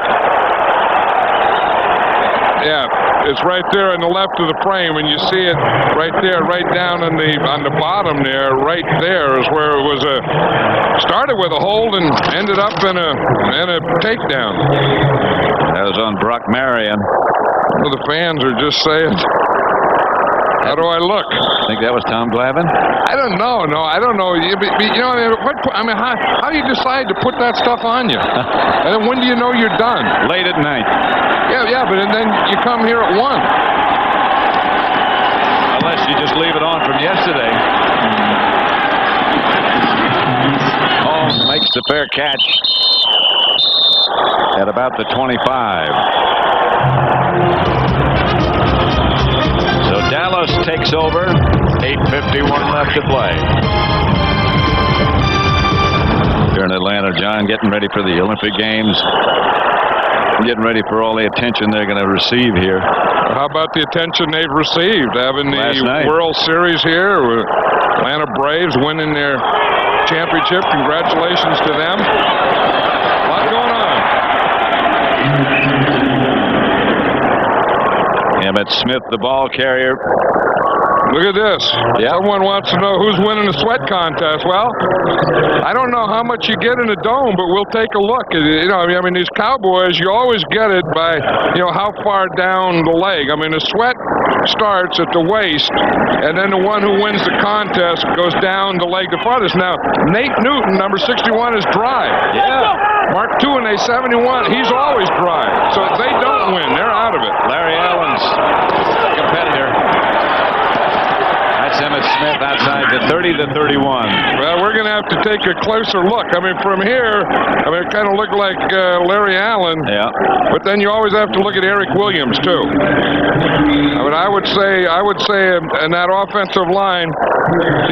Yeah, it's right there on the left of the frame, and you see it right there, right down on the bottom there. Right there is where it was started with a hold and ended up in a takedown. That was on Brock Marion. Well, the fans are just saying, how do I look? I think that was Tom Glavine. I don't know. No, I don't know. You know, how do you decide to put that stuff on you? And then when do you know you're done? Late at night. Yeah, but then you come here at 1. Unless you just leave it on from yesterday. Holmes makes the fair catch at about the 25. So Dallas takes over. 8:51 left to play. Here in Atlanta, John, getting ready for the Olympic Games. Getting ready for all the attention they're going to receive here. How about the attention they've received? Having the World Series here with Atlanta Braves winning their championship. Congratulations to them. A lot going on. Emmett Smith, the ball carrier. Look at this. Someone wants to know who's winning the sweat contest. Well, I don't know how much you get in a dome, but we'll take a look. You know, I mean, these Cowboys, you always get it by, you know, how far down the leg. I mean, the sweat starts at the waist, and then the one who wins the contest goes down the leg the farthest. Now, Nate Newton, number 61, is dry. Yeah. Mark Tuinei, 71, he's always dry. So if they don't win, they're out of it. Larry Allen's competitor. That's Emmitt Smith outside the 30 to 31. Well, we're going to have to take a closer look. I mean, from here, it kind of looked like Larry Allen. Yeah. But then you always have to look at Eric Williams too. I mean, I would say in that offensive line,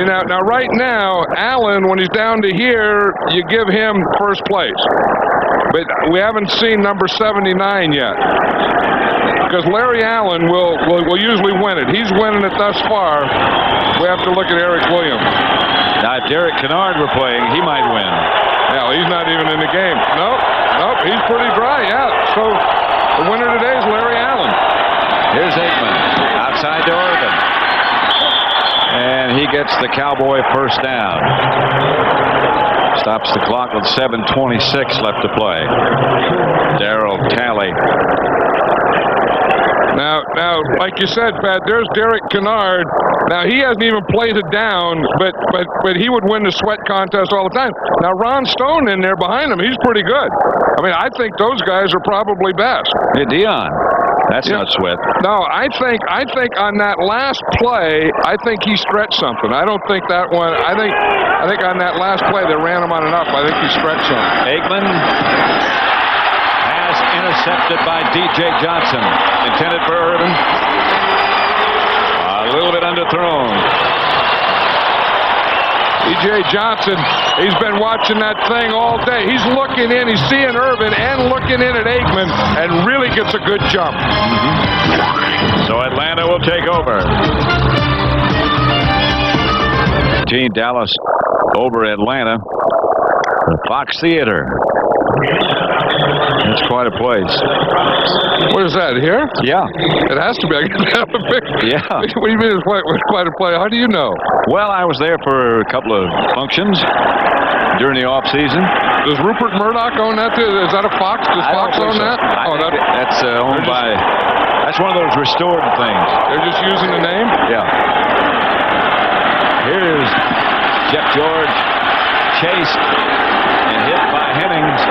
now right now, Allen, when he's down to here, you give him first place. But we haven't seen number 79 yet. Because Larry Allen will usually win it. He's winning it thus far. We have to look at Eric Williams. Now, if Derek Kennard were playing, he might win. No, he's not even in the game. Nope, he's pretty dry. Yeah, so the winner today is Larry Allen. Here's Aikman outside to Irvin. And he gets the Cowboy first down. Stops the clock with 7:26 left to play. Darryl Talley. Now, like you said, Pat, there's Derek Kennard. Now, he hasn't even played it down, but he would win the sweat contest all the time. Now, Ron Stone in there behind him, he's pretty good. I mean, I think those guys are probably best. Hey, Dion. That's not sweat. No, I think on that last play, I think he stretched something. I don't think that one. I think on that last play they ran him on enough. I think he stretched something. Aikman pass intercepted by D.J. Johnson. Intended for Irvin. A little bit underthrown. D.J. Johnson, he's been watching that thing all day. He's looking in, he's seeing Irvin and looking in at Aikman and really gets a good jump. So Atlanta will take over. Team Dallas over Atlanta. The Fox Theater. It's quite a place. What is that, here? Yeah. It has to be. I have a picture. Yeah. What do you mean it's quite a place? How do you know? Well, I was there for a couple of functions during the off season. Does Rupert Murdoch own that too? Is that a Fox? Does Fox own that? That's owned by... That's one of those restored things. They're just using the name? Yeah. Here's Jeff George chased and hit by Hennings.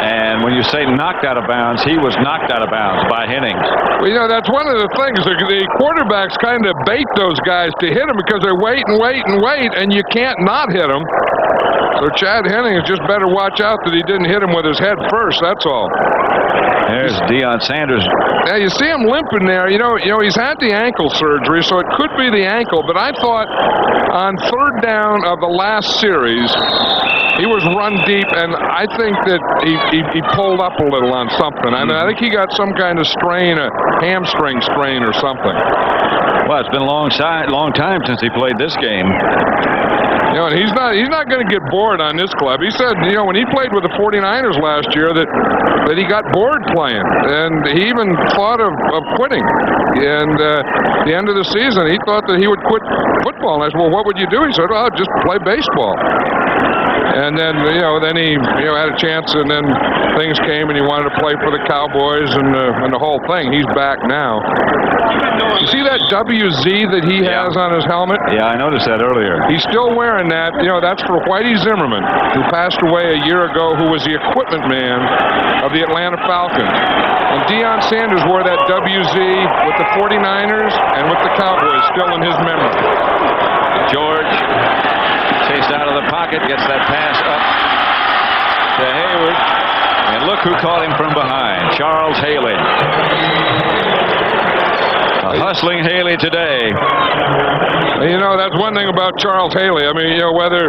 And when you say knocked out of bounds, he was knocked out of bounds by Hennings. Well, that's one of the things. The quarterbacks kind of bait those guys to hit them because they wait, and you can't not hit them. So Chad Hennings just better watch out that he didn't hit him with his head first, that's all. There's Deion Sanders. Now, you see him limping there. You know, he's had the ankle surgery, so it could be the ankle. But I thought on third down of the last series, he was run deep, and I think that he pulled up a little on something. I mean, I think he got some kind of strain, a hamstring strain or something. Well, it's been a long time since he played this game. And he's not going to get bored on this club. He said, when he played with the 49ers last year that he got bored playing, and he even thought of quitting. And at the end of the season, he thought that he would quit football. And I said, well, what would you do? He said, oh, just play baseball. And then, then he, had a chance, and then things came, and he wanted to play for the Cowboys and the whole thing. He's back now. You see that WZ that he has on his helmet? Yeah, I noticed that earlier. He's still wearing that. That's for Whitey Zimmerman, who passed away a year ago, who was the equipment man of the Atlanta Falcons. And Deion Sanders wore that WZ with the 49ers and with the Cowboys, still in his memory. George chased out of the pocket, gets that pass up to Hayward. And look who caught him from behind, Charles Haley. A hustling Haley today. That's one thing about Charles Haley. I mean, whether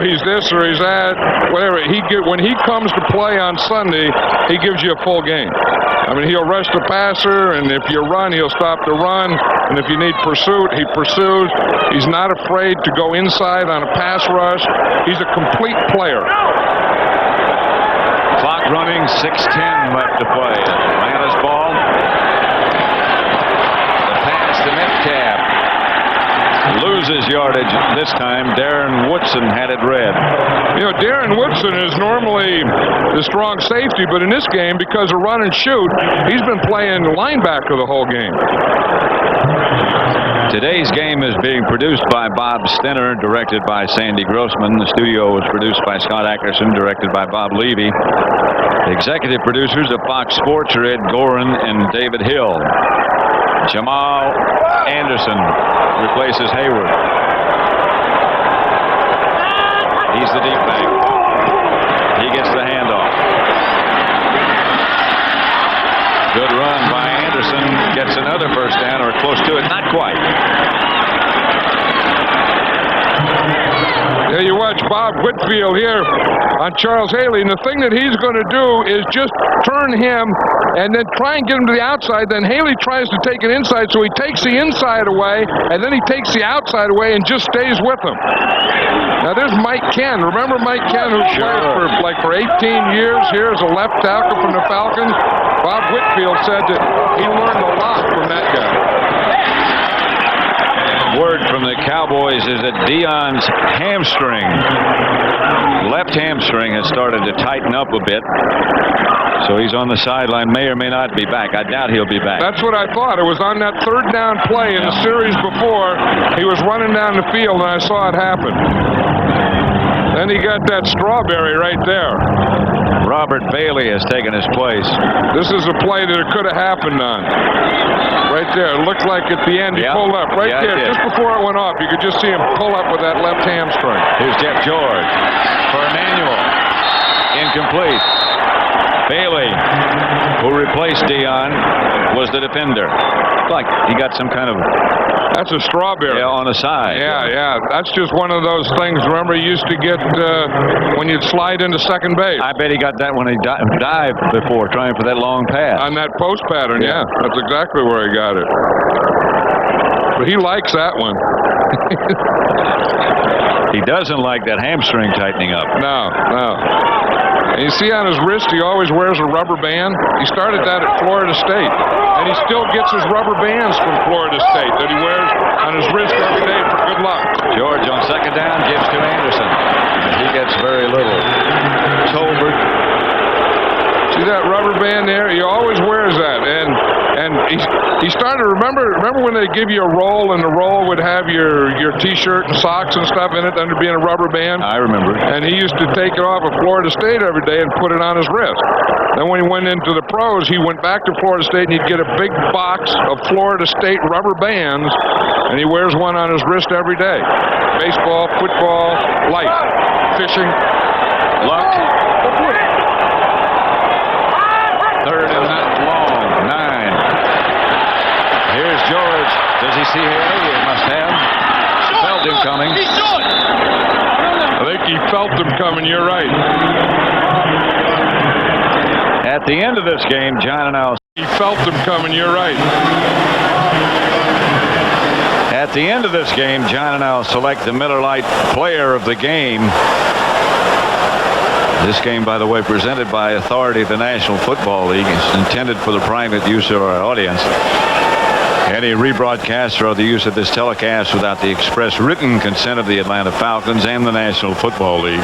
he's this or he's that, whatever. When he comes to play on Sunday, he gives you a full game. I mean, he'll rush the passer, and if you run, he'll stop the run. And if you need pursuit, he pursues. He's not afraid to go inside on a pass rush. He's a complete player. Clock running, 6:10 left to play. Atlanta's ball. The pass to Metcalf. Loses yardage this time. Darren Woodson had it read. Darren Woodson is normally the strong safety, but in this game, because of run and shoot, he's been playing linebacker the whole game. Today's game is being produced by Bob Stenner, directed by Sandy Grossman. The studio was produced by Scott Ackerson, directed by Bob Levy. The executive producers of Fox Sports are Ed Gorin and David Hill. Jamal Anderson replaces Hayward. He's the deep back. He gets the handoff. Good run by Anderson. Gets another first down, or close to it. Not quite. Yeah, you watch Bob Whitfield here on Charles Haley, and the thing that he's going to do is just turn him and then try and get him to the outside. Then Haley tries to take it inside, so he takes the inside away, and then he takes the outside away and just stays with him. Now there's Mike Ken. Remember Mike Ken, who played for 18 years here as a left tackle from the Falcons? Bob Whitfield said that he learned a lot from that guy. Word from the Cowboys is that Deion's hamstring, left hamstring, has started to tighten up a bit. So he's on the sideline, may or may not be back. I doubt he'll be back. That's what I thought. It was on that third down play in the series before. He was running down the field, and I saw it happen. Then he got that strawberry right there. Robert Bailey has taken his place. This is a play that it could have happened on. Right there. It looked like at the end he pulled up. Right there. Just before it went off, you could just see him pull up with that left hamstring. Here's Jeff George for Emmanuel. Incomplete. Bailey, who replaced Deion, was the defender. Like he got some kind of... That's a strawberry. Yeah, on the side. Yeah. That's just one of those things. Remember, he used to get when you'd slide into second base. I bet he got that when he dived before, trying for that long pass. On that post pattern, yeah. That's exactly where he got it. But he likes that one. He doesn't like that hamstring tightening up. No. And you see on his wrist, he always wears a rubber band. He started that at Florida State. And he still gets his rubber bands from Florida State that he wears on his wrist every day for good luck. George on second down gives to Anderson. He gets very little. Tolbert. See that rubber band there? He always wears that. And he started, remember when they give you a roll, and the roll would have your T-shirt and socks and stuff in it under being a rubber band? I remember. And he used to take it off at Florida State every day and put it on his wrist. Then when he went into the pros, he went back to Florida State, and he'd get a big box of Florida State rubber bands, and he wears one on his wrist every day. Baseball, football, life, fishing. Luck. Third and not long. 9. Here's George. Does he see Haley? He must have. Felt him coming. I think he felt him coming. You're right. At the end of this game, John and I... He felt him coming. You're right. At the end of this game, John and I will select the Miller Lite Player of the Game. This game, by the way, presented by authority of the National Football League. It's intended for the private use of our audience. Any rebroadcast or the use of this telecast without the express written consent of the Atlanta Falcons and the National Football League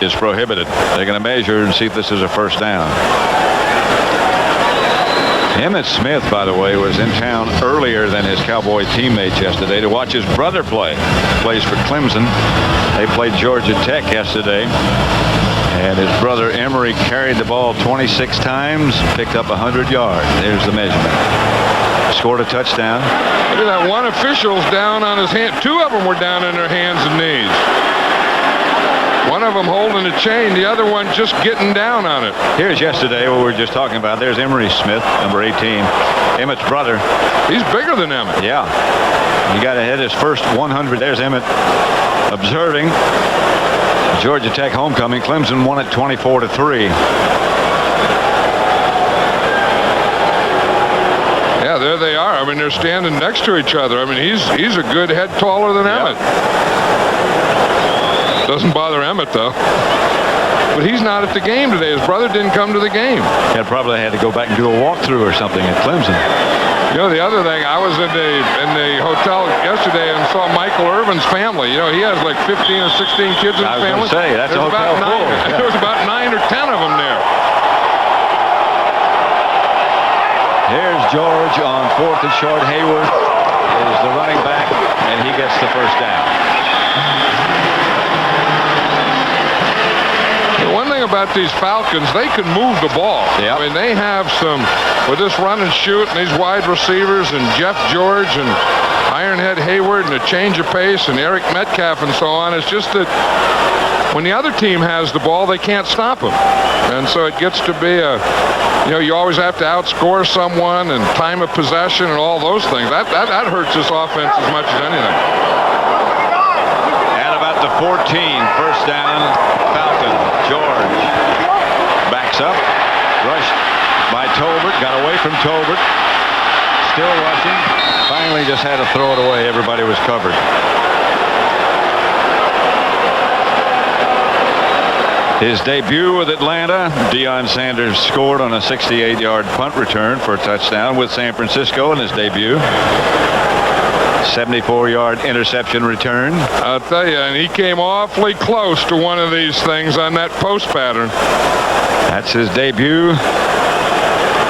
is prohibited. They're going to measure and see if this is a first down. Emmitt Smith, by the way, was in town earlier than his Cowboy teammates yesterday to watch his brother play. Plays for Clemson. They played Georgia Tech yesterday. And his brother Emory carried the ball 26 times, picked up 100 yards. There's the measurement. Scored a touchdown. Look at that. One official's down on his hand. Two of them were down on their hands and knees. One of them holding a chain, the other one just getting down on it. Here's yesterday what we were just talking about. There's Emory Smith, number 18. Emmitt's brother. He's bigger than Emmitt. Yeah. He got to hit his first 100. There's Emmitt observing. Georgia Tech homecoming. Clemson won it 24-3. Yeah, there they are. I mean, they're standing next to each other. I mean, he's a good head taller than Emmitt. Doesn't bother Emmitt, though. But he's not at the game today. His brother didn't come to the game. Yeah, probably had to go back and do a walkthrough or something at Clemson. You know, the other thing, I was in the hotel yesterday and saw Michael Irvin's family. You know, he has like 15 or 16 kids in his family. I was going to say, that's a hotel full. There was about 9 or 10 of them there. Here's George on 4th and short. Hayward is the running back, and he gets the first down. The one thing thing about these Falcons, they can move the ball. Yep. I mean, they have some, with this run and shoot and these wide receivers and Jeff George and Ironhead Hayward and a change of pace and Eric Metcalf and so on. It's just that when the other team has the ball, they can't stop them. And so it gets to be a, you always have to outscore someone and time of possession and all those things. That hurts this offense as much as anything. At about the 14, first down, Falcon. George backs up, rushed by Tolbert, got away from Tolbert, still rushing, finally just had to throw it away. Everybody was covered. His debut with Atlanta, Deion Sanders scored on a 68-yard punt return for a touchdown with San Francisco in his debut. 74-yard interception return. I'll tell you, and he came awfully close to one of these things on that post pattern. That's his debut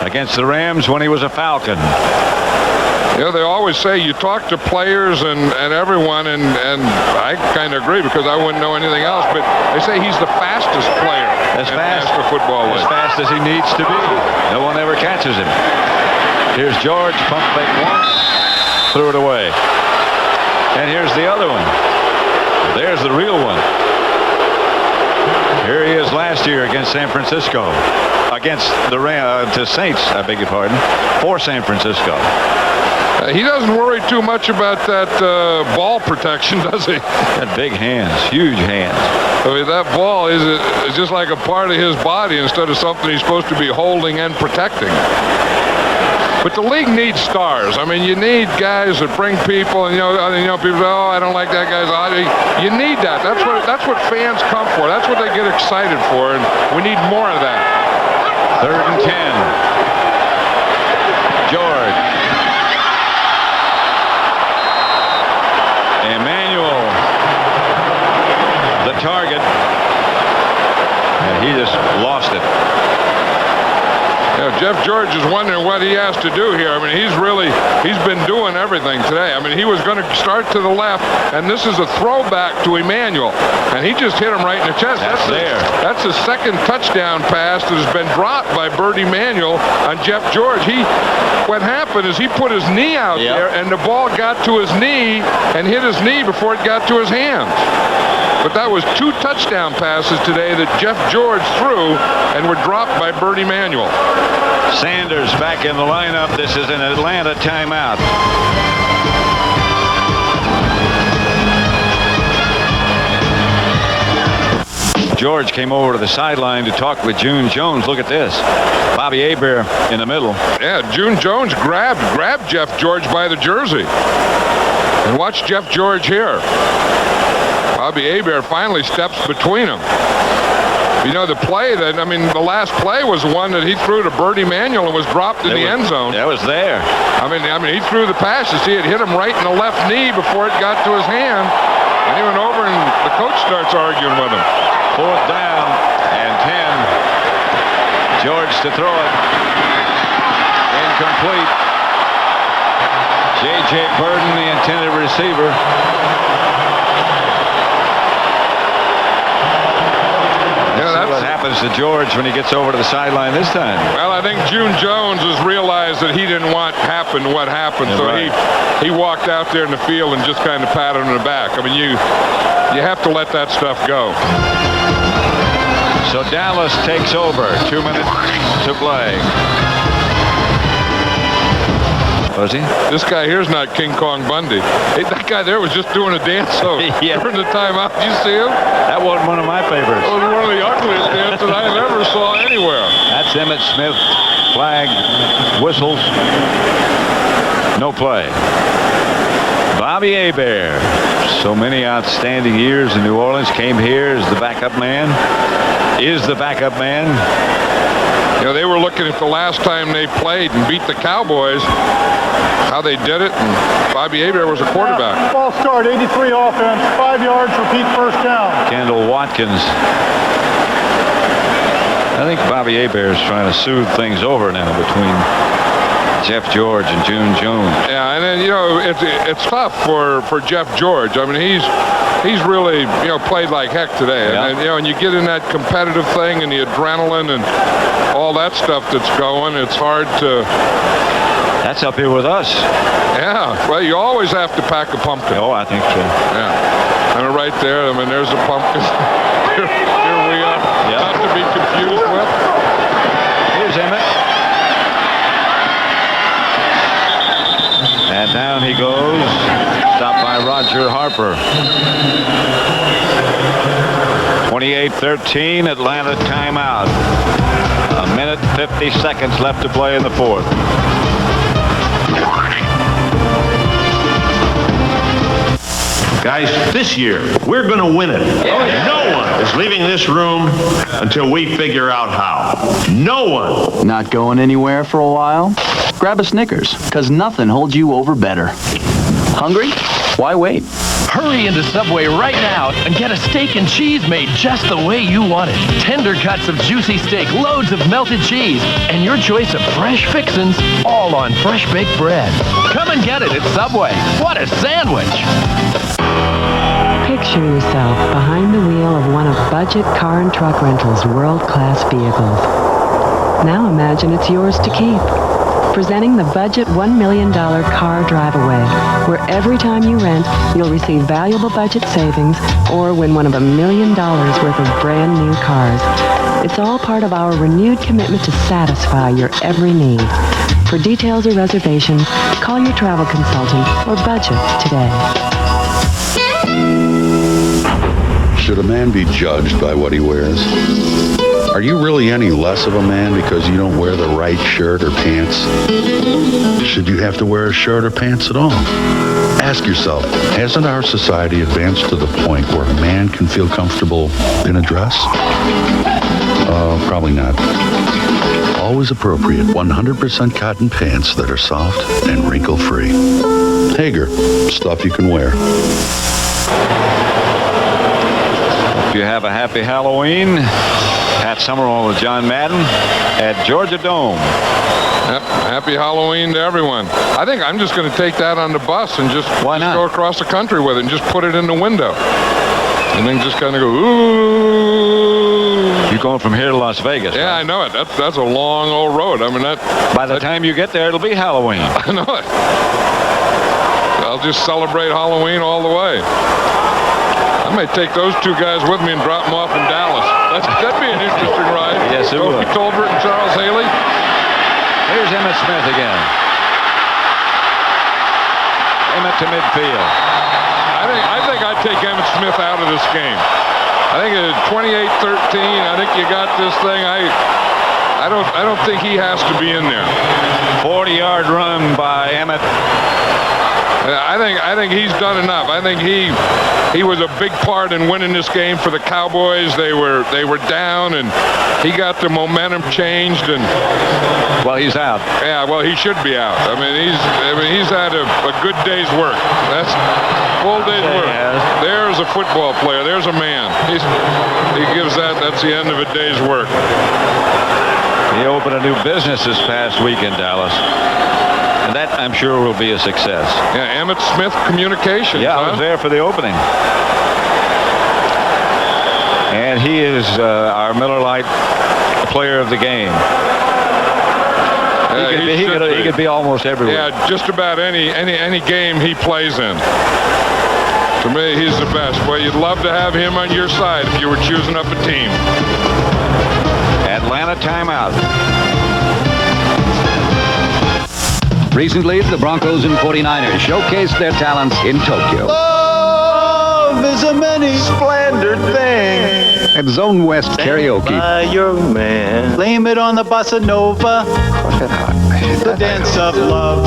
against the Rams when he was a Falcon. They always say you talk to players and everyone, and I kind of agree because I wouldn't know anything else, but they say he's the fastest player as fast the football league. As fast as he needs to be. No one ever catches him. Here's George, pump fake once, threw it away. And here's the other one. There's the real one. Here he is last year against San Francisco. Against the Saints, I beg your pardon, for San Francisco. He doesn't worry too much about that ball protection, does he? Got big hands, huge hands. I mean, that ball is just like a part of his body instead of something he's supposed to be holding and protecting. But the league needs stars. I mean, you need guys that bring people, and people say, "Oh, I don't like that guy's body." You need that. That's what fans come for. That's what they get excited for, and we need more of that. 3rd and 10. George. Emmanuel, the target, and he just lost it. Jeff George is wondering what he has to do here. I mean, he's been doing everything today. I mean, he was going to start to the left, and this is a throwback to Emmanuel, and he just hit him right in the chest. That's the second touchdown pass that has been dropped by Bert Emanuel on Jeff George. What happened is he put his knee out there, and the ball got to his knee and hit his knee before it got to his hands. But that was 2 touchdown passes today that Jeff George threw and were dropped by Bert Emanuel. Sanders back in the lineup. This is an Atlanta timeout. George came over to the sideline to talk with June Jones. Look at this. Bobby Hebert in the middle. Yeah, June Jones grabbed Jeff George by the jersey. And watch Jeff George here. Bobby Hebert finally steps between them. The last play was one that he threw to Bert Emanuel and was dropped in the end zone. That was there. I mean, he threw the pass. You see, it hit him right in the left knee before it got to his hand. And he went over, and the coach starts arguing with him. 4th down and 10. George to throw it. Incomplete. J.J. Burden, the intended receiver. That's what happens to George when he gets over to the sideline this time. Well, I think June Jones has realized that he didn't want what happened, so he walked out there in the field and just kind of patted him in the back. I mean, you have to let that stuff go. So Dallas takes over. 2 minutes to play. Was he? This guy here's not King Kong Bundy. That guy there was just doing a dance during the timeout. Did you see him? That wasn't one of my favorites. It was one of the ugliest dances I ever saw anywhere. That's Emmitt Smith. Flag, whistles. No play. Bobby Hebert. So many outstanding years in New Orleans. Came here as the backup man. Is the backup man. They were looking at the last time they played and beat the Cowboys, how they did it, and Bobby Hebert was a quarterback. False start, 83 offense, 5 yards, repeat first down. Kendall Watkins. I think Bobby Hebert is trying to soothe things over now between Jeff George and June Jones. Yeah, and then, it's tough for Jeff George. I mean, he's really, played like heck today. Yeah. And, and you get in that competitive thing and the adrenaline and all that stuff that's going, it's hard to... That's up here with us. Yeah, well, you always have to pack a pumpkin. Oh, I think so. Yeah. I mean, right there, there's a pumpkin. here we are. Yeah. Not to be confused with. Here's Emmett. And down he goes. Stopped by Roger Harper. 28-13, Atlanta timeout. 1:50 seconds left to play in the fourth. Guys, this year, we're going to win it. No one is leaving this room until we figure out how. No one. Not going anywhere for a while? Grab a Snickers, because nothing holds you over better. Hungry? Why wait? Hurry into Subway right now and get a steak and cheese made just the way you want it. Tender cuts of juicy steak, loads of melted cheese, and your choice of fresh fixins, all on fresh baked bread. Come and get it at Subway. What a sandwich! Picture yourself behind the wheel of one of Budget Car and Truck Rental's world-class vehicles. Now imagine it's yours to keep. Presenting the Budget $1 million car drive-away, where every time you rent, you'll receive valuable budget savings or win one of $1 million worth of brand new cars. It's all part of our renewed commitment to satisfy your every need. For details or reservations, call your travel consultant or Budget today. Should a man be judged by what he wears? Are you really any less of a man because you don't wear the right shirt or pants? Should you have to wear a shirt or pants at all? Ask yourself, hasn't our society advanced to the point where a man can feel comfortable in a dress? Probably not. Always appropriate 100% cotton pants that are soft and wrinkle-free. Hager, stuff you can wear. If you have a happy Halloween, Pat Summerall with John Madden at Georgia Dome. Yep. Happy Halloween to everyone. I think I'm just going to take that on the bus and just go across the country with it and just put it in the window. And then just kind of go, ooh. You're going from here to Las Vegas. Yeah, right? I know it. That's a long old road. I mean, by the time you get there, it'll be Halloween. I know it. I'll just celebrate Halloween all the way. I may take those two guys with me and drop them off in Dallas. That'd be an interesting ride. Yes, it would. Tolbert and Charles Haley. Here's Emmett Smith again. Emmett to midfield. I think I'd take Emmett Smith out of this game. I think at 28-13, I think you got this thing. I don't think he has to be in there. 40-yard run by Emmett. I think he's done enough. I think he was a big part in winning this game for the Cowboys. They were down, and he got the momentum changed. And well, he's out. Yeah, well, he should be out. I mean, he's had a good day's work. That's full day's work. There's a football player. There's a man. He gives that. That's the end of a day's work. He opened a new business this past week in Dallas. And that, I'm sure, will be a success. Yeah, Emmett Smith Communications. Yeah, I was there for the opening. And he is our Miller Lite player of the game. He could be almost everywhere. Yeah, just about any game he plays in. To me, he's the best. Well, you'd love to have him on your side if you were choosing up a team. Atlanta timeout. Recently, the Broncos and 49ers showcased their talents in Tokyo. Love is a many splendored thing. At Zone West Karaoke, By your man. Blame it on the bossa nova. The dance of love.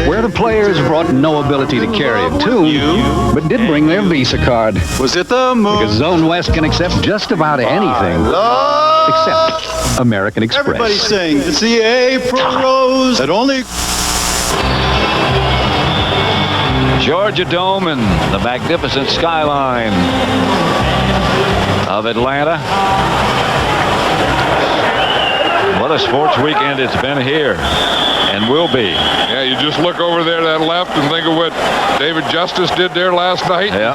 where the players brought no ability to carry a tune, but did bring their Visa card. Was it the moon? Because Zone West can accept just about anything except American Express. Everybody sing. It's the April rose that only... Georgia Dome and the magnificent skyline of Atlanta. What a sports weekend it's been here and will be. Yeah, you just look over there to that left and think of what David Justice did there last night. Yeah.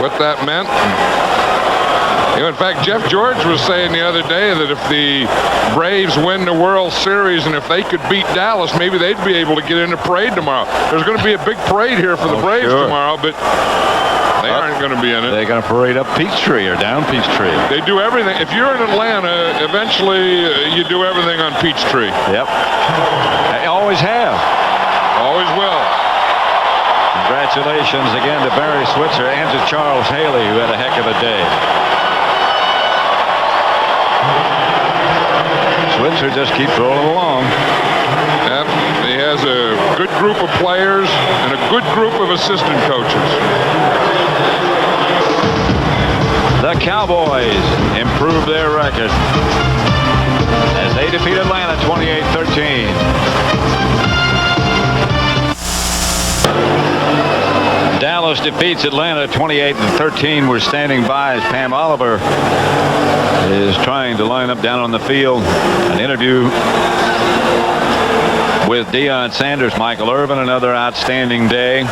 what that meant. You know, in fact, Jeff George was saying the other day that if the Braves win the World Series and if they could beat Dallas, maybe they'd be able to get in the parade tomorrow. There's going to be a big parade here for the Braves tomorrow, but they aren't going to be in it. They're going to parade up Peachtree or down Peachtree. They do everything. If you're in Atlanta, eventually you do everything on Peachtree. Yep. They always have. Always will. Congratulations again to Barry Switzer and to Charles Haley, who had a heck of a day. Switzer just keeps rolling along. Yep. He has a good group of players and a good group of assistant coaches. The Cowboys improve their record as they defeat Atlanta 28-13. Dallas defeats Atlanta 28-13. We're standing by as Pam Oliver is trying to line up down on the field an interview with Deion Sanders. Michael Irvin, another outstanding day.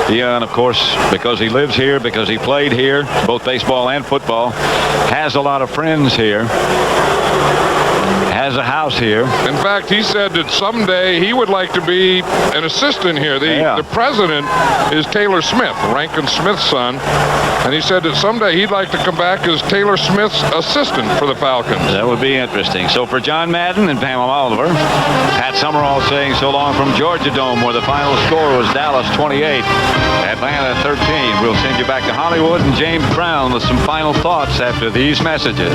Deion, of course, because he lives here, because he played here, both baseball and football, has a lot of friends here. Has a house here. In fact, he said that someday he would like to be an assistant here. The president is Taylor Smith, Rankin Smith's son, and he said that someday he'd like to come back as Taylor Smith's assistant for the Falcons. That would be interesting. So for John Madden and Pam Oliver, Pat Summerall saying so long from Georgia Dome, where the final score was Dallas 28, Atlanta 13. We'll send you back to Hollywood and James Brown with some final thoughts after these messages.